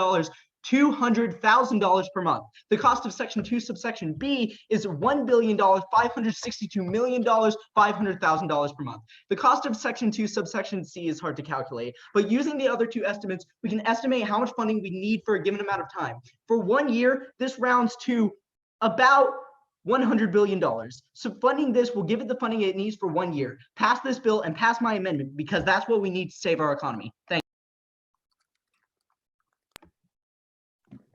$200,000 per month. The cost of Section 2, subsection B is $1 billion, $562 million, $500,000 per month. The cost of Section 2, subsection C is hard to calculate, but using the other two estimates, we can estimate how much funding we need for a given amount of time. For 1 year, this rounds to about $100 billion. So funding this will give it the funding it needs for 1 year. Pass this bill and pass my amendment, because that's what we need to save our economy. Thank you.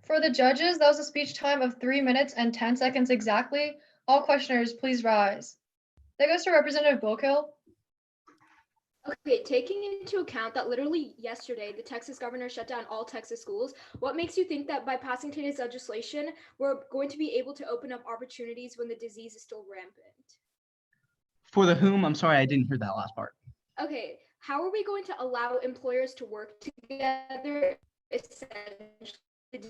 For the judges, that was a speech time of 3 minutes and 10 seconds exactly. All questioners, please rise. That goes to Representative Bokill. Okay, taking into account that literally yesterday, the Texas governor shut down all Texas schools, what makes you think that by passing today's legislation, we're going to be able to open up opportunities when the disease is still rampant? For the whom? I'm sorry, I didn't hear that last part. Okay, how are we going to allow employers to work together essentially?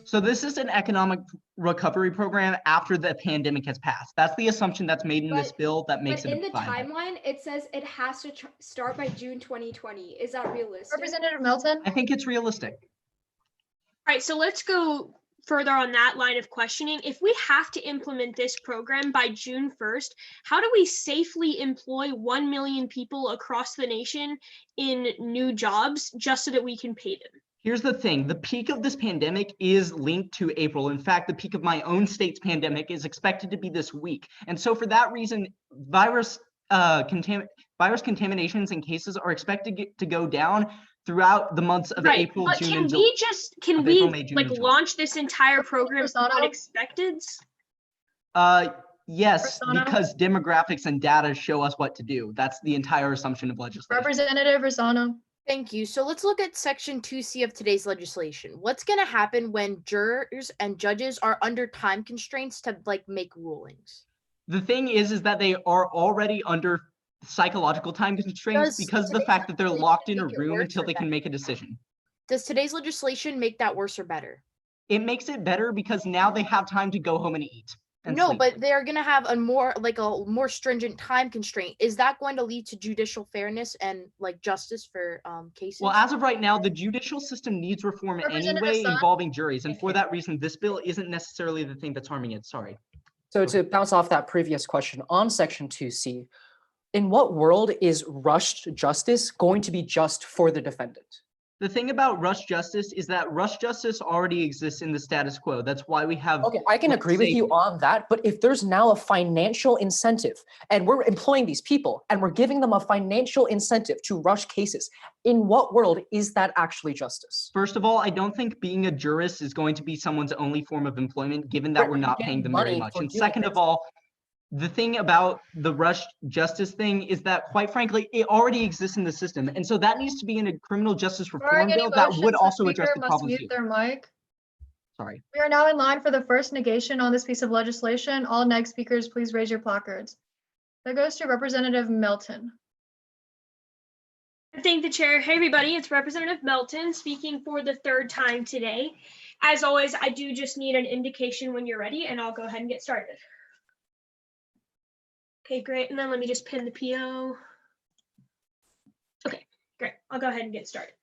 So this is an economic recovery program after the pandemic has passed. That's the assumption that's made in this bill that makes it in the viable. timeline, it says it has to start by June 2020. Is that realistic? Representative Melton? I think it's realistic. All right, so let's go further on that line of questioning. If we have to implement this program by June 1st, how do we safely employ 1 million people across the nation in new jobs just so that we can pay them? Here's the thing, the peak of this pandemic is linked to April. In fact, the peak of my own state's pandemic is expected to be this week. And so for that reason, virus contaminations and cases are expected to go down throughout the months of April, but June, can we launch this entire program unexpected? Yes, Rossano? because demographics and data show us what to do. That's the entire assumption of legislation. Representative Rossano. Thank you. So let's look at Section 2C of today's legislation. What's going to happen when jurors and judges are under time constraints to make rulings? The thing is that they are already under psychological time constraints because of the fact that they're locked in a room until they can make a decision. Does today's legislation make that worse or better? It makes it better because now they have time to go home and eat. No, sleep. but they're going to have a more stringent time constraint. Is that going to lead to judicial fairness and justice for cases? Well, as of right now, the judicial system needs reform anyway involving juries. And for that reason, this bill isn't necessarily the thing that's harming it. Sorry. So to bounce off that previous question on Section 2C, in what world is rushed justice going to be just for the defendant? The thing about rush justice is that rush justice already exists in the status quo. That's why we have. Okay, I can agree with you on that, but if there's now a financial incentive and we're employing these people and we're giving them a financial incentive to rush cases, in what world is that actually justice? First of all, I don't think being a jurist is going to be someone's only form of employment, given that we're not paying them very much. And second of all, the thing about the rush justice thing is that, quite frankly, it already exists in the system. And so that needs to be in a criminal justice reform bill that would also address the problems mute here. their mic. Sorry. We are now in line for the first negation on this piece of legislation. All neg speakers, please raise your placards. That goes to Representative Melton. Thank the chair. Hey, everybody, it's Representative Melton speaking for the third time today. As always, I do just need an indication when you're ready, and I'll go ahead and get started. Okay, great. And then let me just pin the PO. Okay, great. I'll go ahead and get started.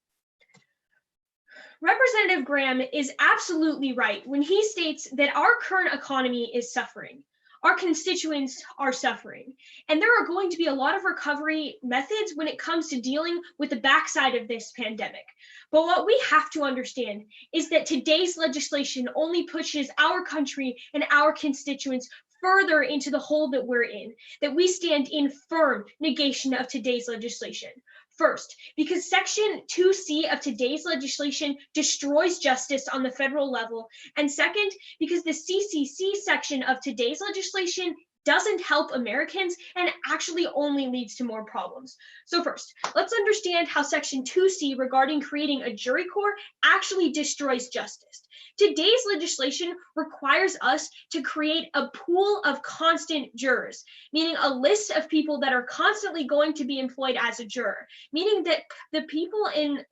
Representative Graham is absolutely right when he states that our current economy is suffering. Our constituents are suffering. And there are going to be a lot of recovery methods when it comes to dealing with the backside of this pandemic. But what we have to understand is that today's legislation only pushes our country and our constituents further into the hole that we're in, that we stand in firm negation of today's legislation. First, because Section 2C of today's legislation destroys justice on the federal level. And second, because the CCC section of today's legislation doesn't help Americans and actually only leads to more problems. So first, let's understand how Section 2C regarding creating a jury corps actually destroys justice. Today's legislation requires us to create a pool of constant jurors, meaning a list of people that are constantly going to be employed as a juror, meaning that the people in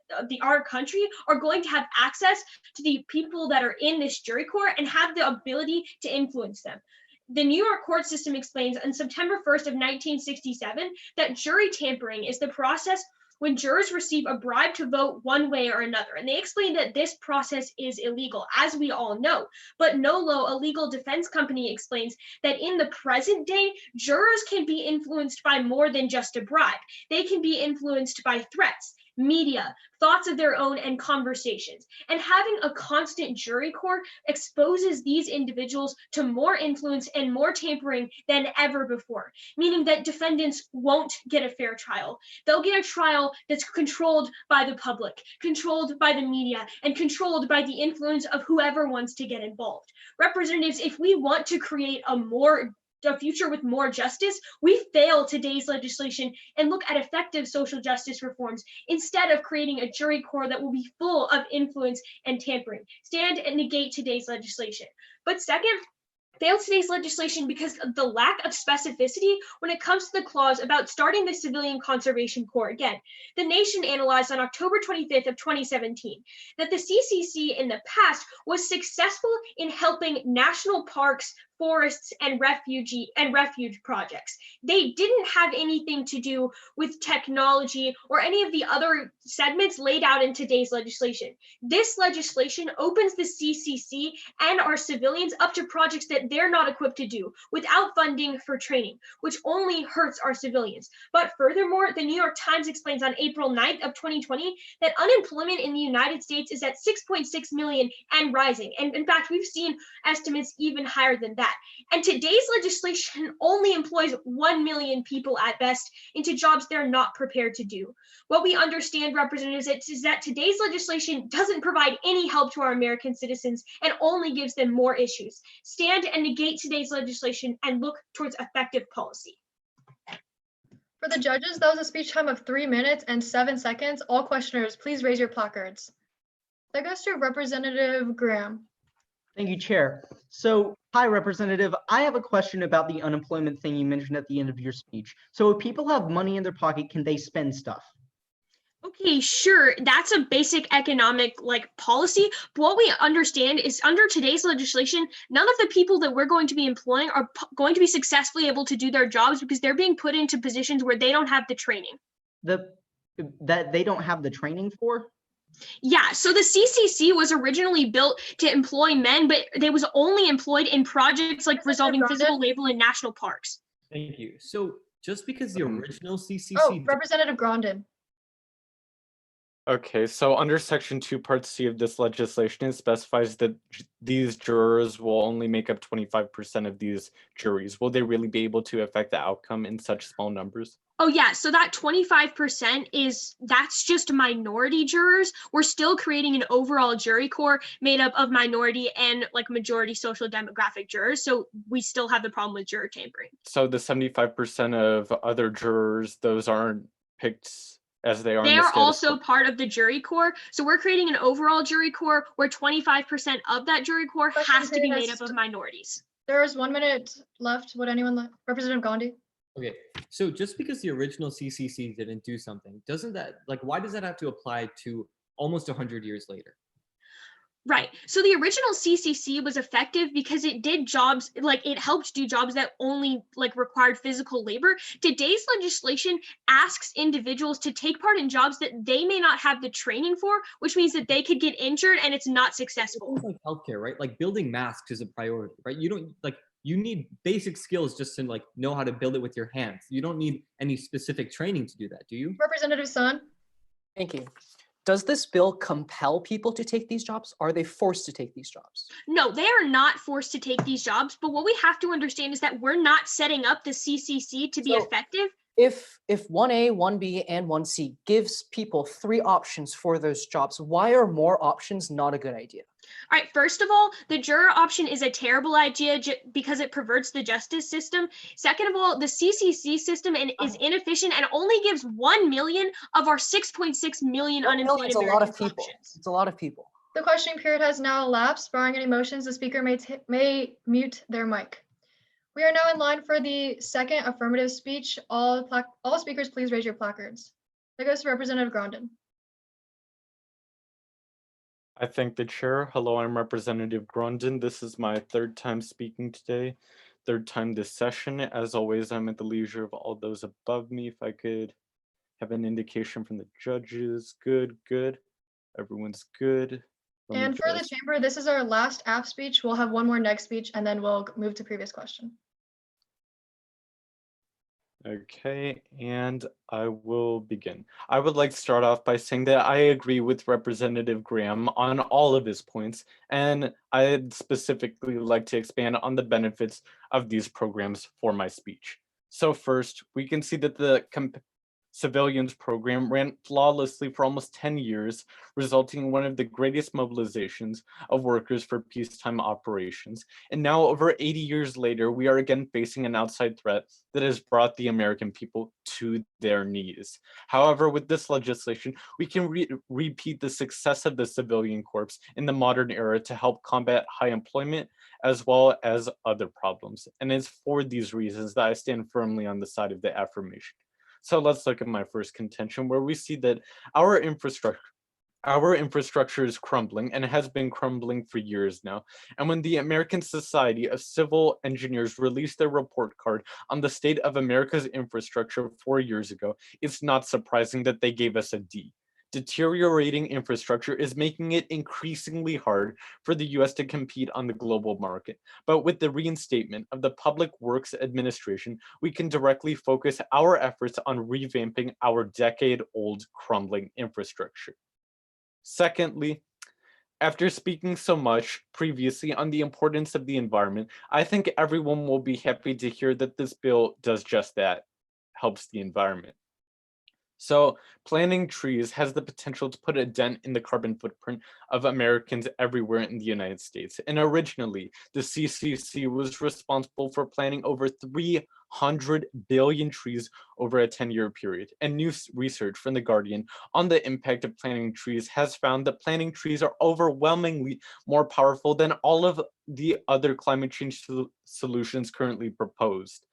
our country are going to have access to the people that are in this jury corps and have the ability to influence them. The New York court system explains on September 1st of 1967 that jury tampering is the process when jurors receive a bribe to vote one way or another. And they explain that this process is illegal, as we all know. But NOLO, a legal defense company, explains that in the present day, jurors can be influenced by more than just a bribe. They can be influenced by threats, media, thoughts of their own, and conversations. And having a constant jury corps exposes these individuals to more influence and more tampering than ever before, meaning that defendants won't get a fair trial. They'll get a trial that's controlled by the public, controlled by the media, and controlled by the influence of whoever wants to get involved. Representatives, if we want to create a future with more justice, we fail today's legislation and look at effective social justice reforms instead of creating a jury corps that will be full of influence and tampering. Stand and negate today's legislation. But second, fail today's legislation because of the lack of specificity when it comes to the clause about starting the Civilian Conservation Corps again. The Nation analyzed on October 25th of 2017 that the CCC in the past was successful in helping national parks, forests, and refuge projects. They didn't have anything to do with technology or any of the other segments laid out in today's legislation. This legislation opens the CCC and our civilians up to projects that they're not equipped to do without funding for training, which only hurts our civilians. But furthermore, the New York Times explains on April 9th of 2020 that unemployment in the United States is at 6.6 million and rising. And in fact, we've seen estimates even higher than that. And today's legislation only employs 1 million people at best into jobs they're not prepared to do. What we understand, representatives, is that today's legislation doesn't provide any help to our American citizens and only gives them more issues. Stand and negate today's legislation and look towards effective policy. For the judges, that was a speech time of 3 minutes and 7 seconds. All questioners, please raise your placards. That goes to Representative Graham. Thank you, Chair. So, hi, Representative. I have a question about the unemployment thing you mentioned at the end of your speech. So if people have money in their pocket, can they spend stuff? Okay, sure. That's a basic economic policy. But what we understand is under today's legislation, none of the people that we're going to be employing are going to be successfully able to do their jobs because they're being put into positions where they don't have the training. That they don't have the training for? Yeah, so the CCC was originally built to employ men, but they was only employed in projects like resolving physical labor in national parks. Thank you. So just because the original CCC. Oh, Representative Grondin. Okay, so under Section 2, Part C of this legislation, it specifies that these jurors will only make up 25% of these juries. Will they really be able to affect the outcome in such small numbers? Oh yeah, so that 25% that's just minority jurors. We're still creating an overall jury corps made up of minority and like majority social demographic jurors. So we still have the problem with juror tampering. So the 75% of other jurors, those aren't picked as they are. They are also part of the jury corps. So we're creating an overall jury corps where 25% of that jury corps has to be made up of minorities. There is 1 minute left. Would anyone, Representative Gandhi? Okay, so just because the original CCC didn't do something, doesn't that, like, why does that have to apply to almost 100 years later? Right. So the original CCC was effective because it did jobs, like it helped do jobs that only like required physical labor. Today's legislation asks individuals to take part in jobs that they may not have the training for, which means that they could get injured and it's not successful. Things like healthcare, right? Like building masks is a priority, right? You don't like, you need basic skills just to like know how to build it with your hands. You don't need any specific training to do that, do you? Representative Sun. Thank you. Does this bill compel people to take these jobs? Are they forced to take these jobs? No, they are not forced to take these jobs, but what we have to understand is that we're not setting up the CCC to be effective. If 1A, 1B, and 1C gives people 3 options for those jobs, why are more options not a good idea? All right, first of all, the juror option is a terrible idea because it perverts the justice system. Second of all, the CCC system is inefficient and only gives 1 million of our 6.6 million unemployed It's a lot of people. It's a lot of people. The questioning period has now elapsed. Barring any motions, the speaker may mute their mic. We are now in line for the second affirmative speech. All speakers, please raise your placards. That goes to Representative Grondin. I thank the chair. Hello, I'm Representative Grondin. This is my 3rd time speaking today, 3rd time this session. As always, I'm at the leisure of all those above me. If I could have an indication from the judges. Good, good. Everyone's good. And for the chamber, this is our last app speech. We'll have one more next speech, and then we'll move to previous question. Okay, and I will begin. I would like to start off by saying that I agree with Representative Graham on all of his points, and I'd specifically like to expand on the benefits of these programs for my speech. So first, we can see that the civilians program ran flawlessly for almost 10 years, resulting in one of the greatest mobilizations of workers for peacetime operations. And now, over 80 years later, we are again facing an outside threat that has brought the American people to their knees. However, with this legislation, we can repeat the success of the civilian corps in the modern era to help combat high employment as well as other problems. And it's for these reasons that I stand firmly on the side of the affirmation. So let's look at my first contention, where we see that our infrastructure is crumbling and has been crumbling for years now. And when the American Society of Civil Engineers released their report card on the state of America's infrastructure 4 years ago, it's not surprising that they gave us a D. Deteriorating infrastructure is making it increasingly hard for the US to compete on the global market. But with the reinstatement of the Public Works Administration, we can directly focus our efforts on revamping our decade-old crumbling infrastructure. Secondly, after speaking so much previously on the importance of the environment, I think everyone will be happy to hear that this bill does just that, helps the environment. So planting trees has the potential to put a dent in the carbon footprint of Americans everywhere in the United States. And originally, the CCC was responsible for planting over 300 billion trees over a 10-year period. And new research from The Guardian on the impact of planting trees has found that planting trees are overwhelmingly more powerful than all of the other climate change solutions currently proposed.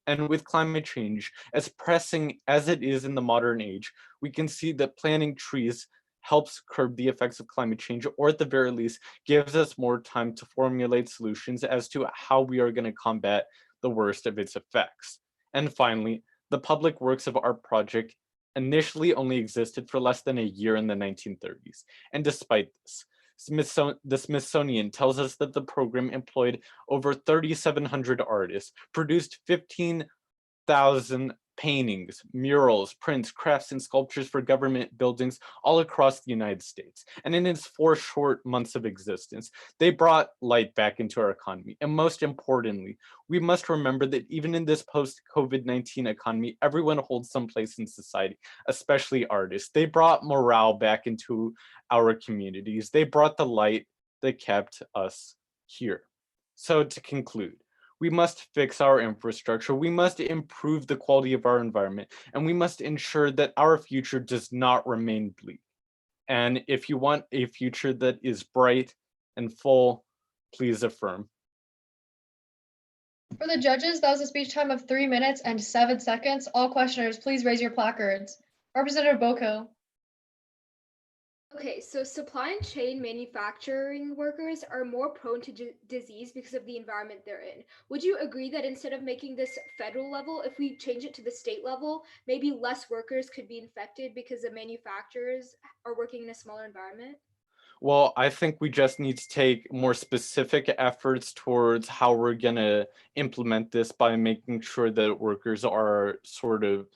And with climate change as pressing as it is in the modern age, we can see that planting trees helps curb the effects of climate change, or at the very least, gives us more time to formulate solutions as to how we are going to combat the worst of its effects. And finally, the public works of our project initially only existed for less than a year in the 1930s. And despite this, the Smithsonian tells us that the program employed over 3,700 artists, produced 15,000 paintings, murals, prints, crafts, and sculptures for government buildings all across the United States. And in its 4 short months of existence, they brought light back into our economy. And most importantly, we must remember that even in this post-COVID-19 economy, everyone holds some place in society, especially artists. They brought morale back into our communities. They brought the light that kept us here. So to conclude, we must fix our infrastructure, we must improve the quality of our environment, and we must ensure that our future does not remain bleak. And if you want a future that is bright and full, please affirm. For the judges, that was a speech time of 3 minutes and 7 seconds. All questioners, please raise your placards. Representative Boko. Okay, so supply and chain manufacturing workers are more prone to disease because of the environment they're in. Would you agree that instead of making this federal level, if we change it to the state level, maybe less workers could be infected because the manufacturers are working in a smaller environment? Well, I think we just need to take more specific efforts towards how we're gonna implement this by making sure that workers are sort of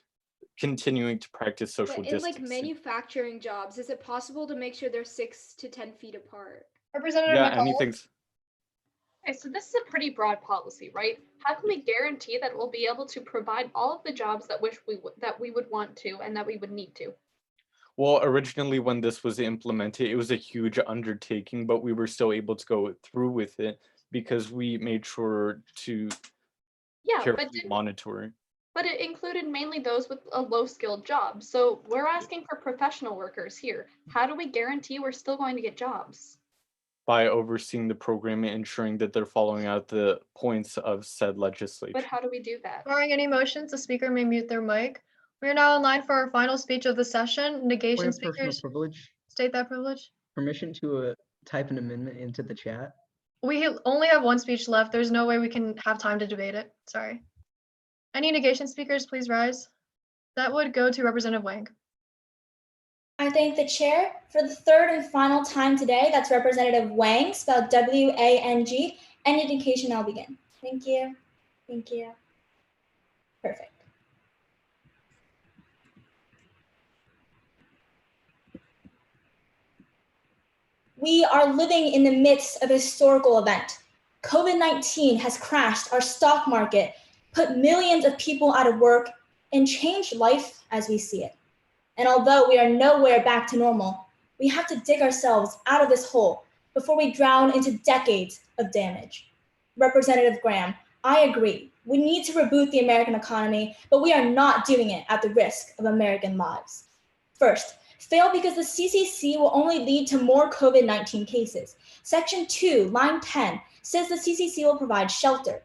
continuing to practice social But in distancing. like manufacturing jobs, is it possible to make sure they're 6 to 10 feet apart? Representative Yeah, McCall. anything's. Okay, so this is a pretty broad policy, right? How can we guarantee that we'll be able to provide all of the jobs that we would want to and that we would need to? Well, originally when this was implemented, it was a huge undertaking, but we were still able to go through with it because we made sure to Yeah, carefully monitor. but it included mainly those with a low skilled job. So we're asking for professional workers here. How do we guarantee we're still going to get jobs? By overseeing the program and ensuring that they're following out the points of said legislation. But how do we do that? Barring any motions, the speaker may mute their mic. We are now in line for our final speech of the session. Negation Personal speakers, privilege. state that privilege. Permission to type an amendment into the chat. We only have 1 speech left. There's no way we can have time to debate it. Sorry. Any negation speakers, please rise. That would go to Representative Wang. I thank the chair. For the third and final time today, that's Representative Wang, spelled W-A-N-G. Any indication, I'll begin. Thank you. Thank you. Perfect. We are living in the midst of a historical event. COVID-19 has crashed our stock market, put millions of people out of work, and changed life as we see it. And although we are nowhere back to normal, we have to dig ourselves out of this hole before we drown into decades of damage. Representative Graham, I agree. We need to reboot the American economy, but we are not doing it at the risk of American lives. First, fail because the CCC will only lead to more COVID-19 cases. Section 2, line 10, says the CCC will provide shelter.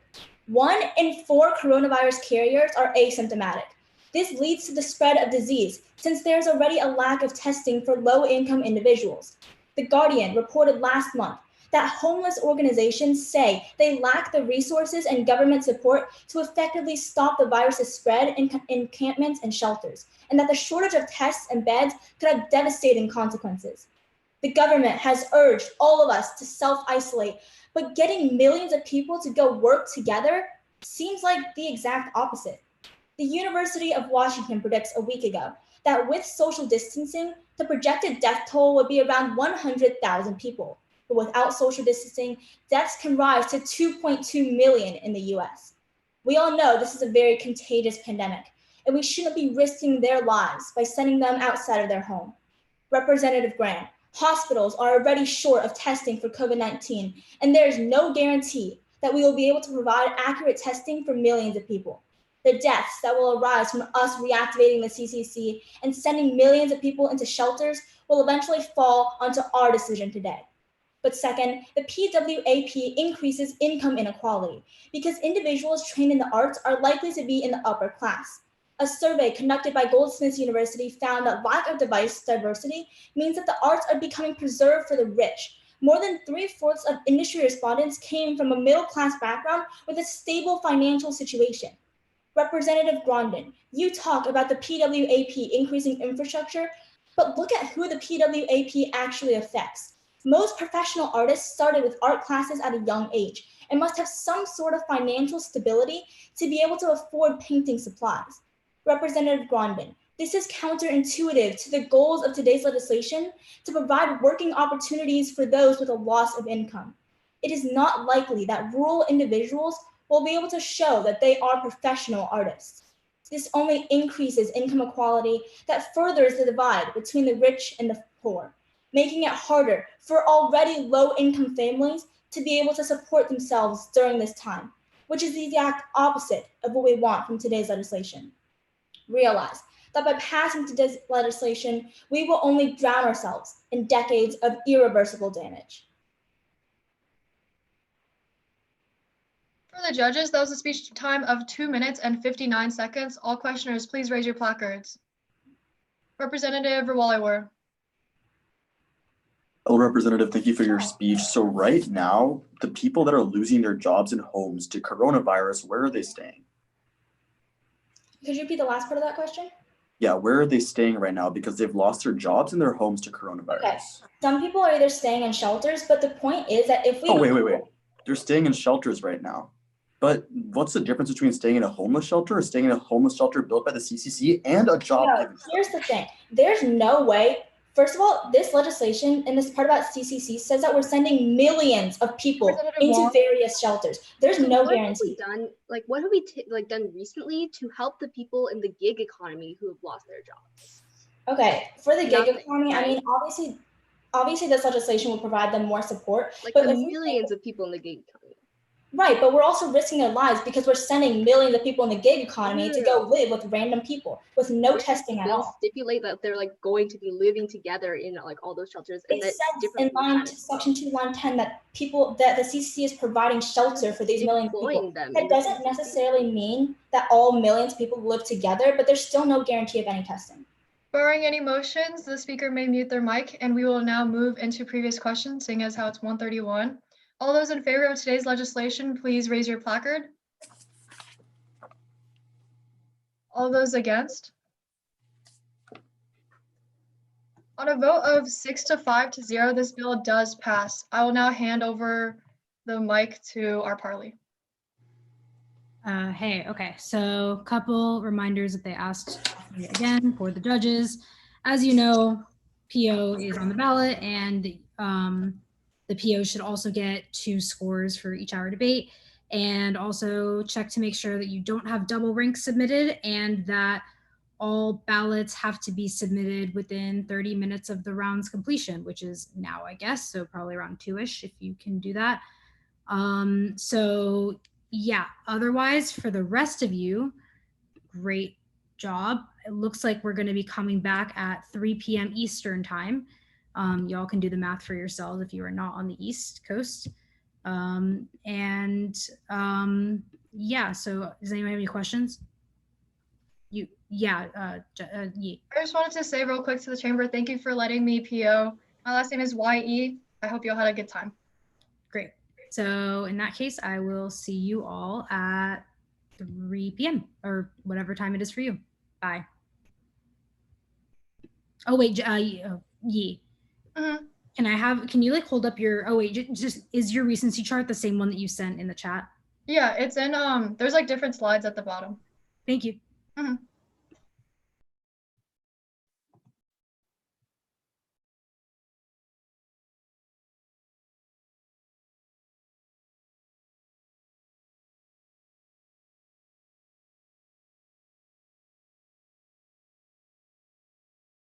1 in 4 coronavirus carriers are asymptomatic. This leads to the spread of disease since there's already a lack of testing for low-income individuals. The Guardian reported last month that homeless organizations say they lack the resources and government support to effectively stop the virus's spread in encampments and shelters, and that the shortage of tests and beds could have devastating consequences. The government has urged all of us to self-isolate, but getting millions of people to go work together seems like the exact opposite. The University of Washington predicts a week ago that with social distancing, the projected death toll would be around 100,000 people. But without social distancing, deaths can rise to 2.2 million in the US. We all know this is a very contagious pandemic, and we shouldn't be risking their lives by sending them outside of their home. Representative Graham, hospitals are already short of testing for COVID-19, and there is no guarantee that we will be able to provide accurate testing for millions of people. The deaths that will arise from us reactivating the CCC and sending millions of people into shelters will eventually fall onto our decision today. But second, the PWAP increases income inequality because individuals trained in the arts are likely to be in the upper class. A survey conducted by Goldsmiths University found that lack of device diversity means that the arts are becoming preserved for the rich. More than 3/4 of industry respondents came from a middle-class background with a stable financial situation. Representative Grondin, you talked about the PWAP increasing infrastructure, but look at who the PWAP actually affects. Most professional artists started with art classes at a young age and must have some sort of financial stability to be able to afford painting supplies. Representative Grondin, this is counterintuitive to the goals of today's legislation to provide working opportunities for those with a loss of income. It is not likely that rural individuals will be able to show that they are professional artists. This only increases income inequality that furthers the divide between the rich and the poor, making it harder for already low-income families to be able to support themselves during this time, which is the exact opposite of what we want from today's legislation. Realize that by passing today's legislation, we will only drown ourselves in decades of irreversible damage. For the judges, that was a speech time of 2 minutes and 59 seconds. All questioners, please raise your placards. Representative Rawaliwar. Hello, Representative. Thank you for your speech. So right now, the people that are losing their jobs and homes to coronavirus, where are they staying? Could you repeat the last part of that question? Yeah, where are they staying right now? Because they've lost their jobs and their homes to coronavirus. Okay. Some people are either staying in shelters, but the point is that if we— Oh, wait. They're staying in shelters right now. But what's the difference between staying in a homeless shelter or staying in a homeless shelter built by the CCC and a job? No, here's the thing. There's no way. First of all, this legislation and this part about CCC says that we're sending millions of people into various shelters. There's no guarantee. What have we done recently to help the people in the gig economy who have lost their jobs? Okay, for the gig economy, I mean, obviously this legislation will provide them more support. But the millions of people in the gig economy. Right, but we're also risking their lives because we're sending millions of people in the gig economy to go live with random people with no testing at all. Stipulate that they're going to be living together in all those shelters. And it says in section 2, line 10 that the CCC is providing shelter for these millions of people. That doesn't necessarily mean that all millions of people live together, but there's still no guarantee of any testing. Barring any motions, the speaker may mute their mic, and we will now move into previous questions, seeing as how it's 1:31. All those in favor of today's legislation, please raise your placard. All those against? On a vote of 6 to 5 to 0, this bill does pass. I will now hand over the mic to our parley. Hey, okay, so a couple reminders that they asked again for the judges. As you know, PO is on the ballot, and the PO should also get 2 scores for each hour debate, and also check to make sure that you don't have double ranks submitted and that all ballots have to be submitted within 30 minutes of the round's completion, which is now, I guess, so probably around 2-ish if you can do that. So yeah, otherwise for the rest of you, great job. It looks like we're going to be coming back at 3 p.m. Eastern time. Y'all can do the math for yourselves if you are not on the East Coast. Yeah, so does anyone have any questions? I just wanted to say real quick to the chamber, thank you for letting me PO. My last name is YE. I hope you all had a good time. Great. So in that case, I will see you all at 3 p.m. or whatever time it is for you. Bye. Oh, wait, Yi. Can you hold up your, oh wait, just is your recency chart the same one that you sent in the chat? Yeah, it's in, there's different slides at the bottom. Thank you.